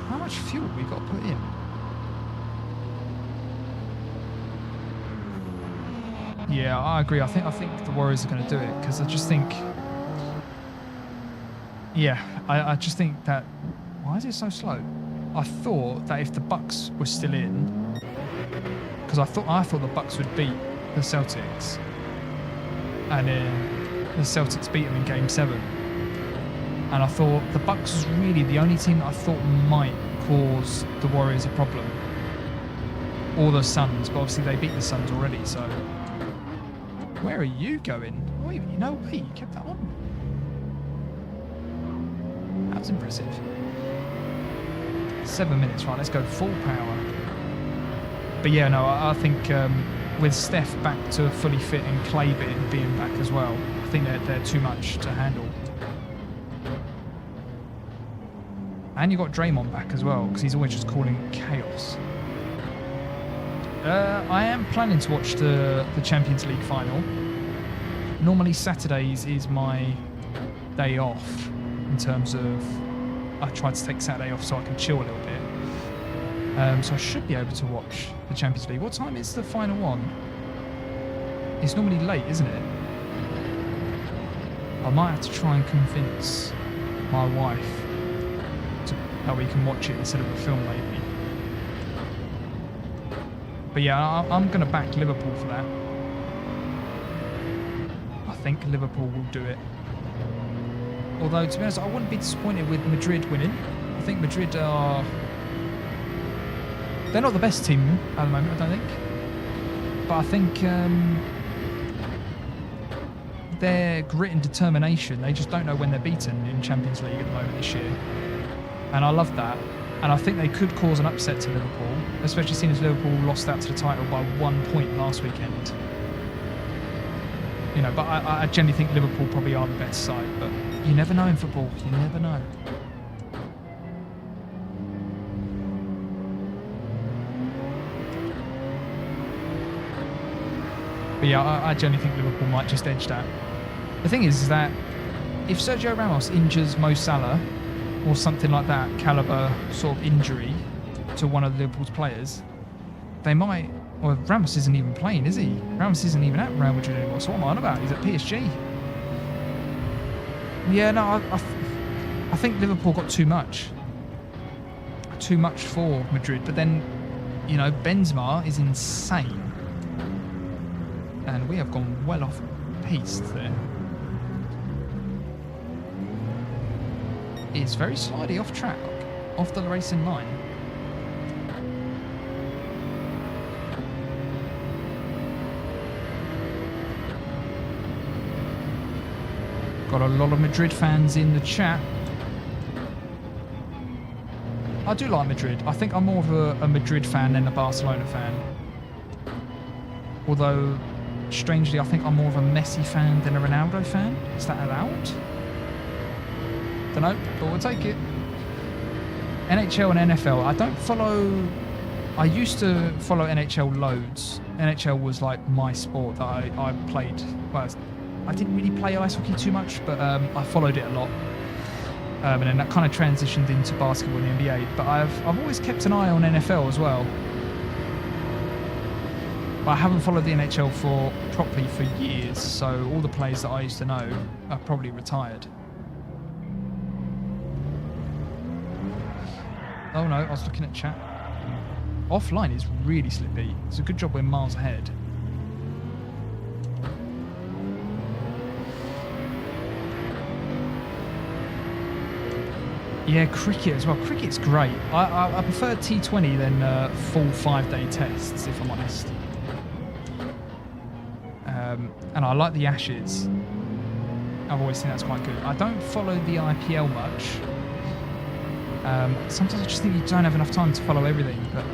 How much fuel we got to put in? Yeah, I agree. I think the Warriors are going to do it because I just think, yeah, I just think that. Why is it so slow? I thought that if the Bucks were still in, because I thought the Bucks would beat the Celtics, and then the Celtics beat them in Game 7, and I thought the Bucks was really the only team that I thought might cause the Warriors a problem, or the Suns, but obviously they beat the Suns already, so. Where are you going? Oh, you know, hey, you kept that on. That was impressive. 7 minutes, right? Let's go full power. But yeah, no, I think with Steph back to fully fit and Clay being back as well, I think they're too much to handle. And you got Draymond back as well, because he's always just calling chaos. I am planning to watch the Champions League final. Normally Saturdays is my day off in terms of I try to take Saturday off so I can chill a little bit. So I should be able to watch the Champions League. What time is the final on? It's normally late, isn't it? I might have to try and convince my wife that we can watch it instead of a film maybe. But yeah, I'm going to back Liverpool for that. I think Liverpool will do it. Although, to be honest, I wouldn't be disappointed with Madrid winning. I think Madrid are... They're not the best team at the moment, I don't think. But I think their grit and determination, they just don't know when they're beaten in Champions League at the moment this year. And I love that. And I think they could cause an upset to Liverpool, especially seeing as Liverpool lost out to the title by 1 point last weekend. You know, but I generally think Liverpool probably are the better side, but you never know in football. You never know. But yeah, I generally think Liverpool might just edge that. The thing is that if Sergio Ramos injures Mo Salah, or something like that, caliber sort of injury to one of Liverpool's players, they might... Well, Ramos isn't even playing, is he? Ramos isn't even at Real Madrid anymore, so what am I on about? He's at PSG. Yeah, no, I think Liverpool got too much. Too much for Madrid, but then, you know, Benzema is insane. And we have gone well off piste there. It's very slidey off track, off the racing line. Got a lot of Madrid fans in the chat. I do like Madrid. I think I'm more of a Madrid fan than a Barcelona fan. Although, strangely, I think I'm more of a Messi fan than a Ronaldo fan. Is that allowed? Don't know, but we'll take it. NHL and NFL. I don't follow... I used to follow NHL loads. NHL was like my sport that I played. Well, I didn't really play ice hockey too much, but I followed it a lot. And then that kind of transitioned into basketball and the NBA. But I've always kept an eye on NFL as well. But I haven't followed the NHL properly for years, so all the players that I used to know are probably retired. Oh no, I was looking at chat. Offline is really slippy. It's a good job we're miles ahead. Yeah, cricket as well. Cricket's great. I prefer T20 than full 5-day tests, if I'm honest. And I like the Ashes. I've always seen that's quite good. I don't follow the IPL much. Sometimes I just think you don't have enough time to follow everything, but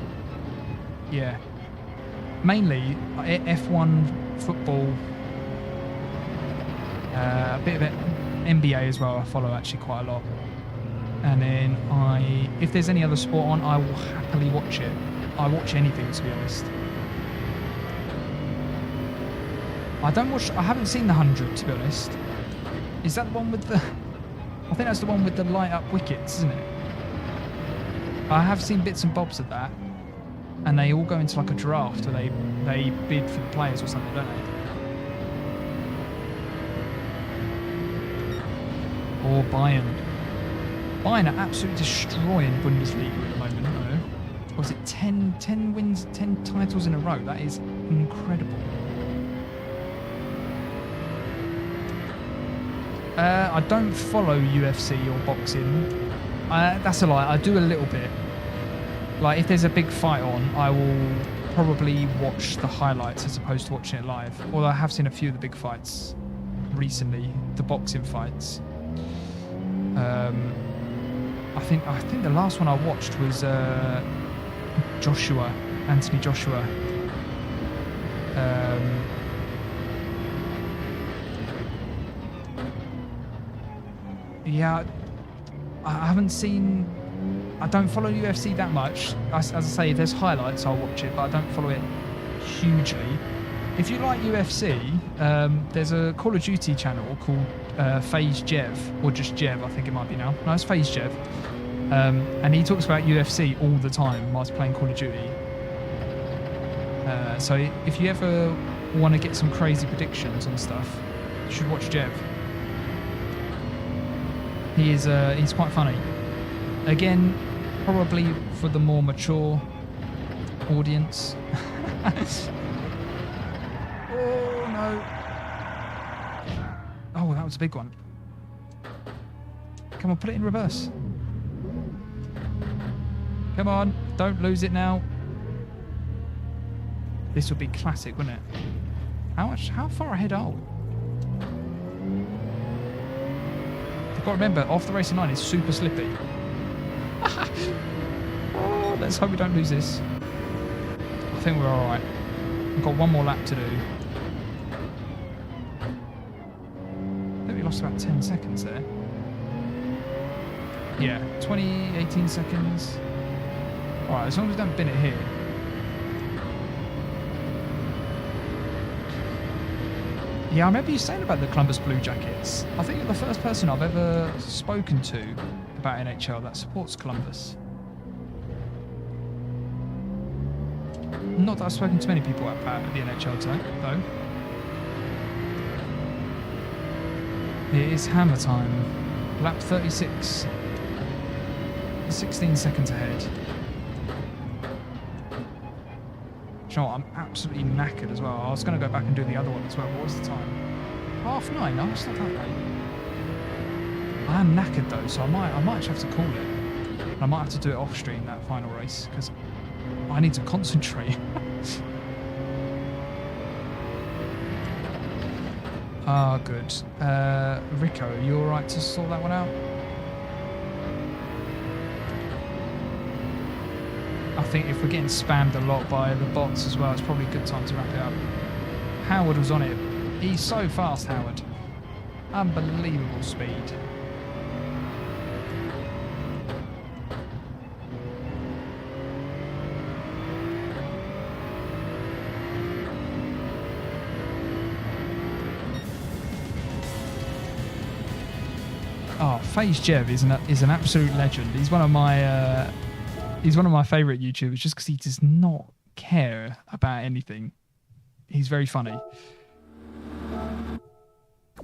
yeah. Mainly F1 football, a bit of it, NBA as well I follow actually quite a lot. And then if there's any other sport on, I will happily watch it. I watch anything, to be honest. I haven't seen the 100, to be honest. Is that the one with the... I think that's the one with the light up wickets, isn't it? I have seen bits and bobs of that. And they all go into like a draft where they bid for the players or something, don't they? Or Bayern. Bayern are absolutely destroying Bundesliga at the moment, though. Was it 10 wins, 10 titles in a row? That is incredible. I don't follow UFC or boxing. That's a lie. I do a little bit. Like, if there's a big fight on, I will probably watch the highlights as opposed to watching it live. Although I have seen a few of the big fights recently, the boxing fights. I think the last one I watched was Anthony Joshua. Yeah, I haven't seen... I don't follow UFC that much. As I say, if there's highlights, I'll watch it, but I don't follow it hugely. If you like UFC, there's a Call of Duty channel called FaZe Jev, or just Jev, I think it might be now. No, it's FaZe Jev. And he talks about UFC all the time whilst playing Call of Duty. So if you ever want to get some crazy predictions on stuff, you should watch Jev. He's quite funny. Again, probably for the more mature audience. Oh no! Oh, that was a big one. Come on, put it in reverse. Come on, don't lose it now. This would be classic, wouldn't it? How far ahead are we? You've got to remember, off the racing line is super slippy. Oh, let's hope we don't lose this. I think we're alright. We've got one more lap to do. I think we lost about 10 seconds there. Yeah, 18 seconds. Alright, as long as we don't bin it here. Yeah, I remember you saying about the Columbus Blue Jackets. I think you're the first person I've ever spoken to about NHL that supports Columbus. Not that I've spoken to many people about the NHL though. It is hammer time. Lap 36. 16 seconds ahead. You know what, I'm absolutely knackered as well. I was going to go back and do the other one as well. What was the time? 9:30? No, it's not that late. I am knackered though, so I might just have to call it. I might have to do it off stream, that final race, because I need to concentrate. Ah, good. Rico, are you alright to sort that one out? I think if we're getting spammed a lot by the bots as well, it's probably a good time to wrap it up. Howard was on it. He's so fast, Howard. Unbelievable speed. Oh, FaZe Jev is an absolute legend. He's one of my favourite YouTubers just because he does not care about anything. He's very funny.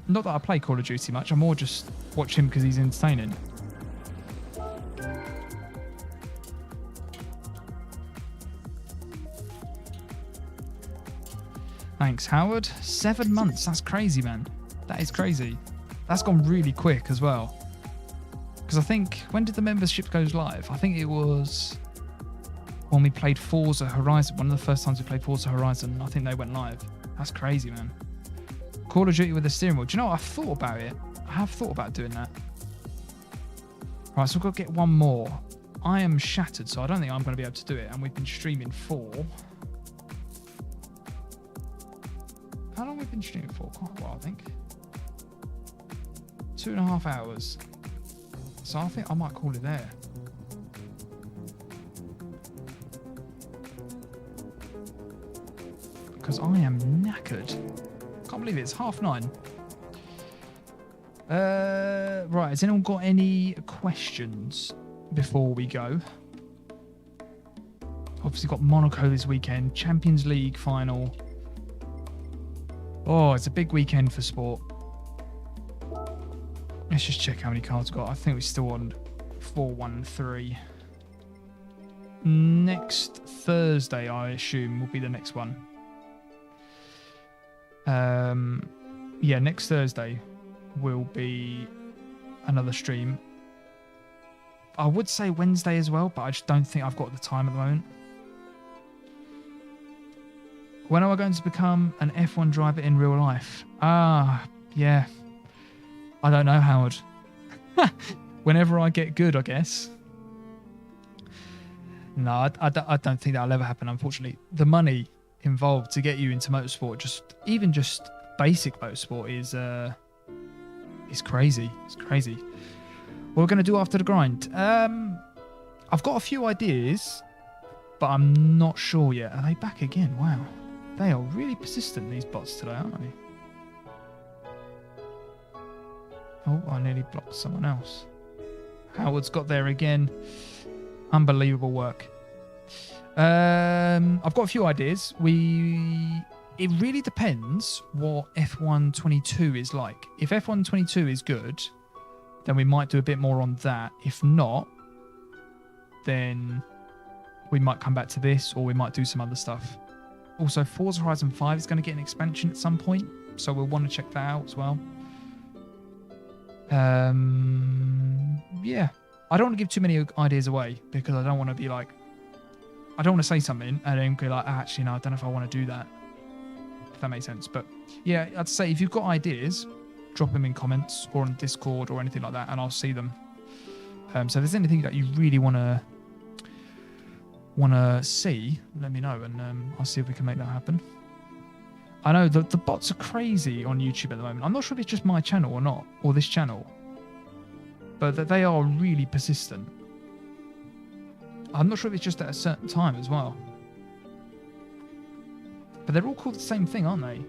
Not that I play Call of Duty much, I more just watch him because he's entertaining. Thanks, Howard. 7 months, that's crazy, man. That is crazy. That's gone really quick as well. Because I think, when did the membership goes live? I think it was when we played Forza Horizon. One of the first times we played Forza Horizon, I think they went live. That's crazy, man. Call of Duty with a steering wheel. Do you know what? I've thought about it. I have thought about doing that. Right, so we've got to get one more. I am shattered, so I don't think I'm going to be able to do it. And we've been streaming for... How long have we been streaming for? Quite a while, I think. 2.5 hours. So I think I might call it there. Because I am knackered. Can't believe it's 9:30. Right, has anyone got any questions before we go? Obviously got Monaco this weekend, Champions League final. Oh, it's a big weekend for sport. Let's just check how many cards we've got. I think we're still on 4-1-3. Next Thursday, I assume, will be the next one. Yeah, next Thursday will be another stream. I would say Wednesday as well, but I just don't think I've got the time at the moment. When am I going to become an F1 driver in real life? Yeah. I don't know, Howard. Whenever I get good, I guess. No, I don't think that'll ever happen, unfortunately. The money involved to get you into motorsport, even just basic motorsport, is crazy. It's crazy. What we're going to do after the grind? I've got a few ideas, but I'm not sure yet. Are they back again? Wow. They are really persistent, these bots today, aren't they? Oh, I nearly blocked someone else. Howard's got there again. Unbelievable work. I've got a few ideas. It really depends what F1 22 is like. If F1 22 is good, then we might do a bit more on that. If not, then we might come back to this, or we might do some other stuff. Also, Forza Horizon 5 is going to get an expansion at some point, so we'll want to check that out as well. Yeah. I don't want to give too many ideas away, because I don't want to be like... I don't want to say something and then be like, actually, no, I don't know if I want to do that. If that makes sense. But yeah, I'd say if you've got ideas, drop them in comments or on Discord or anything like that, and I'll see them. So if there's anything that you really want to see, let me know, and I'll see if we can make that happen. I know the bots are crazy on YouTube at the moment. I'm not sure if it's just my channel or not, or this channel, but that they are really persistent. I'm not sure if it's just at a certain time as well. But they're all called the same thing, aren't they?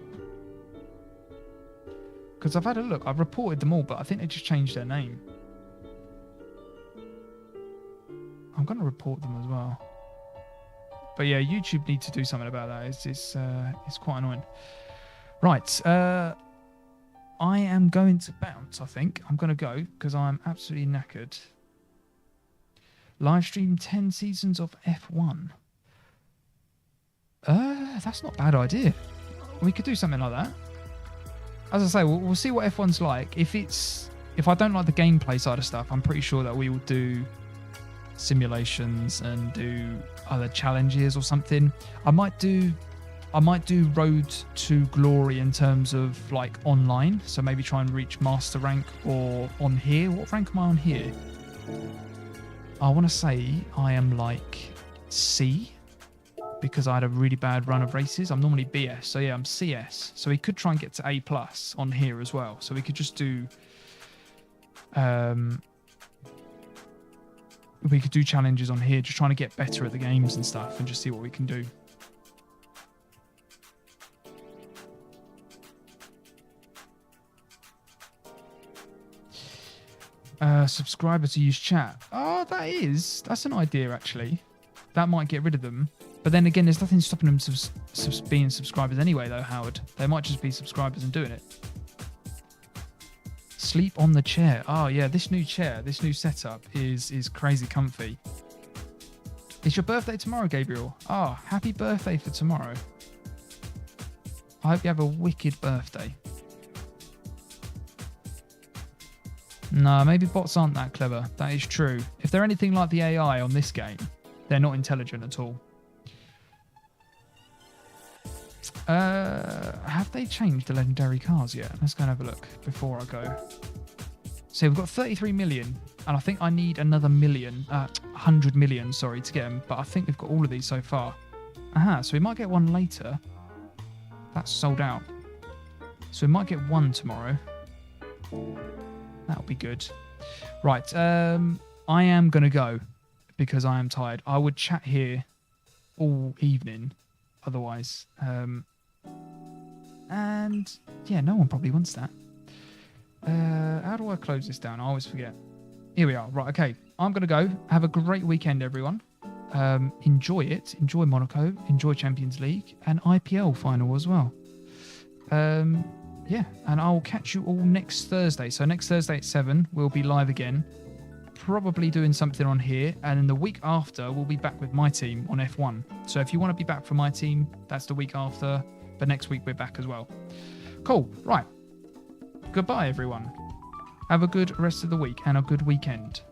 Because I've had a look. I've reported them all, but I think they just changed their name. I'm going to report them as well. But yeah, YouTube needs to do something about that. It's quite annoying. Right. I am going to bounce, I think. I'm going to go because I'm absolutely knackered. Live stream 10 seasons of F1. That's not a bad idea. We could do something like that. As I say, we'll see what F1's like. If I don't like the gameplay side of stuff, I'm pretty sure that we will do simulations and do other challenges or something. I might do Road to Glory in terms of like online. So maybe try and reach master rank, or on here. What rank am I on here? I want to say I am like C, because I had a really bad run of races. I'm normally BS, so yeah, I'm CS. So we could try and get to A+ on here as well. So we could just do, we could do challenges on here, just trying to get better at the games and stuff, and just see what we can do. Subscriber to use chat. Oh, that's an idea, actually. That might get rid of them. But then again, there's nothing stopping them being subscribers anyway, though, Howard. They might just be subscribers and doing it. Sleep on the chair. Oh, yeah, this new chair, this new setup is crazy comfy. It's your birthday tomorrow, Gabriel. Oh, happy birthday for tomorrow. I hope you have a wicked birthday. No, maybe bots aren't that clever. That is true. If they're anything like the AI on this game, they're not intelligent at all. Have they changed the legendary cars yet? Let's go and have a look before I go. So we've got 33 million, and I think I need another 100 million, sorry, to get them. But I think we've got all of these so far. Aha, so we might get one later. That's sold out. So we might get one tomorrow. That'll be good. Right, I am going to go because I am tired. I would chat here all evening otherwise. And yeah, no one probably wants that. How do I close this down? I always forget. Here we are. Right, okay. I'm going to go. Have a great weekend, everyone. Enjoy it. Enjoy Monaco. Enjoy Champions League and IPL final as well. Yeah, and I'll catch you all next Thursday. So next Thursday at 7, we'll be live again. Probably doing something on here. And then the week after, we'll be back with my team on F1. So if you want to be back for my team, that's the week after. But next week, we're back as well. Cool. Right. Goodbye, everyone. Have a good rest of the week and a good weekend.